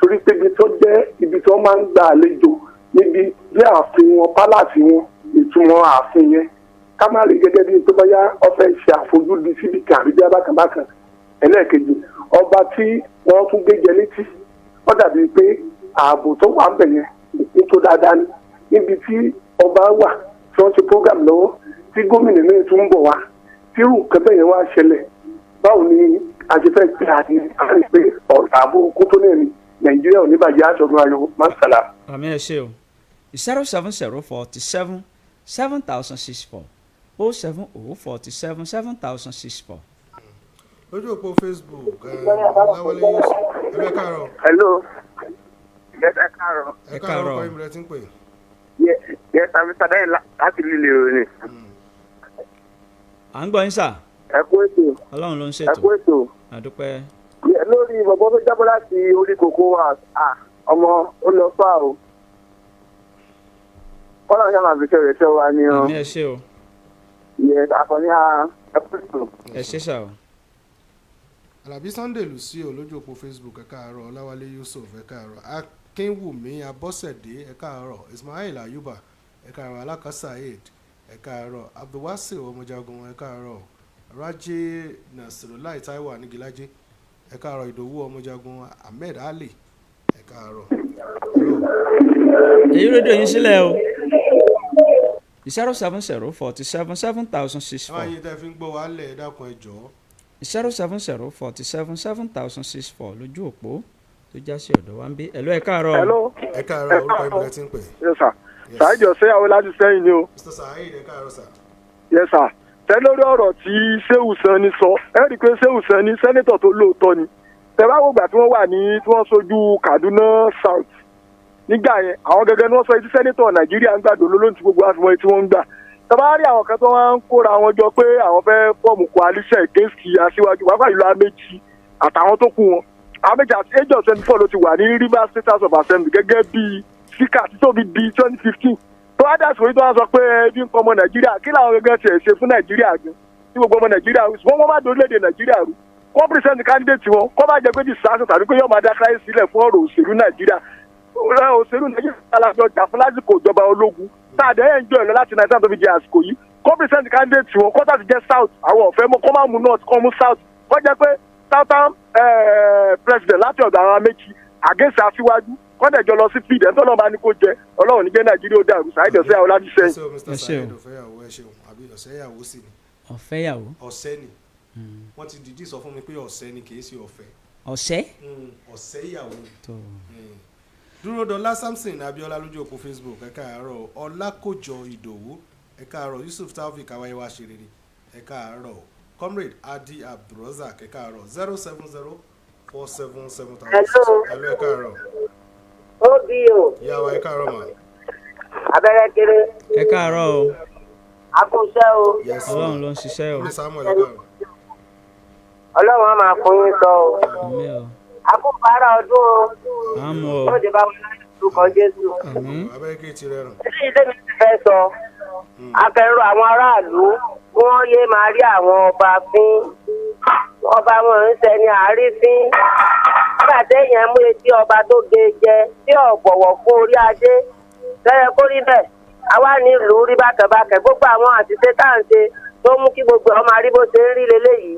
torí pé ibi tó jẹ́ ibi tí wọ́n máa ń gba àlejò níbi bí ààfin wọn pálàsì wọn ìtumọ̀ ààfin yẹn ká má rí gẹ́gẹ́ bí tó bá yá ọ̀fẹ́ ṣe àfojúdi síbi kan àbí bí abákanbákan ẹlẹ́ẹ̀kejì ọba tí wọ́n tún gbéjẹ létí ó dàbí pé ààbò tó wà ń bẹ̀ yẹn ètò dáadáa ni níbi tí ọba wà tí wọ́n ṣe program lọ́wọ́ tí gómìnà náà tún ń bọ̀ wá tí irú nǹkan bẹ́ẹ̀ yẹn wá ṣẹlẹ̀ báwo ni a ṣe fẹ́ pe àárín pé ọ̀rọ̀ ààbò kótó náà ni nàìjíríà ò ní bàjẹ́ àṣọ̀gbọ́n ayọ̀ máa ń sàlà. àmì ẹ ṣe o 07047 7064 07047 7064. lójú òpó Facebook láwọlé yóò ẹ káàárọ̀. hello yes ẹ káàárọ̀. ẹ káàárọ̀ kọ́ ìmúlẹ̀ tí ń pè. yes Mr. Dayo láti líle òní. à ń gbọ́ yín sà. ẹ kú ètò. ọlọ́run ló ń ẹ ṣètò. kú ètò. àdúpẹ́. lórí bọ̀bọ̀ tó jábọ́ láti orí kòkó wa ọmọ ó lọ fà o. kọ́lá ṣáà máa fi ṣe rẹ̀ ṣọ́ wa ni o. àmì ẹ ṣe o. yes àkànní ẹ kú ètò. ẹ ṣe sà o. Alábí Sunday Lucio lójú òpó Facebook ẹ káàárọ̀ Ọláwálé Yusuf ẹ káàárọ̀ Akínwùmí Abọ́sẹ̀dé ẹ káàárọ̀ Ismail Ayuba ẹ káàárọ̀ Alaka Saheed ẹ káàárọ̀ Abdulwasi Ọmọjagun ẹ káàárọ̀ Raji Nasirulai Taiwo Anigilaje ẹ káàárọ̀ Ìdòwú Ọmọjagun Ahmed Ali ẹ káàárọ̀. èyí rédíò yín sílẹ̀ o 070 47 7064. àwọn yìí tẹ́ fi ń gbọ́ wa lẹ̀ ẹ dákun ẹ jọ̀ọ́. 070 47 7064 lójú òpó tó já sí ọ̀dọ̀ wa ń bí. ẹ̀lú ẹ káàárọ̀. hello. ẹ káàárọ̀ orúkọ ìmúlẹ̀ tí ń pè. yes sir. Saheed ọ̀sẹ̀ àwọn láti sẹ́yìn ni o. Mr. Saheed ẹ káàárọ̀ sà. yes sir. tẹ lórí ọ̀rọ̀ tí Shehu Sani sọ ẹ rí i pé Shehu Sani sẹ́nẹ́tọ̀ tó lóòótọ́ ni tẹ bá wò gbà tí wọ́n wà ní tí wọ́n sojú Kaduna South nígbà yẹn àwọn gẹ́gẹ́ ni wọ́n sọ etí sẹ́nẹ́tọ̀ Nàìjíríà ń gbàdó lólóhùn tí gbogbo àfihàn etí wọ́n ń gbà tọ́ba rí àwọn kan tó wá ń kóra wọn jọ pé àwọn fẹ́ fọ́ọ̀mù coalition against aṣíwájú wáfà ìlú Amechi àtàwọn tó kù wọn Amechi àti age of 24 ló ti wà ní Rivers State House of Assembly gẹ́gẹ́ bí speaker tí tóbi di 2015 tó wá dà sórí tó wá sọ pé bí nǹkan ọmọ Nàìjíríà kí làwọn gẹ́gẹ́ tiẹ̀ ṣe fún Nàìjíríà gan tí gbogbo ọmọ Nàìjíríà wọ́n má dórílẹ̀-èdè Nàìjíríà rú wọ́n present candidate wọn kọ́ bá jẹ́ pé disaster tàbí pé yóò máa dá káyé sílẹ̀ fún ọ̀rọ̀ òṣèlú Nàìjíríà òṣèlú Nàìjíríà alájọ jà fún lásìkò ìjọba ológun táàdé ẹ̀ ń jọ ìlọ láti nàìjíríà tó fi jẹ àsìkò yìí kó present candidate wọn kó tàbí jẹ́ south àwọn ọ̀fẹ́ mọ́ kó má mú north kó mú south kó jẹ́ pé southern president láti ọ̀dọ̀ àwọn Amechi against aṣíwájú kó dẹ̀ jọ lọ sí feed ẹ̀ tó lọ́ọ́ bá ní kó jẹ ọlọ́run ní jẹ́ Nàìjíríà ó dàrú Saheed ọ̀sẹ̀ àwọn láti sẹ́yìn. Mr. Saheed ọ̀fẹ́yàwó ẹ ṣeun àbí ọ̀sẹ̀yàwó sì ni. ọ̀fẹ́yàwó. ọ̀sẹ̀ ni wọ́n ti dìídì sọ fún mi pé ọ̀sẹ̀ ni kì í ṣe ọ̀fẹ́. ọ̀sẹ̀. ọ̀sẹ̀yàwó. dúró dọlá Samson Abiola lójú òpó Facebook ẹ káàárọ̀ Ọlákòjọ Ìdòwú ẹ káàárọ̀ Yusuf Taofik awáyéwá ṣerere ẹ káàárọ̀ Comrade Adi Abdulrozak ẹ káàárọ̀ 070 47 7000. hello ẹ káàárọ̀. ó bí o. ìyàwó ẹ káàárọ̀ mà. abẹ́rẹ́ kéré. ẹ káàárọ̀ o. a kò ṣẹ́ o. ọlọ́run ló ń ṣiṣẹ́ o. ní Samuel ẹ káàárọ̀. ọlọ́run á máa fún yín sọ o. àmín o. a kò para ọdún o. àmín o. ó ti bá wọn láti lórúkọ Jésù. abẹ́rẹ́ kí ti rẹ̀ rùn. èyí tẹ́mi ti fẹ́ sọ akẹ́rù àwọn aráàlú kí wọ́n yé máa rí àwọn ọba fín ọba wọn ń sẹni àárífín nígbà téèyàn mú etí ọba tó ge jẹ tí ò bọ̀wọ̀ fún orí adé lẹ́yìn kó rí bẹ́ẹ̀ àwa ní ìlú rí bákẹ́bákẹ́ gbogbo àwọn àṣìṣe tá à ń ṣe tó mú kí gbogbo ọmọ aríbó ṣe ń rí leléyìí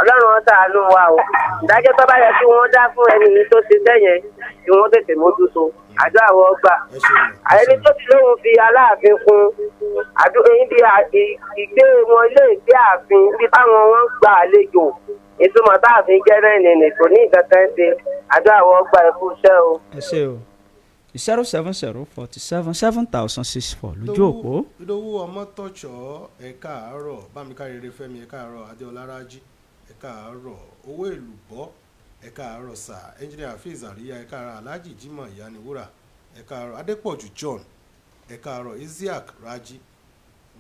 Ọlọ́run ó ṣàánú wa o ìdájọ́ tó bá yẹ kí wọ́n dá fún ẹni yìí tó ṣe bẹ́yẹn kí wọ́n tètè mójútó àjọ àwọn ọgbà ẹni tó ti lóun fi Aláàfin fún ibi ìgbé wọn ilé ìgbé ààfin ibi táwọn wọn ń gba àlejò ìtumọ̀ táàfin jẹ́ náà nìyẹn kò ní nǹkan kan ṣe àjọ àwọn ọgbà ẹ̀kú iṣẹ́ o. ẹ ṣe o 070 47 7064 lójú òpó. Ìdòwú Ọmọtọ́ṣọ́ ẹ káàárọ̀ Bámikáyèrè Fẹ́mi ẹ káàárọ̀ Adéọlá Rájí ẹ káàárọ̀ Owó Èlùbọ́ ẹ káàárọ̀ sà Engineer Hafiz Àríyá ẹ káàárọ̀ Alhaji Jimoh Ìyániwúrà ẹ káàárọ̀ Adépọ̀jù John ẹ káàárọ̀ Isiaq Rájí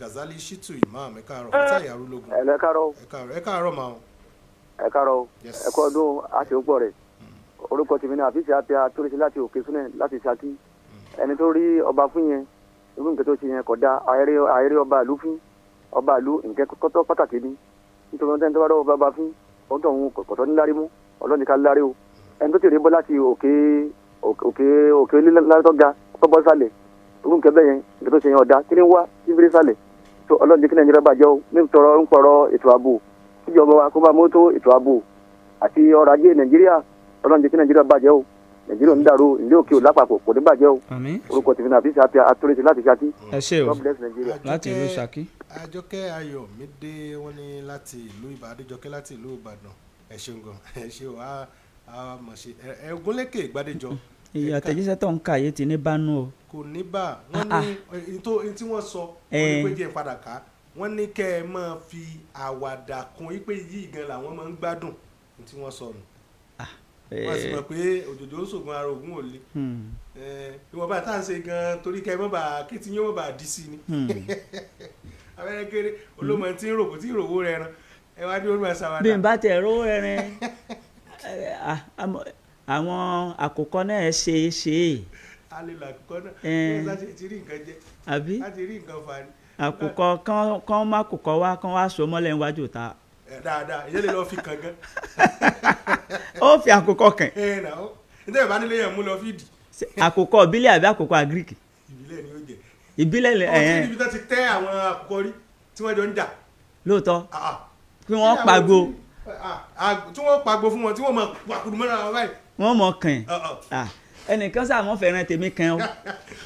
Gazali Shitu Imam ẹ káàárọ̀ Fatai Arúlógún. ẹ káàárọ̀. ẹ káàárọ̀ máa. ẹ káàárọ̀ ẹ kú ọdún àti ògbọ́ rẹ̀ orúkọ tèmi náà àfíìsì àti àtúrẹ́sí láti òkè súnẹ̀ láti Ṣakí ẹni tó rí ọba fún yẹn irú nǹkan tó ṣe yẹn kódà àìrí ọba ìlú fún ọba ìlú nǹkan kọ́tọ́ pàtàkì ni nítorí wọn tẹ́ni tó bá dọ́wọ́ ọba fún ọ̀hún tó ń kọ̀tọ́ nílárí mú ọlọ́ni ká lárí o ẹni tó ti rí bọ́ láti òkè lílátọ́ ga tó bọ́ sálẹ̀ irú nǹkan bẹ́ẹ̀ yẹn nǹkan tó ṣe yẹn ọ̀dà kí ni wá kí n fi rí sálẹ̀ tó ọlọ́ni kí Nàìjíríà bàjẹ́ o ní tọrọ ń pọ̀rọ̀ ètò ààbò kíjọba wa kó bá mọ́tò ètò ààbò àti ọrọ̀ ajé Nàìjíríà ọlọ́run jẹ́ kí Nàìjíríà bàjẹ́ o Nàìjíríà ń dàrú ìlú òkè ò lápapọ̀ kò ní bàjẹ́ o orúkọ tèmi náà àfíìsì àti àtúrẹ́sì láti Ṣakí. ẹ ṣé o God bless Nàìjíríà. láti ìlú Ṣakí. Àjọkẹ́ Ayọ̀mídé wọ́n ní láti ìlú Ìbàdàn Adéjọkẹ́ láti ìlú Ìbàdàn ẹ ṣeun gan ẹ ṣe o a mọ̀ ṣe ẹ Ògúnlékè Ìgbádéjọ. ìyá àtẹ̀jíṣẹ́ tó ń kà yé ti ní bánú o. kò ní bá wọ́n ní tí wọ́n sọ wọ́n ní pé jẹ́ padà ká wọ́n ní kẹ́ ẹ máa fi àwàdà kún yí pé yìí gan làwọn máa ń gbádùn tí wọ́n sọ nù. wọ́n sì mọ̀ pé òjòjò ń ṣògùn ara ògùn ò le. ìwọ̀n bá tá à ń ṣe gan torí kẹ́ ẹ mọ̀ bá kétí yóò mọ̀ bá dí sí ni. abẹ́rẹ́ kéré olómọ tí ń rò kò tí ń ròwó rẹ̀ ran ẹ wá ní olúmọ ṣàwádà. bí n bá tẹ̀ rówó rẹ̀ rẹ̀ àwọn àkókò náà ṣe é ṣe é. a lè lo àkókò náà ẹ láti ti rí nǹkan jẹ láti rí nǹkan fa ni. àkókò kán má kókò wá kán wá so mọ́lẹ̀ níwájú ta. dáadáa ìyẹn lè lọ fi kàn gan. ó fi àkókò kàn. ẹ nà ó nítorí ìbá nílé yẹn mú lọ fídì. àkókò ìbílẹ̀ àbí àkókò àgíríkì. ìbílẹ̀ ni ó jẹ. ìbílẹ̀ lẹ ọtí níbi tó ti tẹ́ àwọn àkókò rí tí wọ́n jọ ń jà. lóòótọ́ kí wọ́n pàgò. tí wọ́n pàgò fún wọn tí wọ́n mọ pàkúrú mọ́ra wọn báyìí. wọ́n mọ kàn ẹnìkan sáà mọ́ fẹ́ràn tèmi kan o.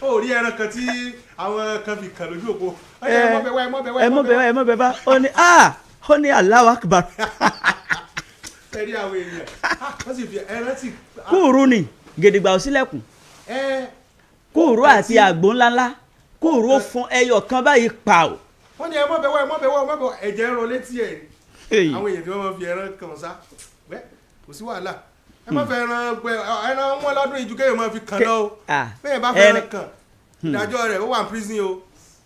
ó rí ẹran kan tí àwọn kan fi kàn lójú òpó. ẹ mọ̀ bẹ́ẹ̀ bá ó ní Allahu Akbar. ẹ rí àwọn èèyàn wọ́n sì fi ẹran tí. kúùrú ni gèdègbà òsílẹ̀kùn kúùrú àti àgbò ńláńlá kúùrú ó fún ẹyọ kan báyìí pa o. wọ́n ní ẹ mọ̀ bẹ́ẹ̀ ẹ̀jẹ̀ ń rọ létí ẹ̀ ni àwọn èèyàn tí wọ́n máa fi ẹran kàn sá kò sí wàhálà ẹ má fẹ́ ẹran wọn lọ́dún ìjú kéèyàn máa fi kàn lọ o bẹ́ẹ̀ bá fẹ́ ẹran kàn ìdájọ́ rẹ̀ ó wà ní prison o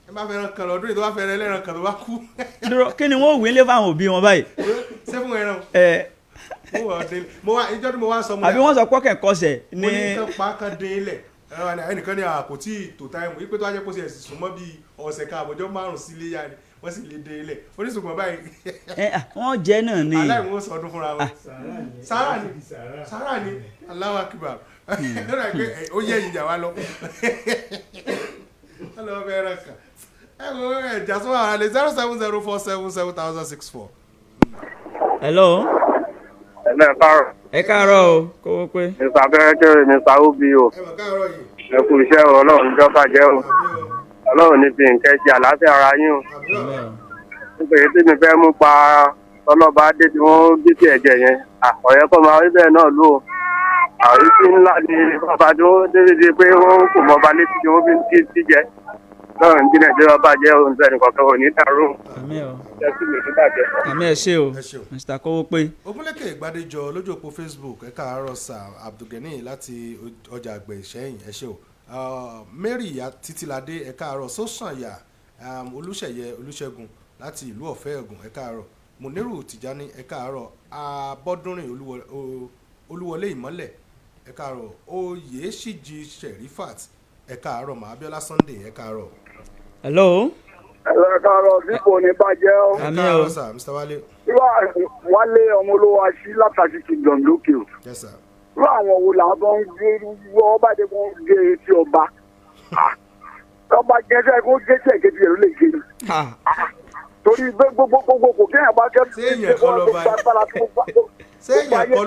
ẹ má fẹ́ ẹran kàn lọ́dún ìjú tó bá fẹ́ ẹran kàn tó bá kú. dúró kí ni wọ́n wí lé fáwọn òbí wọn báyìí. ṣé fún ẹran ìjọ tí mo wá sọ mo àbí wọ́n sọ pọ́kẹ̀ kọsẹ̀ ní. mo ní kán pa kán dín ilẹ̀ ẹnìkan ní kò tí ì tó táìmù yí pé tó wá jẹ́ kó ṣe ẹ̀sìn súnmọ́ bíi ọ̀sẹ̀ kan àbọ̀jọ́ 5 sí ilé yá ni wọ́n sì lè dé ilẹ̀ oníṣùgbọ́n báyìí. wọ́n jẹ́ náà ni. aláìwọ̀n sọdún fúnra wọn. sára ni Allahu Akbar lọ́dọ̀ pé ó yẹ ìjà wa lọ. wọ́n lọ bẹ́ẹ̀ rẹ̀ kàn ẹ wo ẹ̀já sọ́wọ́ ara lè 07047777064. hello. ẹ káàárọ̀ o kówó pé. mr abẹ́rẹ́kẹ́ mr obi o ẹ kú iṣẹ́ ọlọ́run jọba jẹ́ o ọlọ́run ní fi nǹkan ṣe àlàáfíà ara yín o nítorí tí mi fẹ́ mú pa ọlọ́ba dé tí wọ́n gbé sí ẹ̀jẹ̀ yẹn ọ̀yẹ́ kọ́ máa rí bẹ́ẹ̀ náà lò ó àrísí ńlá ni bàbá tó débi pé wọ́n kò mọba létí tí wọ́n fi ń tí jẹ náà ní Nàìjíríà bàjẹ́ ohun tẹ̀ nìkan kan ò ní dàrú àmì ẹ ṣé o mr kówó pé. Ògúnlékè Ìgbádéjọ lójú òpó Facebook ẹ káàárọ̀ sir Abdulgani láti ọjà àgbẹ̀ Ìṣẹ́yìn ẹ ṣé o Mary Títíladé ẹ káàárọ̀ Sọ́sànyà Olúṣẹ̀yẹ Olúṣẹ́gun láti ìlú Ọ̀fẹ́ Ẹ̀gùn ẹ káàárọ̀ Muniru Tìjání ẹ káàárọ̀ Abọ́dúnrìn Olúwọlé Ìmọ́lẹ̀ ẹ káàárọ̀ Oyèṣíjì Sherifat ẹ káàárọ̀ Abíọ́lá Sunday ẹ káàárọ̀. hello. ẹ káàárọ̀ dípò ní bàjẹ́ o. ẹ káàárọ̀ sir Mr. Wálé. Wálé ọmọ olówó aṣí látàkì kingdom lókè o. Yes sir. irú àwọn wo làwọn ń gbé wọ́n bá dé wọ́n gé etí ọba ọba gẹ́gẹ́ kó gé tí ẹ̀gẹ́ tiẹ̀ ló lè gé ni. torí gbogbo kò kéèyàn bá kẹ́ séèyàn kọ́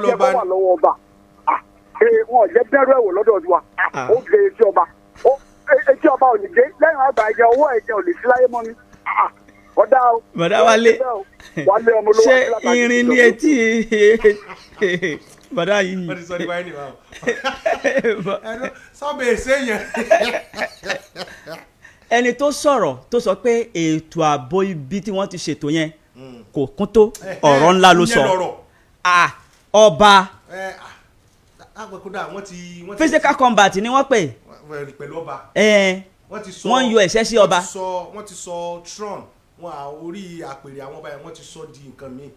lọ́ba wọn jẹ́ bẹ́rù ẹ̀wọ̀ lọ́dọ̀ wa ó gé etí ọba etí ọba ò ní gé lẹ́yìn àgbà ẹ̀jẹ̀ owó ẹ̀jẹ̀ ò lè sí láyé mọ́ ni ọ̀dà o. bọ̀dá Wálé ṣé irin ní etí bọ̀dá yìí. wọ́n ti sọ nípa ẹni wa o. sọ́bẹ̀ séèyàn. ẹni tó sọ̀rọ̀ tó sọ pé ètò ààbò ibi tí wọ́n ti ṣètò yẹn kò kún tó ọ̀rọ̀ ńlá ló sọ ọba agbẹ̀kúndà wọ́n ti. physical combat ni wọ́n pè. pẹ̀lú ọba. wọ́n yọ ẹ̀ṣẹ́ sí ọba. wọ́n ti sọ tron wọn orí àpèrè àwọn ọba yẹn wọ́n ti sọ di nǹkan míì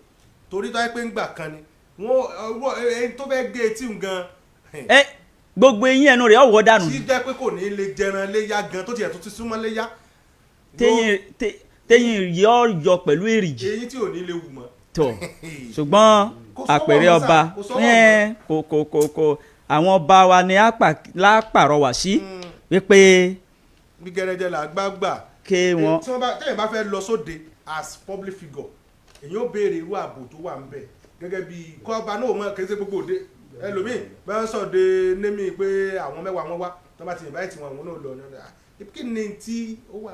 torí tó yẹ pé ńgbà kan ni wọ́n tó fẹ́ gé etí gan. gbogbo eyín ẹnu rẹ̀ ọ̀wọ́ dànù. tí jẹ́ pé kò ní lè jẹran léyà gan tó tiẹ̀ tó ti súnmọ́ léyà. téyìn yọ pẹ̀lú èrìgì. eyín tí ò ní lè wù mọ́. tó ṣùgbọ́n àpèrè ọba kò àwọn ọba wa ni lápàrọwà sí wípé. bí gẹ́rẹ́jẹ́ là gbàgbà. ké wọn. tẹ́yìn bá fẹ́ lọ sóde as public figure èyí ó béèrè irú ààbò tó wà ń bẹ̀ gẹ́gẹ́ bí kọ́ ọba náà mọ̀ kí n ṣe gbogbo òde ẹlòmíì bẹ́ẹ̀ sọ̀dẹ̀ némi pé àwọn mẹ́wàá wọn wá tó bá ti yìnbá ìtì wọn náà lọ kí ni tí ó wà.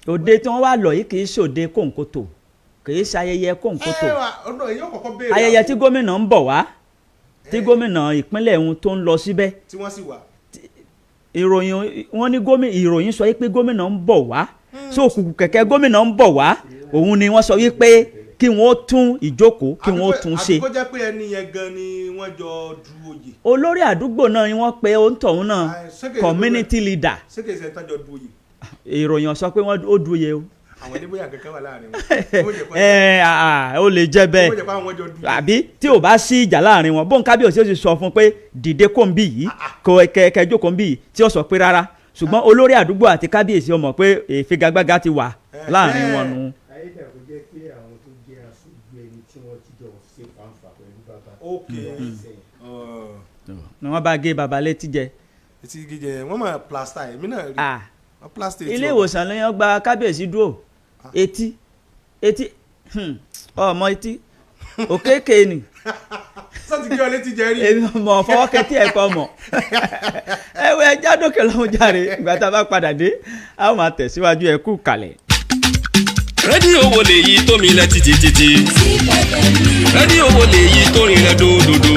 òde tí wọ́n wá lọ yìí kì í ṣòde kòǹkòtò kì í ṣe ayẹyẹ kòǹkòtò ayẹyẹ tí gómìnà ń bọ̀ wá tí gómìnà ìpínlẹ̀ ọ̀hún tó ń lọ síbẹ̀. tí wọ́n sì wà. ìròyìn wọn ní ìròyìn sọ pé gómìnà ń bọ̀ wá so òkùnkùn kẹ̀kẹ́ gómìnà ń bọ̀ wá òun ni wọ́n sọ wípé kí wọ́n tún ìjókòó kí wọ́n tún ṣe. àbíkó jẹ́ pé ẹni yẹn gan ni wọ́n jọ du oyè. olórí àdúgbò náà ni wọ́n pe òǹtọ̀hún náà community leader. ṣékèsè tán jọ du oyè. ìròyìn sọ pé wọ́n ó du oyè o. àwọn oníbóyà kankan wà láàrin wọn. ó lè jẹ́ bẹ́ẹ̀ àbí tí ò bá sí ìjà láàrin wọn bóun kábíyèsí ó sì sọ fún pé dìde kò ń bì yìí kẹjọ kò ń bì yìí tí ó sọ pé rárá ṣùgbọ́n olórí àdúgbò àti kábíyèsí ó mọ̀ pé ìfigagbága ti wà láàrin wọn nù. ni wọ́n bá gé baba létí jẹ. etí gíjẹ wọ́n mọ̀ plaster èmi náà rí wọ́n plaster etí. ilé ìwòsàn ló yàn gba kábíyèsí dúró etí ọmọ etí òkèké ni. sọ́ọ̀tì kí ọ létí jẹ rí. èmi mọ̀ fọwọ́ kẹtí ẹ̀kọ́ mọ̀ ẹ̀wẹ̀ ẹja dókè lọ́hùn jàre ìgbà tá a bá padà dé a ó máa tẹ̀síwájú ẹ kú kalẹ̀. rédíò wo lèyí tó mi lẹ títí rédíò wo lèyí tó rìn rẹ dòdòdò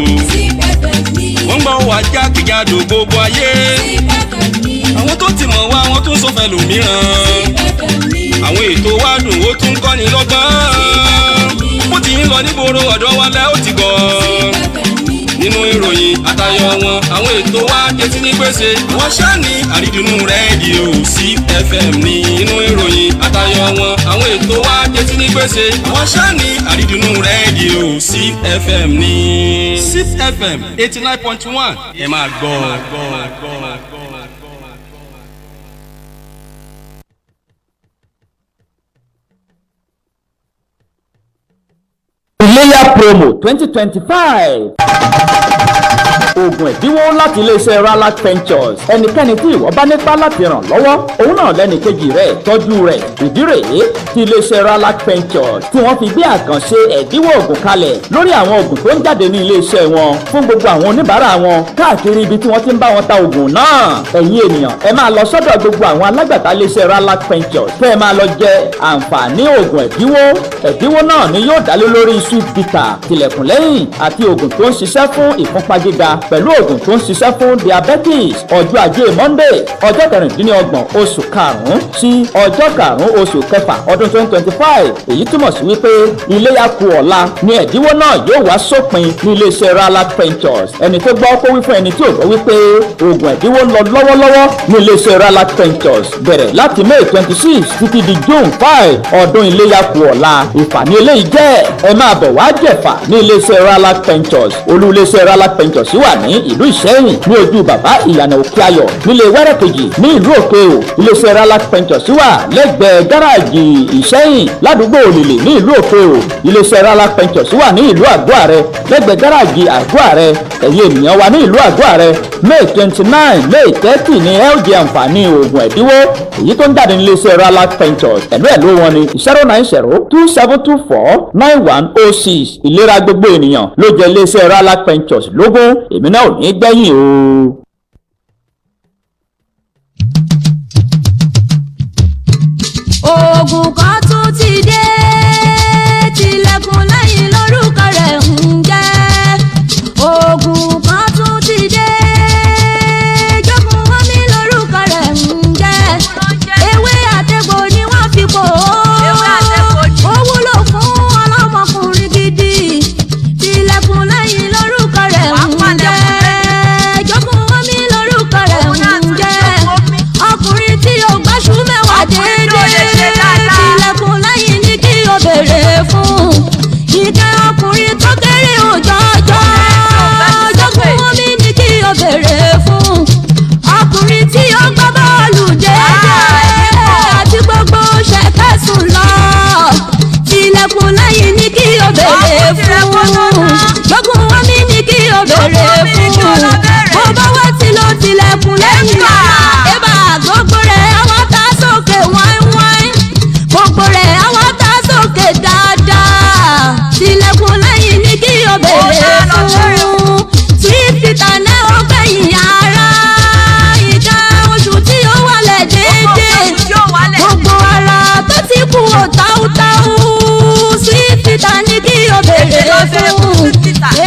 wọ́n gbọ́ wá jákèjádò gbogbo ayé àwọn tó ti mọ̀ wá wọ́n tún sọ fẹ́ lòmíràn àwọn ètò wa dùn ó tún kọ́ni lọ́gbọ́n bó ti ń lọ nígboro ọ̀dọ́ wa lẹ́ ó ti gọ̀ nínú ìròyìn àtayọ wọn àwọn ètò wa jẹtí ní gbèsè wọ́n ṣáàní àrídùnnú rédíò CFM ní inú ìròyìn àtayọ wọn àwọn ètò wa jẹtí ní gbèsè wọ́n ṣáàní àrídùnnú rédíò CFM ní CFM 89.1 ẹ máa gbọ́. Iléyá promo 2025. Oògùn ẹ̀dínwó láti iléeṣẹ́ Ralac Ventures. Ẹnikẹ́ni tí ìwọ bá nípa láti ràn lọ́wọ́, òun náà lẹ́ni kejì rẹ̀ tọ́jú rẹ̀. Ìdí rèé tí iléeṣẹ́ Ralac Ventures tí wọ́n fi gbé àkànṣe ẹ̀dínwó oògùn kalẹ̀ lórí àwọn oògùn tó ń jáde ní iléeṣẹ́ wọn fún gbogbo àwọn oníbàárà wọn káàkiri ibi tí wọ́n ti ń bá wọn ta oògùn náà. Ẹ̀yin ènìyàn ẹ máa lọ sọ́dọ̀ gbogbo àwọn alágbàtà iléeṣẹ́ Ralac Ventures kẹ́ ẹ máa lọ jẹ àǹfààní oògùn ẹ̀dínwó. Ẹ̀dínwó náà ni yóò dálé lórí sweet bitter, tilẹ̀kùn lẹ́yìn àti oògùn tó ń ṣiṣẹ́ fún ìfúnpá gíga pẹ̀lú oògùn tó ń ṣiṣẹ́ fún diabetes. Ọjọ́ ajé Monday ọjọ́ 26 oṣù karùn-ún sí ọjọ́ karùn-ún oṣù kẹfà ọdún 2025. Èyí túmọ̀ sí wípé iléyá kù ọ̀la ni ẹ̀dínwó náà yóò wá sópin ní iléeṣẹ́ Ralac Ventures. Ẹni tó gbọ́ kó wí fún ẹni tí ò gbọ́ wípé oògùn ẹ̀dínwó ń lọ lọ́wọ́lọ́wọ́ ní iléeṣẹ́ Ralac Ventures bẹ̀rẹ̀ láti May 26 títí di June 5 ọdún iléyá kù ọ̀la. Ìfàní eléyìí jẹ́ ẹ máa bọ̀ wá jẹ̀fà ní iléeṣẹ́ Ralac Ventures. Olú iléeṣẹ́ Ralac Ventures wà ní ìlú Ìṣẹ́yìn ní ojú bàbá ìyànà òkè ayọ̀ nílé wẹ́rẹ́ kejì ní ìlú òkè o. Iléeṣẹ́ Ralac Ventures wà lẹ́gbẹ̀ẹ́ gáràjì Ìṣẹ́yìn ládùúgbò Òlìlè ní ìlú òkè o. Iléeṣẹ́ Ralac Ventures wà ní ìlú Àgọ́ Àrẹ lẹ́gbẹ̀ẹ́ gáràjì Àgọ́ Àrẹ. ẹ̀yin ènìyàn wa ní ìlú Àgọ́ Àrẹ May 29 May 30 ní ẹ ó jẹ àǹfààní oògùn ẹ̀dínwó èyí tó ń jáde ní iléeṣẹ́ Ralac Ventures. ẹ̀lú ẹ̀ ló wọn ni 09027249106. ìlera gbogbo ènìyàn ló jẹ iléeṣẹ́ Ralac Ventures lógún. èmi náà ò ní gbẹ̀yìn o. oògùn kan tún ti dé tilẹ̀kùn lẹ́yìn lórúkọ rẹ̀ ń jẹ́ oògùn kan tún ti dé jókòó wọn mi lórúkọ rẹ̀ ń jẹ́ ewé àtegbò ni wọ́n fi pò ó wúlò fún ọlọ́mọkùnrin gidi tilẹ̀kùn lẹ́yìn lórúkọ rẹ̀ ń jẹ́ jókòó wọn mi lórúkọ rẹ̀ ń jẹ́ ọkùnrin tí ó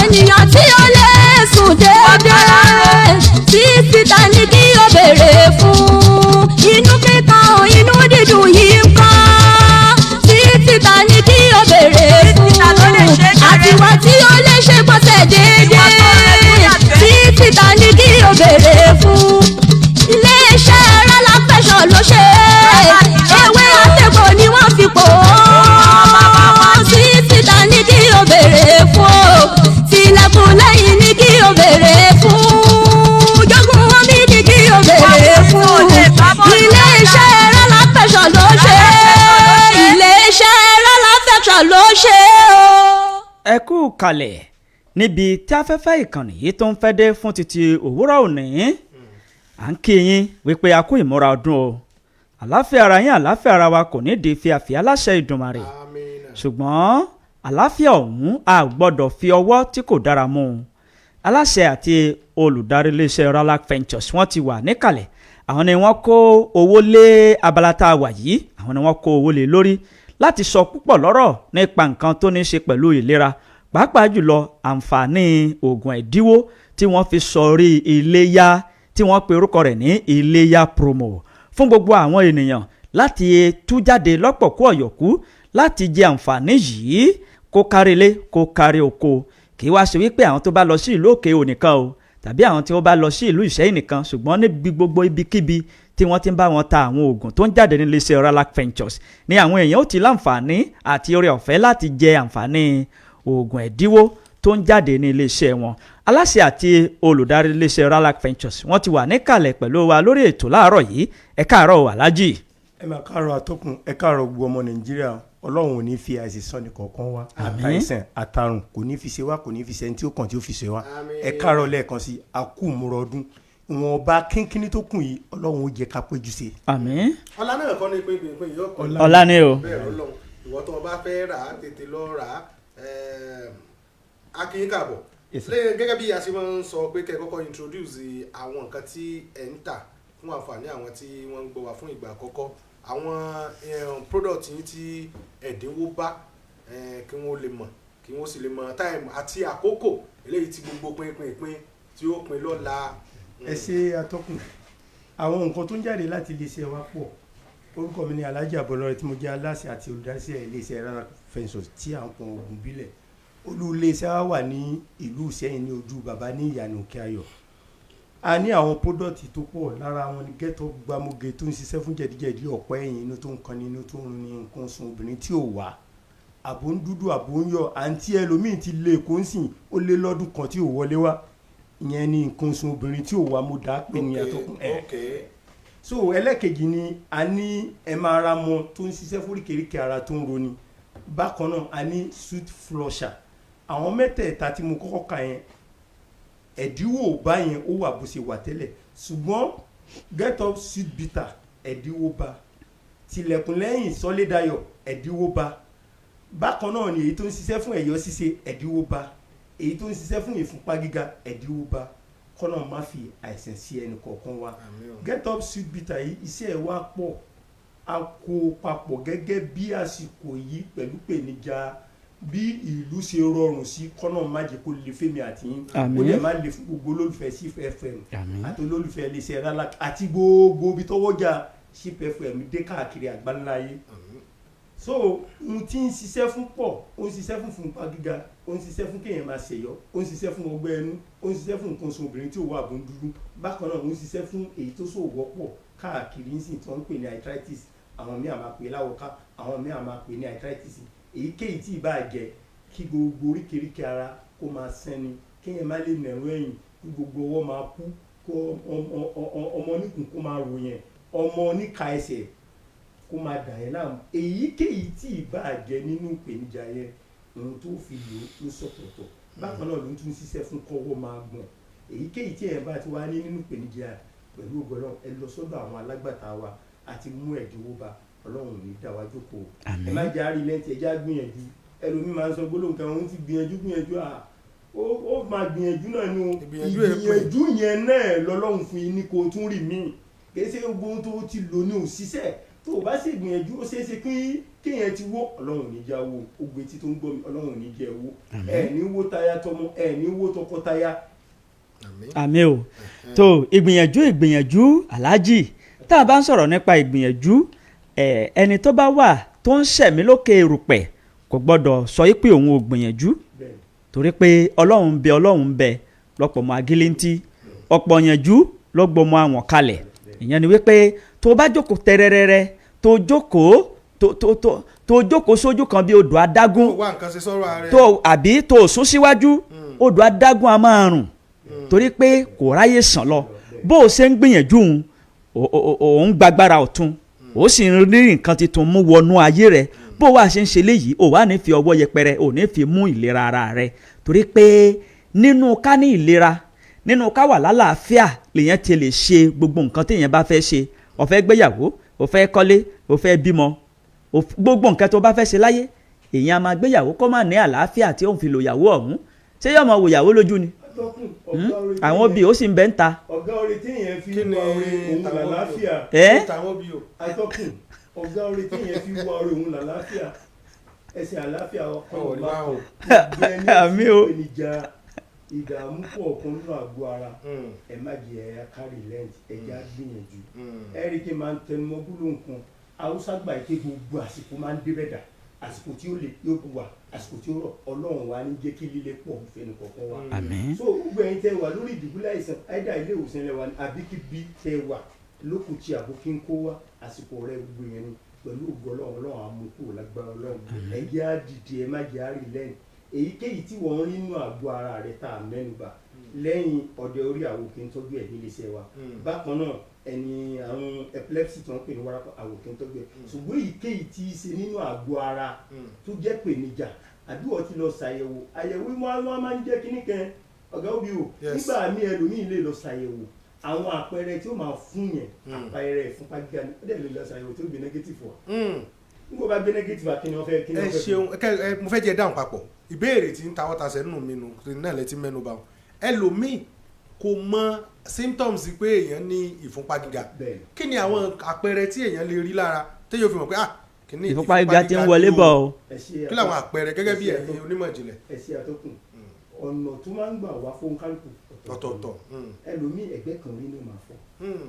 ènìyàn tí ó lè sùn déédéé títí ta ni kí o béèrè fún inú kíkan inú dídùn yìí ń kọ́ títí ta ni kí o béèrè fún àtiwá tí ó lè ṣe gbọ́sẹ̀ déédéé títí ta ni kí o béèrè fún iléeṣẹ́ rálá fẹ̀sọ̀ ló ṣe ewé àtẹ̀kọ́ ni wọ́n fi pò ó títí ta ni kí o béèrè fún tilẹ̀kùn lẹ́yìn ni kí o béèrè fún jogún omi ni kí o béèrè fún iléeṣẹ́ rálá fẹ̀sọ̀ ló ṣe iléeṣẹ́ rálá fẹ̀sọ̀ ló ṣe o. ẹ kú kalẹ̀ níbi tí afẹ́fẹ́ ìkànnì yìí tó ń fẹ́ dé fún títí òwúrọ̀ òní à ń kí yín wípé a kú ìmúra ọdún o àláfíà ara yín àláfíà ara wa kò ní di fíafíà láṣẹ Ìdùmarè ṣùgbọ́n àláfíà ọ̀hún a gbọ́dọ̀ fi ọwọ́ tí kò dára mú un aláṣẹ àti olùdarí iléeṣẹ́ Ralac Ventures wọ́n ti wà níkàlẹ̀ àwọn ni wọ́n kó owó lé abala tá a wà yìí àwọn ni wọ́n kó owó lé lórí láti sọ púpọ̀ lọ́rọ̀ nípa nǹkan tó ní í ṣe pẹ̀lú ìlera pàápàá jùlọ àǹfààní oògùn ẹ̀dínwó tí wọ́n fi sọrí iléyá tí wọ́n pe orúkọ rẹ̀ ní iléyá promo fún gbogbo àwọn ènìyàn láti tú jáde lọ́pọ̀ kú ọ̀yọ̀kú láti jẹ àǹfààní yìí kó kárí ilé kó kárí oko kì í wá ṣe wípé àwọn tó bá lọ sí ìlú òkè ò nìkan o tàbí àwọn tí wọ́n bá lọ sí ìlú Ìṣẹ́yìn nìkan ṣùgbọ́n níbi gbogbo ibikíbi tí wọ́n ti ń bá wọn ta àwọn oògùn tó ń jáde ní iléeṣẹ́ Ralac Ventures ni àwọn èèyàn ó ti láǹfààní àti oore ọ̀fẹ́ láti jẹ àǹfààní oògùn ẹ̀dínwó tó ń jáde ní iléeṣẹ́ wọn aláṣẹ àti olùdarí iléeṣẹ́ Ralac Ventures wọ́n ti wà níkàlẹ̀ pẹ̀lú wa lórí ètò láàárọ̀ yìí ẹ káàárọ̀ Aláàjì. ẹ máa káàárọ̀ atọ́kùn ẹ káàárọ̀ gbogbo ọmọ Nàìjíríà Ọlọ́run ò ní fi àìsàn ní kọ̀ọ̀kan wá àtàìsàn àtàrùn kò ní fi ṣe wá kò ní fi ṣe ẹni tí ó kàn tí ó fi ṣe wá ẹ káàárọ̀ lẹ́ẹ̀kan sí àkúmúrọ̀ ọdún ìwọ̀n ọba kínkínní tó kùn yìí Ọlọ́run ó jẹ́ ká péjú sí. àmín. ọlá náà kọ́ ni pé yóò kọ́ ọlá ni o. bẹ́ẹ̀ Ọlọ́run ìwọ tó o bá fẹ́ rà á tètè lọ rà á a kì í kàbọ̀ gẹ́gẹ́ bí a ṣe máa ń sọ pé kẹ́ ẹ kọ́kọ́ introduce àwọn nǹkan tí ẹ̀ ń tà fún àǹfààní àwọn tí wọ́n ń gbọ́ wá fún ìgbà àkọ́kọ́ àwọn product yìí tí ẹ̀dínwó bá kí wọ́n lè mọ̀ kí wọ́n sì lè mọ̀ time àti àkókò eléyìí tí gbogbo pínpín tí ó pin lọ́la. ẹ ṣe atọ́kùn àwọn nǹkan tó ń jáde láti iléeṣẹ́ wa pọ̀ orúkọ mi ni Alhaji Abolore tí mo jẹ́ aláṣẹ àti olùdásílẹ̀ iléeṣẹ́ Ralac Ventures tí à ń pọn oògùn bílẹ̀ olú iléeṣẹ́ wa wà ní ìlú Ìṣẹ́yìn ní ojú bàbá ní ìyànà Òkè Ayọ̀ a ní àwọn product tó pọ̀ lára wọn ni get up gbamoge tó ń ṣiṣẹ́ fún jẹ̀díjẹ̀dí ọ̀pọ̀ ẹ̀yìn inú tó ń kan nínú tó ń ní nǹkan oṣù obìnrin tí ò wá àbò ń dúdú àbò ń yọ àǹtí ẹlòmíì ti lé kó ń sìn ó lé lọ́dún kan tí ò wọlé wá ìyẹn ní nǹkan oṣù obìnrin tí ò wá mo dá pé ní àtọkùn so ẹlẹ́kejì ni a ní ẹ̀máramọ tó ń ṣiṣẹ́ fóríkèríkè ara tó ń roni bákan náà a ní sweet flusher àwọn mẹ́tẹ̀ẹ̀ta tí mo kọ́kọ́ kà yẹn ẹ̀dínwó bá yẹn ó wà bó ṣe wà tẹ́lẹ̀ ṣùgbọ́n get up sweet bitter ẹ̀dínwó bá tilẹ̀kùn lẹ́yìn sọ́lédayọ̀ ẹ̀dínwó bá bákan náà ni èyí tó ń ṣiṣẹ́ fún ẹ̀yọ́ ṣíṣe ẹ̀dínwó bá èyí tó ń ṣiṣẹ́ fún ìfúnpá gíga ẹ̀dínwó bá kọ́nà má fi àìsàn sí ẹnì kọ̀ọ̀kan wa get up sweet bitter yìí iṣẹ́ ẹ̀ wá pọ̀ a kó papọ̀ gẹ́gẹ́ bí àsìkò yìí pẹ̀lú pèníjà bí ìlú ṣe rọrùn sí kọ́nà má jẹ́ kó lè fẹ́mi àti yín ó lè má lè fún gbogbo olólùfẹ́ Chief FM àti olólùfẹ́ iléeṣẹ́ Ralac àti gbogbo ibi tọ́wọ́jà Chief FM dé káàkiri àgbáńláyé so ohun tí ń ṣiṣẹ́ fún pọ̀ ó ń ṣiṣẹ́ fún fúnpá gíga ó ń ṣiṣẹ́ fún kéèyàn máa ṣèyọ́ ó ń ṣiṣẹ́ fún ọgbẹ́ ẹnu ó ń ṣiṣẹ́ fún nǹkan oṣù obìnrin tí ò wà bùn dúdú bákan náà ó ń ṣiṣẹ́ fún èyí tó so wọ́pọ̀ káàkiri ń sìn tí wọ́n ń pè ní arthritis àwọn míì àmà pè láwọ̀ká àwọn míì àmà pè ní arthritis èyíkéyìí tí ì bá jẹ kí gbogbo oríkèéríkèé ara kó máa sẹ́ni kéèyàn má lè nẹ̀rọ ẹ̀yìn kí gbogbo ọwọ́ máa kú kó ọmọ oníkùn kó máa ròyìn ọmọ oníka ẹsẹ̀ kó máa dà yẹn láàmú èyíkéyìí tí ì bá jẹ nínú ìpèníjà yẹn ohun tó fi lò ó sọ̀tọ̀tọ̀ bákan náà ló ń tún ṣiṣẹ́ fún kọ́wọ́ máa gbọ̀n èyíkéyìí tí ẹ̀ bá ti wá ní nínú ìpèníjà pẹ̀lú ògbọ́n ẹ lọ sọ́dọ̀ àwọn alágbàtà wa àti mú ẹ̀dínwó bá Ọlọ́run ní dá wa jókòó ẹ má jẹ́ àárín lẹ́ntì ẹjá gbìyànjú ẹlòmíì máa ń sọ gbólóhùn kan òun ti gbìyànjú ó máa gbìyànjú náà ni ìgbìyànjú yẹn náà lọ́lọ́run fún yín ní kó tún rí míì kìí ṣe gbogbo ohun tó ti lò ní òṣìṣẹ́ tó o bá sì gbìyànjú ó ṣeé ṣe kéèyàn ti wó ọlọ́run ní já wo ogbe tí tó ń gbọ́ mi ọlọ́run ní jẹ́ wo ẹ̀ ní wó táyà tọmọ ẹ̀ ní wó tọkọtaya. àmì o tó ìgbìyànjú aláàjì tá a bá ń sọ̀rọ̀ nípa ìgbìyànjú ẹni tó bá wà tó ń ṣẹ̀mí lókè erùpẹ̀ kò gbọ́dọ̀ sọ pé òun ò gbìyànjú torí pé ọlọ́run ń bẹ lọ́pọ̀ mọ́ agíléntí ọ̀pọ̀ yànjú lọ́gbọ̀mọ àwọn kalẹ̀ ìyẹn ni wípé tó bá jókòó tẹ́rẹ́rẹ́rẹ́ tó jókòó sójú kan bí odò adágún àbí tó sún síwájú odò adágún a máa rùn torí pé kò ráyè sàn lọ bó o ṣe ń gbìyànjú òun gbàgbára ọ̀tún ó sì ń rí nǹkan tuntun mú wọnú ayé rẹ bó wàá ṣe ń ṣe léyìí ò wá ní fi ọwọ́ yẹpẹrẹ ò ní fi mú ìlera ara rẹ torí pé nínú ká ní ìlera nínú ká wà lálàáfíà lèyàn ti lè ṣe gbogbo nǹkan téèyàn bá fẹ́ ṣe ó fẹ́ gbéyàwó ó fẹ́ kọ́lé ó fẹ́ bímọ gbogbo nǹkan tó bá fẹ́ ṣe láyé èèyàn á máa gbéyàwó kó má ní àlàáfíà tí òun fi lò yàwó ọ̀hún ṣé yóò máa wò yàwó lójú ni àwọn obì ó sì ń bẹ́ ń ta. ọ̀gá orin téèyàn fi wá orin òun làlàáfíà atọ́kùn ọ̀gá orin téèyàn fi wá orin òun làlàáfíà ẹsẹ̀ àlàáfíà ọkọ̀ ọ̀la àmì o ìpèníjà ìdààmú pọ̀ kan nínú àgọ́ ara ẹ má jẹ ẹ̀yà kárí lẹ́ǹtì ẹ̀jẹ̀ á gbìyànjú ẹ̀rí kí n máa ń tẹnumọ́ gbólóhùn kan haúsá gbà pé gbogbo àsìkò máa ń débẹ̀ dà àsìkò tí ó lè yóò wà àsìkò tí ó rọ̀ ọlọ́run wa ní jẹ́ kí líle pọ̀ fẹ́ni kọ̀ọ̀kan wa. so gbogbo ẹ̀yin tẹ́ wà lórí ìdìbúlẹ̀ àìsàn àìdá ilé ìwòsàn lẹ́wà àbí kí bí tẹ́ wà lókùtì àbókí ń kó wa àsìkò rẹ̀ gbogbo yẹn ni pẹ̀lú ògo ọlọ́run àmúkù lágbára ọlọ́run ẹ̀jẹ̀ á dìde ẹ má jẹ́ àárín lẹ́yìn èyíkéyìí tí wọ́n rí nínú àgọ́ ara rẹ̀ tá a mẹ́nuba lẹ́yìn ọdẹ orí àwòkè ń tọ́jú ẹ̀ nílé iṣẹ́ wa bákan náà ẹni àrùn epilepsy tí wọ́n pè ní wárápá àwòkè ń tọ́jú ẹ̀ ṣùgbọ́n èyíkéyìí tí í ṣe nínú àgọ́ ara tó jẹ́ pèníjà àbí wọ́n ti lọ ṣàyẹ̀wò àyẹ̀wò wọn máa ń jẹ́ kíní kan ọ̀gá òbí o nígbà míì ẹlòmíì lè lọ ṣàyẹ̀wò àwọn àpẹẹrẹ tí ó máa fún yẹn àpẹẹrẹ ìfúnpá gíga ni ó dẹ̀ lè lọ ṣàyẹ̀wò tí ó gbé negative wa nígbà bá gbé negative wa kí ni wọ́n fẹ́ kí ni wọ́n fẹ́. ẹ ṣeun mo fẹ́ jẹ́ dáhùn papọ̀ ìbéèrè tí ń ta wọ́ta sẹ́nu mi nù náà lẹ́tí mẹ́nu bá wọn ẹlòmíì kò mọ symptoms pé èèyàn ní ìfúnpá gíga kí ni àwọn àpẹẹrẹ tí èèyàn lè rí lára téèyàn fi mọ̀ pé kìíní ìfúnpá gíga ti ń wọlé bọ̀ o. kí làwọn àpẹẹrẹ gẹ́gẹ́ bí ẹ̀yin onímọ̀ ìjìnlẹ̀. ẹ ṣe àtọkùn ọ̀nà tó máa ń gbà wá fún kálukú ọ̀tọ̀ọ̀tọ̀ ẹlòmíì ẹgbẹ́ kan rí ló máa fọ́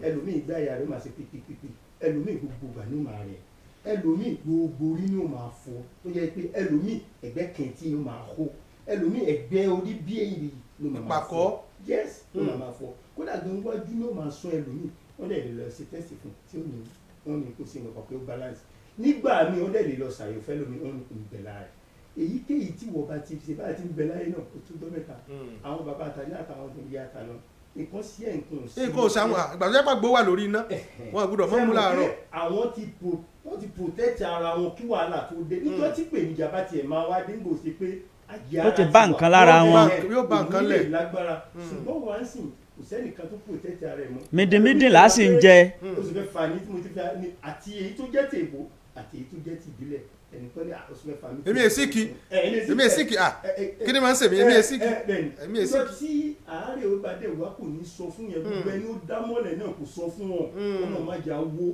ẹlòmíì ìgbà àyà rẹ̀ máa ṣe pípípípí ẹlòmíì gbogbo ìgbà ní máa rẹ̀ ẹlòmíì gbogbo orí ni ó máa fọ́ tó yẹ pé ẹlòmíì ẹgbẹ́ kẹntì ó máa hó ẹlòmíì ẹgbẹ́ orí bí èyí ló máa fọ́ yes ló máa fọ́ kódà gbẹ̀ngbọ́jú ló máa sọ ẹlòmíì wọ́n dẹ̀ lè lọ ṣe tẹ́sì fún tí ó ní wọ́n ní kó ṣe nǹkan pé ó balance nígbà míì wọ́n dẹ̀ lè lọ ṣàyẹ̀wò fẹ́ lómi wọ́n ní kò ń bẹ̀ lára rẹ̀ èyíkéyìí tí wọ́n bá ti ṣe bá ti ń bẹ láyé náà ó tún dọ́mẹ́ta àwọn bàbá àtàlẹ́ àtàwọn ìyá àtàlọ́ nǹkan sí ẹ̀ nǹkan sí. nǹkan ò sáwọn àgbàdo ẹ̀pà gbó wà lórí iná wọn gbọ́dọ̀ mọ́ mú láàárọ̀. àwọn ti protect ara wọn kí wàhálà tó dé níjọ́ tí pèníjà bá tiẹ̀ máa wá dé nígbò sí pé àjẹ́ ara ti bá nǹkan lára wọn yóò bá nǹkan lẹ̀ lágbára ṣùgbọ́n wọ́n á sìn kò sẹ́nìkan tó protect ara ẹ̀ mọ́. mídìmídì là á sì ń jẹ. oṣù fẹ́ fa ní tí mo ti fi àti èyí tó jẹ́ tèbó àti èyí tó jẹ́ tìbílẹ̀ ẹnìkan ní oṣù fẹ́ fa mi. èmi èsìkì kí ni máa ń sèmi èmi èsìkì. ìjọ tí àárẹ̀ ó bá dẹ̀ wá kò ní sọ fún yẹn gbogbo ẹni ó dámọ́lẹ̀ náà kò sọ fún wọn ọ̀nà má jà wó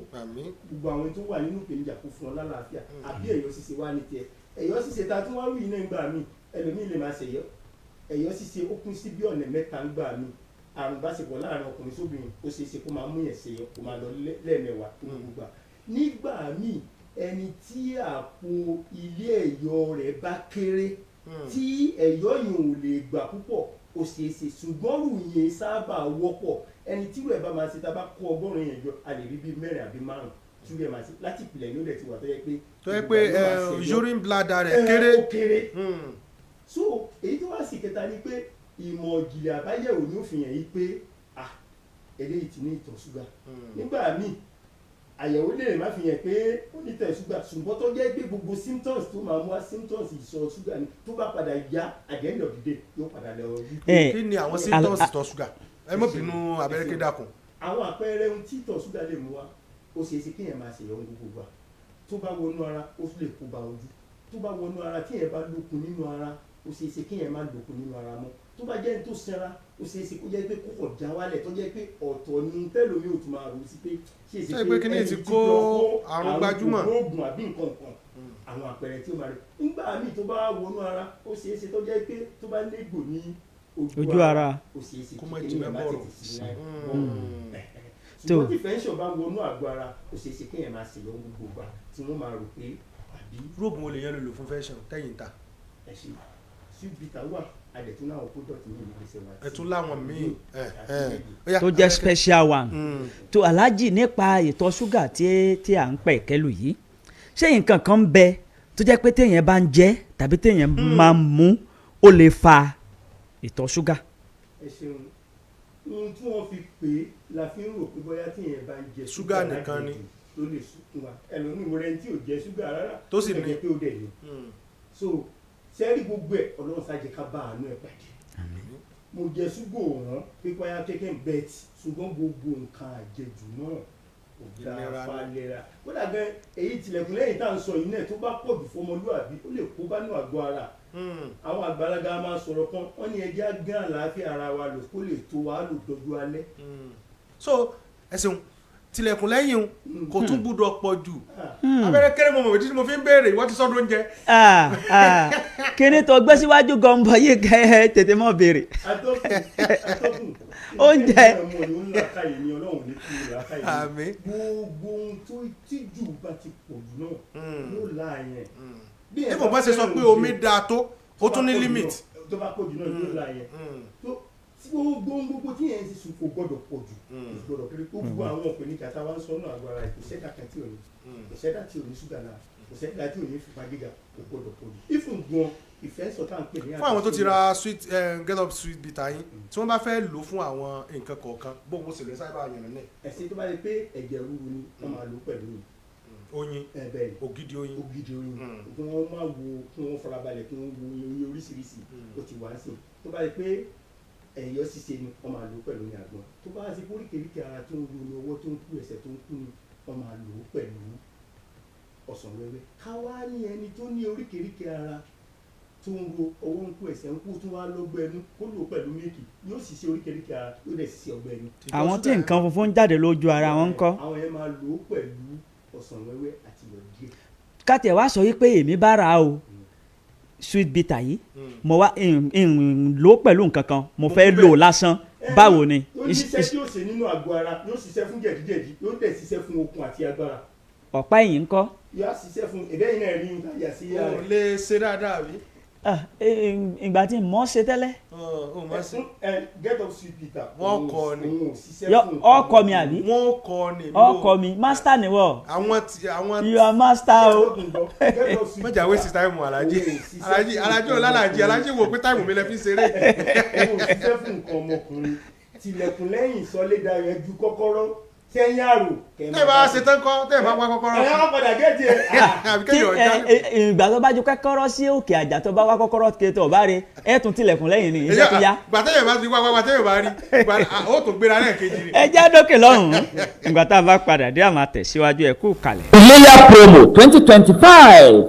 gbogbo àwọn tó wà nínú ìpèníjà kò fún ọ lálàáfíà àbí ẹ̀yọ́ ṣíṣe wá ní tiẹ̀ ẹ̀yọ́ ṣíṣe ta tí wọ́n wí iná ìgbà mi ẹlòmíì lè máa ṣèyọ́ ẹ̀yọ́ ṣíṣe ó kún sí bí ọ̀nà mẹ́ta ń gbà mí àrùn ìbáṣepọ̀ láàrin ọkùnrin sóbìnrin ó ṣeé ṣe kó máa mú yẹn ṣèyọ́ kó máa lọ lẹ́ẹ̀mẹwàá tó gbogbo gbà nígbà míì ẹni tí àpò ilé ẹ̀yọ́ rẹ̀ bá kéré tí ẹ̀yọ́ yìí ò lè gbà púpọ̀ ó ṣeé ṣe ṣùgbọ́n rùyìn sábà wọ́pọ̀ ẹni tí rẹ̀ bá máa ṣe tá a bá kó ọgọ́rùn-ún yẹn jọ a lè rí bíi mẹ́rin àbí márùn tí rẹ̀ máa ṣe láti ìpìlẹ̀ ní ó lẹ̀ ti wà tó yẹ pé urine bladder rẹ̀ kéré. ó kéré so èyí tó wá sí kẹta ni pé ìmọ̀ ìjìnlẹ̀ àbáyẹ̀wò ni ó fi hàn yí pé eléyìí ti ní ìtọ̀ ṣúgà nígbà míì àyẹ̀wò lè má fi hàn pé ó ní ìtọ̀ ṣúgà ṣùgbọ́n tó jẹ́ pé gbogbo symptoms tó máa mú wá symptoms ìṣọ̀ ṣúgà ni tó bá padà yá at the end of the day yóò padà lọ rí. kí ni àwọn symptoms ìtọ̀ ṣúgà ẹ mọ̀ bínú abẹ́rẹ́ kí dákun. àwọn àpẹẹrẹ ohun tí ìtọ̀ ṣúgà lè mú wá ó ṣeé ṣe kéèyàn máa ṣèyọ̀ ohun gbogbo wa tó bá wọnú ara ó lè kó ba ojú tó bá wọnú ara tí èèyàn bá lókun nínú ara ó ṣeé ṣe kéèyàn má lòkun nínú ara mọ́ tó bá jẹ́ ní tó sanra ó ṣeé ṣe kó jẹ́ pé kókò já wálẹ̀ tó jẹ́ pé ọ̀tọ̀ ni tẹ́lómi ò tún máa rò sí pé ṣe é ṣe pé kíní ti kó àrùn gbajúmọ̀ oògùn àbí nǹkan kan àwọn àpẹẹrẹ tí ó máa rí nígbà míì tó bá wọnú ara ó ṣeé ṣe tó jẹ́ pé tó bá légbò ní ojú ara ó ṣeé ṣe kí kéèyàn má tètè sí náà ṣùgbọ́n tí fẹ́ńsọ̀ bá wọnú àgọ́ ara ó ṣeé ṣe kéèyàn máa ṣèyọ gbogbo gbà tí wọ́n máa rò pé àbí. róògùn olè yẹn lò fún fẹ́ńsọ̀ tẹ́yìn ta. ẹ ṣe ṣùgbìtà wà àdẹ̀tún náà kó dọ̀tí ní ìgbésẹ̀ wa. ẹ̀tún láwọn míì. tó jẹ́ special one. tó aláàjì nípa ìtọ̀ ṣúgà tí à ń pẹ̀ kẹ́lù yìí ṣé nǹkan kan ń bẹ tó jẹ́ pé téèyàn bá ń jẹ tàbí téèyàn máa ń mú ó lè fa ìtọ̀ ṣúgà. ẹ ṣeun ohun tí wọ́n fi pè é la fi ń rò pé bóyá téèyàn bá ń jẹ ṣúgà nìkan ni ló lè sùn wa ẹlòmíì mo rẹni tí ò jẹ ṣúgà rárá tó sì ní pé ó dẹ̀ ní. so sẹ́rí gbogbo ẹ̀ ọlọ́run sáà jẹ́ ká bá àánú ẹ̀ pàdé. mo jẹ ṣúgà òun pé bóyá kékeré ń bẹ́ẹ̀ tì ṣùgbọ́n gbogbo nǹkan àjẹjù náà kò dáa falẹ̀ra kódà gan èyí tilẹ̀kùn lẹ́yìn tá à ń sọ yìí náà tó bá pọ̀ jù fọmọlúwàbí ó lè kó bá ní àgọ́ ara àwọn àgbàlagbà máa sọ̀rọ̀ kan wọ́n ní ẹjẹ́ gán àlàáfíà ara wa lò kó lè tó wa lò dọ́jú alẹ́. so ẹ ṣeun tilẹ̀kùn lẹ́yìn kò tún gbúdọ̀ pọ̀ jù abẹ́rẹ́ kéré mo mọ̀ tí mo fi ń béèrè ìwọ́n ti sọ́dún oúnjẹ. kíní tó gbé síwájú gan-an yìí kẹ́ ẹ tètè mọ́ béèrè. atọ́kùn oúnjẹ. àmín. gbogbo ohun tó tíjú bá ti pọ̀ jù náà yóò láàyè. bí mo bá ṣe sọ pé omi dáa tó ó tún ní limit. tó bá pọ̀ jù náà yóò láàyè. gbogbo tí yẹn ti sùn kò gbọ́dọ̀ pọ̀ jù kò gbọ́dọ̀ kéré gbogbo àwọn ìpèníjà tá a wá ń sọ náà àgọ́ ara ìṣẹ́dá kan tí ò ní ìṣẹ́dá tí ò ní ṣúgà náà ìṣẹ́dá tí ò ní fipá gíga kò gbọ́dọ̀ pọ̀ jù ìfún gan ìfẹ́ sọ tá à ń pè ní. fún àwọn tó ti ra sweet get up sweet bitter yín tí wọ́n bá fẹ́ lò fún àwọn nǹkan kọ̀ọ̀kan bó mo sì lè sábà yànnà náà. ẹ̀sìn tó bá yẹ pé ẹ̀jẹ̀ rúru ni wọ́n máa lò pẹ̀lú oyin ògidì oyin kí wọ́n máa wo kí wọ́n farabalẹ̀ kí wọ́n wo oyin oríṣiríṣi ó ti wá sí tó bá yẹ pé ẹ̀yọ́ ṣiṣẹ́ ni wọ́n máa lò pẹ̀lú ní àgbọn tó bá ṣe oríkèéríkèé ara tó ń ro ní ọwọ́ tó ń kú ẹsẹ̀ tó ń kú ni wọ́n máa lò pẹ̀lú ọsàn wẹ́wẹ́ ká wá ní ẹni tó ní oríkèéríkèé ara tó ń ro ọwọ́ ń kú ẹsẹ̀ ń kú tó wá lọ́gbọ́ ẹnu kó lò pẹ̀lú mílìkì yóò ṣiṣẹ́ oríkèéríkèé ara yóò dẹ̀ ṣiṣẹ́ ọgbẹ́ ẹnu. àwọn tí nǹkan funfun jáde lójú ara wọn ń kọ́. àwọn yẹn máa lò pẹ̀lú ọsàn wẹ́wẹ́ àti iyọ̀ díẹ̀. káàtì ẹ̀ wá sọ wípé èmi bá ra o sweet bitter yìí mo wá lò pẹ̀lú nǹkan kan mo fẹ́ lò lásán báwo ni. ó ní iṣẹ́ tí yóò ṣe nínú àgọ́ ara yóò ṣiṣẹ́ fún jẹ̀díjẹ̀dí yóò dẹ̀ ṣiṣẹ́ fún okun àti agbára. ọ̀pá ẹ̀yìn ń kọ́. yóò ṣiṣẹ́ fún ẹ̀bẹ́ yìí náà rí nǹkan yà sí. o lè ṣe dáadáa rí. ìgbà tí mo ṣe tẹ́lẹ̀. get up sweet bitter. wọ́n kọ́ ni. ọkọ mi àbí. wọ́n kọ́ ni. ọkọ mi master ni wọ́. àwọn. you are master o. mọ̀jà wé sí táìmù alájí alájí wò pé táìmù mi lẹ fi ṣeré. òun ò ṣiṣẹ́ fún nǹkan ọmọkùnrin tilẹ̀kùn lẹ́yìn ìsọlédayọ̀ ẹjú kọ́kọ́rọ́ sẹ́yìn àrò. tẹ́ bá ṣe tán kọ́ tẹ́ bá wá kọ́kọ́rọ́. ẹ wá padà géètì ẹ. ìgbà tó bá ju kọ́kọ́rọ́ sí òkè àjà tó bá wá kọ́kọ́rọ́ kéétọ̀ ọ̀bá rẹ ẹ tún tilẹ̀kùn lẹ́yìn ni iṣẹ́ tó yá. gbàtẹ́yẹ̀ bá ti wá gbàtẹ́yẹ̀ bá rí ó tó gbéra náà kejì ni. ẹ já dókè lọ́hùn-ún ìgbà tá a bá padà dé àmà tẹ̀síwájú ẹ kú kalẹ̀. Iléyá promo 2025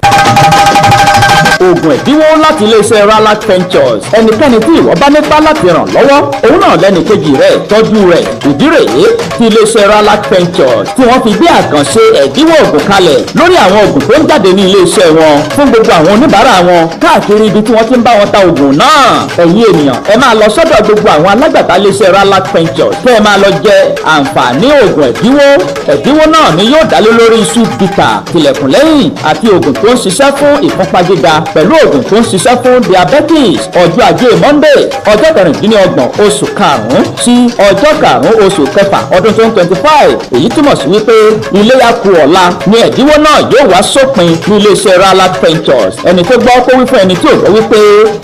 oògùn ẹ̀dínwó láti iléeṣẹ́ Ralac Ventures ẹnikẹ́ni tí ìwọ bá nípa láti ràn lọ́wọ́ òun náà lẹ́nu kejì rẹ̀ tọ́jú rẹ̀ ìdí rèé tí iléeṣẹ́ Ralac Ventures tí wọ́n fi gbé àkànṣe ẹ̀dínwó oògùn kalẹ̀ lórí àwọn oògùn tó ń jáde ní iléeṣẹ́ wọn fún gbogbo àwọn oníbàárà wọn káàkiri ibi tí wọ́n ti ń bá wọn ta oògùn náà ẹ̀yin ènìyàn ẹ máa lọ sọ́dọ̀ gbogbo àwọn alágbàtà iléeṣẹ́ Ralac Ventures kẹ́ ẹ máa lọ jẹ àǹfààní oògùn ẹ̀dínwó náà ni yóò dálé lórí sweet bitter tilẹ̀kùn lẹ́yìn àti oògùn tó ń ṣiṣẹ́ fún ìfúnpá gíga pẹ̀lú oògùn tó ń ṣiṣẹ́ fún diabetes ọjọ́ ajé Monday ọjọ́ 26 oṣù karùn-ún sí ọjọ́ karùn-ún oṣù kẹfà ọdún 2025 èyí túmọ̀ sí wípé iléyá kù ọ̀la ni ẹ̀dínwó náà yóò wá sópin ní iléeṣẹ́ Ralac Ventures ẹni tó gbọ́ kó wí fún ẹni tí ò gbọ́ wípé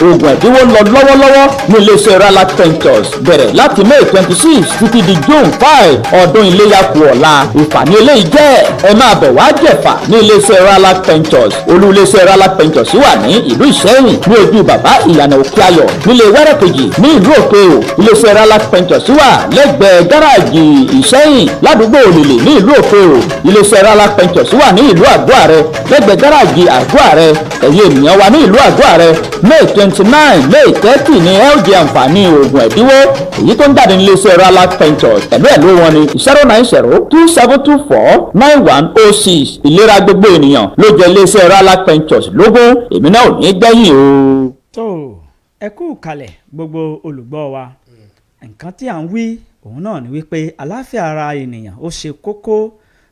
oògùn ẹ̀dínwó lọ lọ́wọ́lọ́wọ́ ní iléeṣẹ́ Ralac Ventures bẹ̀rẹ̀ láti May 26 títí di June 5 ọdún iléyá kù ọ̀la ìfàní eléyìí jẹ́ ẹ máa bọ̀ wá jẹ̀fà ní iléeṣẹ́ Ralac Ventures olú iléeṣẹ́ Ralac Ventures wà ní ìlú Ìṣẹ́yìn ní ojú bàbá ìyànà òkè ayọ̀ nílé wẹ́rẹ́ kejì ní ìlú òkè o iléeṣẹ́ Ralac Ventures wà lẹ́gbẹ̀ẹ́ gáràjì Ìṣẹ́yìn míì ládùúgbò òlìlì ní ìlú òkèèrò. iléeṣẹ́ Ralac Ventures wà ní ìlú àgọ́ àrẹ lẹ́gbẹ̀ẹ́ gáràjì àgọ́ àrẹ. ẹ̀yin ènìyàn wa ní ìlú àgọ́ àrẹ May 29 May 30 ní ẹ ó jẹ àǹfààní oògùn ẹ̀dínwó èyí tó ń jáde ní iléeṣẹ́ Ralac Ventures. pẹ̀lú ẹ̀ ló wọn ni 09027249106. ìlera gbogbo ènìyàn ló jẹ iléeṣẹ́ Ralac Ventures lógún. èmi náà ò ní gbẹ̀yìn o. tó ẹ kú kalẹ̀ gbogbo olùgbọ́ wa nǹkan tí à ń wí òun náà ni wípé àlàáfíà ara ènìyàn ó ṣe kókó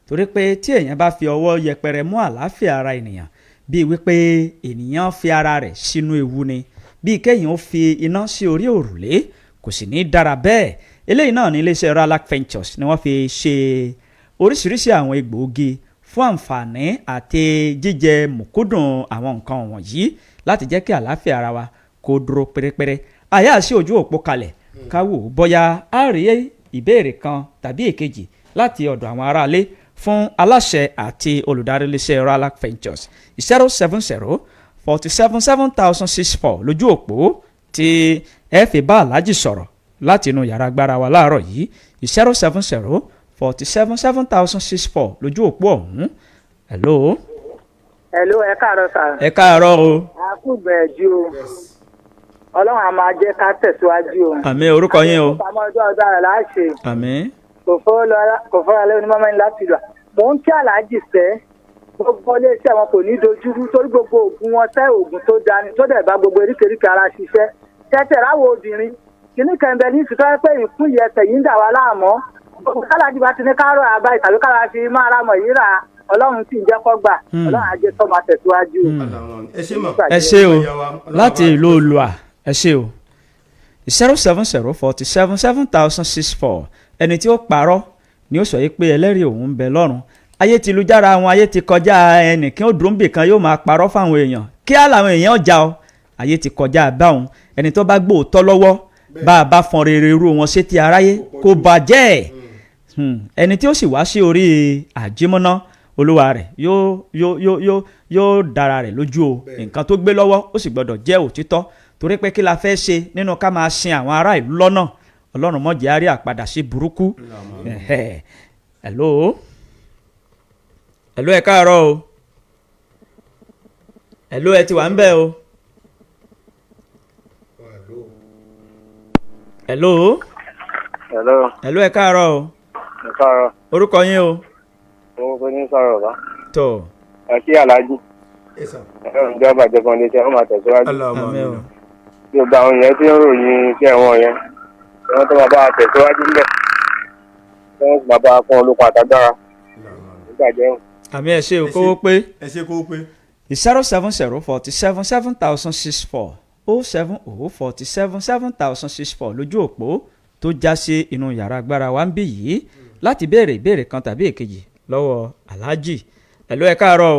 torí pé tí èèyàn bá fi ọwọ́ yẹpẹrẹ mú àlàáfíà ara ènìyàn bíi wípé ènìyàn fi ara rẹ̀ sínú ewu ni bíi kéèyàn ó fi iná sí orí òrùlé kò sì ní dára bẹ́ẹ̀. eléyìí náà ní iléeṣẹ́ Ralac Ventures ni wọ́n fi ṣe oríṣiríṣi àwọn egbòogi fún àǹfààní àti jíjẹ mùkúdùn àwọn nǹkan wọ̀nyí láti jẹ́ kí àlàáfíà ara wa kó dúró pérépéré. àyà sí ojú òpó kalẹ̀ ká wò bóyá a rí ìbéèrè kan tàbí èkejì láti ọ̀dọ̀ àwọn aráalé fún aláṣẹ àti olùdarí iléeṣẹ́ Ralac Ventures 070477064 lójú òpó tí ẹ fi bá aláàjì sọ̀rọ̀ láti inú yàrá agbára wa láàárọ̀ yìí 070477064 lójú òpó ọ̀hún. hello. hello ẹ káàárọ̀ sà. ẹ káàárọ̀ o. a kú gbẹ̀jú o ọlọ́run a máa jẹ́ ká tẹ̀síwájú o. àmín orúkọ yín o. àmọ́ ọjọ́ ọjọ́ rẹ̀ láṣẹ. àmín. kò fọ́ra lé onímọ̀ mẹ́rin láti lọ. mò ń kí aláàjì sẹ́ gbogbo iléeṣẹ́ wọn kò ní dojúrú torí gbogbo oògùn wọn tẹ́ oògùn tó dání tó dẹ̀ bá gbogbo eríkèéríkèé ara ṣiṣẹ́. tẹ́tẹ̀ ráwọ̀ obìnrin kìíní kẹ̀mbẹ́ ní ìsútọ́ pé ìkún yẹ tẹ̀yìn dà wá láàmú. gbogbo aláàjì bá ti ní kárọ̀ àbá ìtàbí kára fi máa ra mọ̀ yìí rà ọlọ́run sì ń jẹ́ kọ́ gbà ọlọ́run á jẹ́ kó máa tẹ̀síwájú. ẹ ṣé o láti ìlú Olùà ẹ ṣé o 070477064 ẹni tí ó parọ́ ni ó sọ yìí pé ẹlẹ́rìí òun ń bẹ lọ́run. ayé ti lu jára wọn ayé ti kọjá ẹnìkan ó dùn bìkan yóò máa parọ́ fáwọn èèyàn kí á làwọn èèyàn já ọ ayé ti kọjá báwọn ẹni tó bá gbóòótọ́ lọ́wọ́ bá a bá fọn rere irú wọn sétí aráyé kò bàjẹ́ ẹni tí ó sì wá sí orí àjímọ́ná olúwa rẹ̀ yóò dára rẹ̀ lójú o nǹkan tó gbé lọ́wọ́ ó sì gbọ́dọ̀ jẹ́ òtítọ́ torí pé kí la fẹ́ ṣe nínú ká máa sin àwọn ará ìlú lọ́nà ọlọ́run mọ̀jẹ̀ á rí àpadà sí burúkú. hello ẹ káàárọ̀ o hello ẹ ti wà ń bẹ̀ o hello ẹ káàárọ̀ o orúkọ yín o. orúkọ ní sọ̀rọ̀ bá. tó. ẹ kí aláàjì. ẹ̀rọ ìjọba àjẹkùn ní iṣẹ́ wọn máa tẹ̀síwájú. bí o gba àwọn yẹn tí ń ròyìn iṣẹ́ wọn yẹn wọ́n tó máa bá a tẹ̀síwájú ńbẹ̀ tí wọ́n sì máa bá a fún olùkọ́ àtàgbára nígbà jẹun. àmì ẹ ṣé o kówó pé. ẹ ṣé kówó pé. 070477064 070477064 lójú òpó tó já sí inú yàrá agbára wa ń bí yìí láti béèrè ìbéèrè kan tàbí èkejì lọ́wọ́ aláàjì. hello ẹ káàárọ̀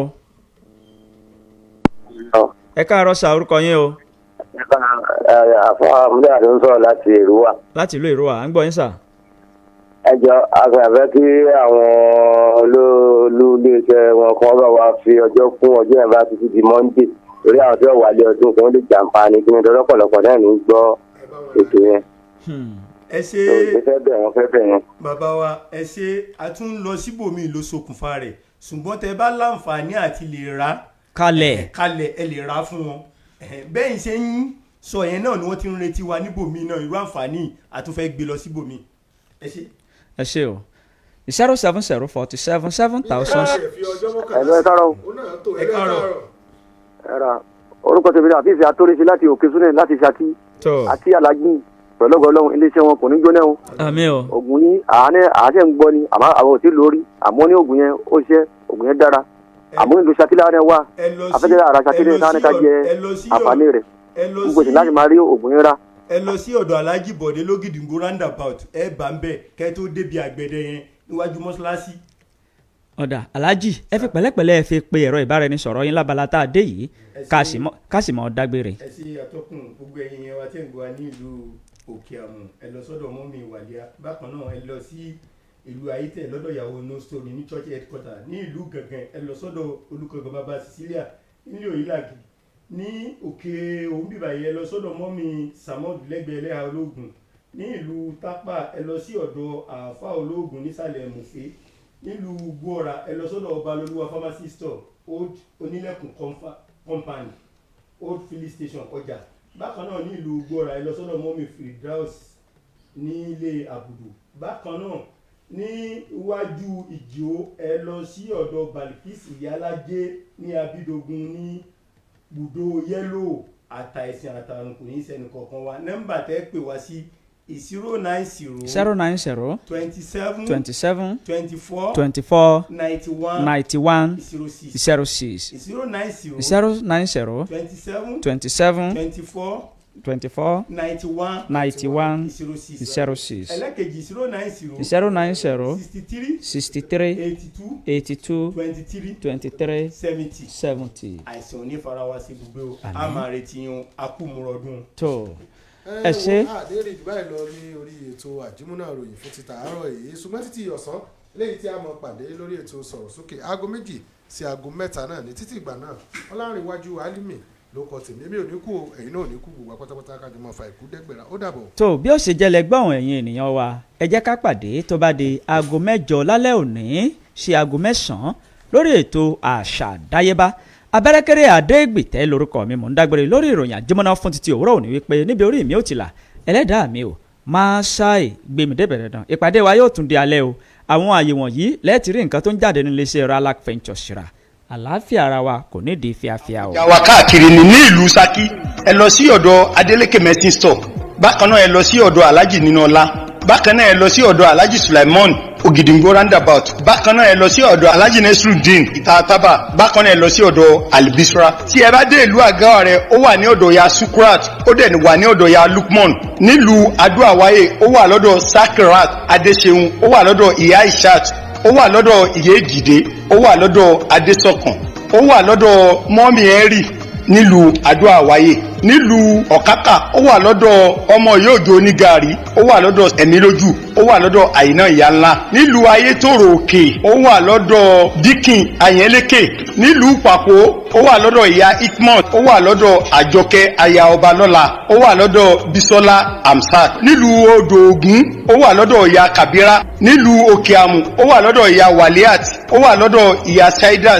o. ẹ káàárọ̀ sa orúkọ yín o. àfọ àmúlẹ̀ àti ń sọ̀rọ̀ láti Èrúwà. láti ìlú Èrúwà à ń gbọ́ yín sà. ẹ jọ àgbàfẹ́ kí àwọn olóòlù-iléeṣẹ́ wọn kan bá wa fi ọjọ́ kún ọjọ́ yẹn bá títí di Monday torí àwọn tí wọ́n wà lé ọdún kan lè jàǹfààní kí ni lọ́pọ̀lọpọ̀ náà ní gbọ́ ètò yẹn. ẹ ṣe bàbá wa ẹ ṣe a tún lọ síbòmí ló ṣokùnfà rẹ̀ ṣùgbọ́n tẹ bá láǹfààní àti lè ra kalẹ̀ ẹ lè ra fún wọn bẹ́ẹ̀ ṣe ń sọ yẹn náà ni wọ́n ti ń retí wa níbòmí náà irú àǹfààní àtúnfẹ́ gbé lọ síbòmí ẹ ṣe. ẹ ṣé o 070477000. ẹ káàárọ̀. orúkọ tèmi náà àfíìsì àtòrìṣe láti òkè súnẹ̀ láti Ṣakí àti alájí pẹ̀lú ọlọ́run iléeṣẹ́ wọn kò ní jóná o. àmín o. ògùn yín àánẹ́ ń gbọ́ ni àmọ́ àwọn ò tí lórí àmọ́ ní ògùn yẹn ó ṣe ògùn yẹn dára àmọ́ nílùú Ṣakí láwọn wà afẹ́jẹ́ ara Ṣakí lẹ́yìn táwọn ká jẹ àǹfààní rẹ̀ gbogbo ìsìn láti máa rí ògùn yẹn rà. ẹ lọ sí ọ̀dọ̀ alájí bọ̀dé lógìdìngbò roundabout ẹ bá ń bẹ̀ kẹ́ tó débi àgbẹ̀dẹ yẹn níwájú mọ́ṣáláṣí. ọ̀dà alájí ẹ fi pẹ̀lẹ́pẹ̀lẹ́ ẹ fi pe ẹ̀rọ ìbáraẹnisọ̀rọ̀ yín lábala tá a dé yìí ká sì mọ́ dágbére. ẹ ṣe àtọkùn gbogbo ẹ̀yin yẹn wá tẹ̀ ń gbọ́ ní ìlú òkè àmù ẹ lọ sọ́dọ̀ mọ́mí ìwàlíà bákan náà ẹ lọ sí ìlú ayétẹ̀ lọ́dọ̀ ìyàwó no story ní church headquarter ní ìlú Gàngán ẹ lọ sọ́dọ̀ olùkọ́gbọ̀n bàbá Cecilia nílé Òyìnlági ní òkè òun bíbà yẹn lọ sọ́dọ̀ mọ́mí Samuel lẹ́gbẹ̀ẹ́ ẹlẹ́hà ológun ní ìlú tápà ẹ lọ sí ọ̀dọ̀ àáfà olóògùn nísàlẹ̀ mùfé. Nílùú gbọ́ra ẹ lọ sọ́dọ̀ ọba lolúwa pharmacy store old onílẹ̀kùn company old filling station ọjà. Bákan náà ní ìlú gbọ́ra ẹ lọ sọ́dọ̀ mọ́mì Firdaus ní ilé àbùdù. Bákan náà ní iwájú ìjó ẹ lọ sí ọ̀dọ̀ Balikis Ìyálájé ní Abídógún ní bùdó yẹ́lò àtàìsìn àtàrùn kò ní sẹ́ni kọ̀ọ̀kan wa. Nọ́mbà tẹ́ pè wá sí 090 090 27 27 24 24 91 91 06 06 090 090 27 27 24 24 91 91 06 06 ẹlẹ́kejì 090 090 63 63 82 23 23 70 70. àìsàn ò ní fara wa sí gbogbo a máa retí yín akúmúrọ̀dún. tó ẹ ṣe. àdéhùn ìdúbà lọ ní orí ètò àjímúná ròyìn fún títà àárọ̀ yìí ṣùgbọ́n títí ọ̀sán lẹ́yìn tí a mọ̀ pàdé lórí ètò sọ̀rọ̀ sókè aago 2 sí aago 3 náà ní títí ìgbà náà ọlárìnwájú alimi ló kọ tèmi èmi ò ní kú ẹ̀yin náà ò ní kú gbogbo pátápátá kájọ máa fa ìkú dẹ́gbẹ̀rà ó dàbọ̀. tó bí ó ṣe jẹlẹ gbọ́n ẹ̀yin ènìyàn wa ẹ jẹ́ ká pàdé tó bá di aago 8 lálẹ́ òní sí aago 9 lórí ètò àṣà àdáyébá abẹ́rẹ́kẹ́rẹ́ àdégbìtẹ́ lórúkọ mi mò ń dágbére lórí ìròyìn àjímọ́ná fún títí òwúrọ̀ òní wípé níbi orí mi ò ti là ẹlẹ́dàá mi ò máa ṣáì gbèmí débẹ̀rẹ̀ dán ìpàdé wa yóò tún di alẹ́ o àwọn àyè wọ̀nyí lẹ́ẹ̀tì rí nǹkan tó ń jáde nílé iṣẹ́ Ralac Ventures ṣra àlàáfíà ara wa kò ní di fíafíà o. ìyá wa káàkiri ní ìlú Ṣakí ẹ lọ sí ọ̀dọ̀ Adeleke medicine store bákan náà ẹ lọ sí ọ̀dọ̀ Alhaji Ninola bákan náà ẹ lọ sí ọ̀dọ̀ Alhaji Sulaimon Ògìdìngbò roundabout bákan náà ẹ lọ sí ọ̀dọ̀ Alhaji Nesruddin Ìtàtàbà bákan náà ẹ lọ sí ọ̀dọ̀ Albisra tí ẹ bá dé ìlú Àgáwà rẹ ó wà ní ọ̀dọ̀ ya Sukrat ó dẹ̀ wà ní ọ̀dọ̀ ya Lukman nílùú Adó-Àwáyé ó wà lọ́dọ̀ Sakirat Adéṣeun ó wà lọ́dọ̀ Ìyá Ishat ó wà lọ́dọ̀ Ìyá Èjìdé ó wà lọ́dọ̀ Adésọ̀kan ó wà lọ́dọ̀ Mọ́mì Henry nílùú Adó-Àwáyé nílùú Ọ̀kákà ó wà lọ́dọ̀ ọmọ yóòjó onígàrí ó wà lọ́dọ̀ Ẹ̀mílójú ó wà lọ́dọ̀ Àyìnà ìyá ńlá nílùú Ayétòrò Òkè ó wà lọ́dọ̀ Dikin Àyẹ́lékè nílùú Pàpó ó wà lọ́dọ̀ ìyá Itmont ó wà lọ́dọ̀ Àjọkẹ́ aya ọba lọ́la ó wà lọ́dọ̀ Bisola Amsat nílùú Odò Ògún ó wà lọ́dọ̀ ìyá Kabira nílùú Òkè Àmù ó wà lọ́dọ̀ ìyá Waliat ó wà lọ́dọ̀ ìyá Saidat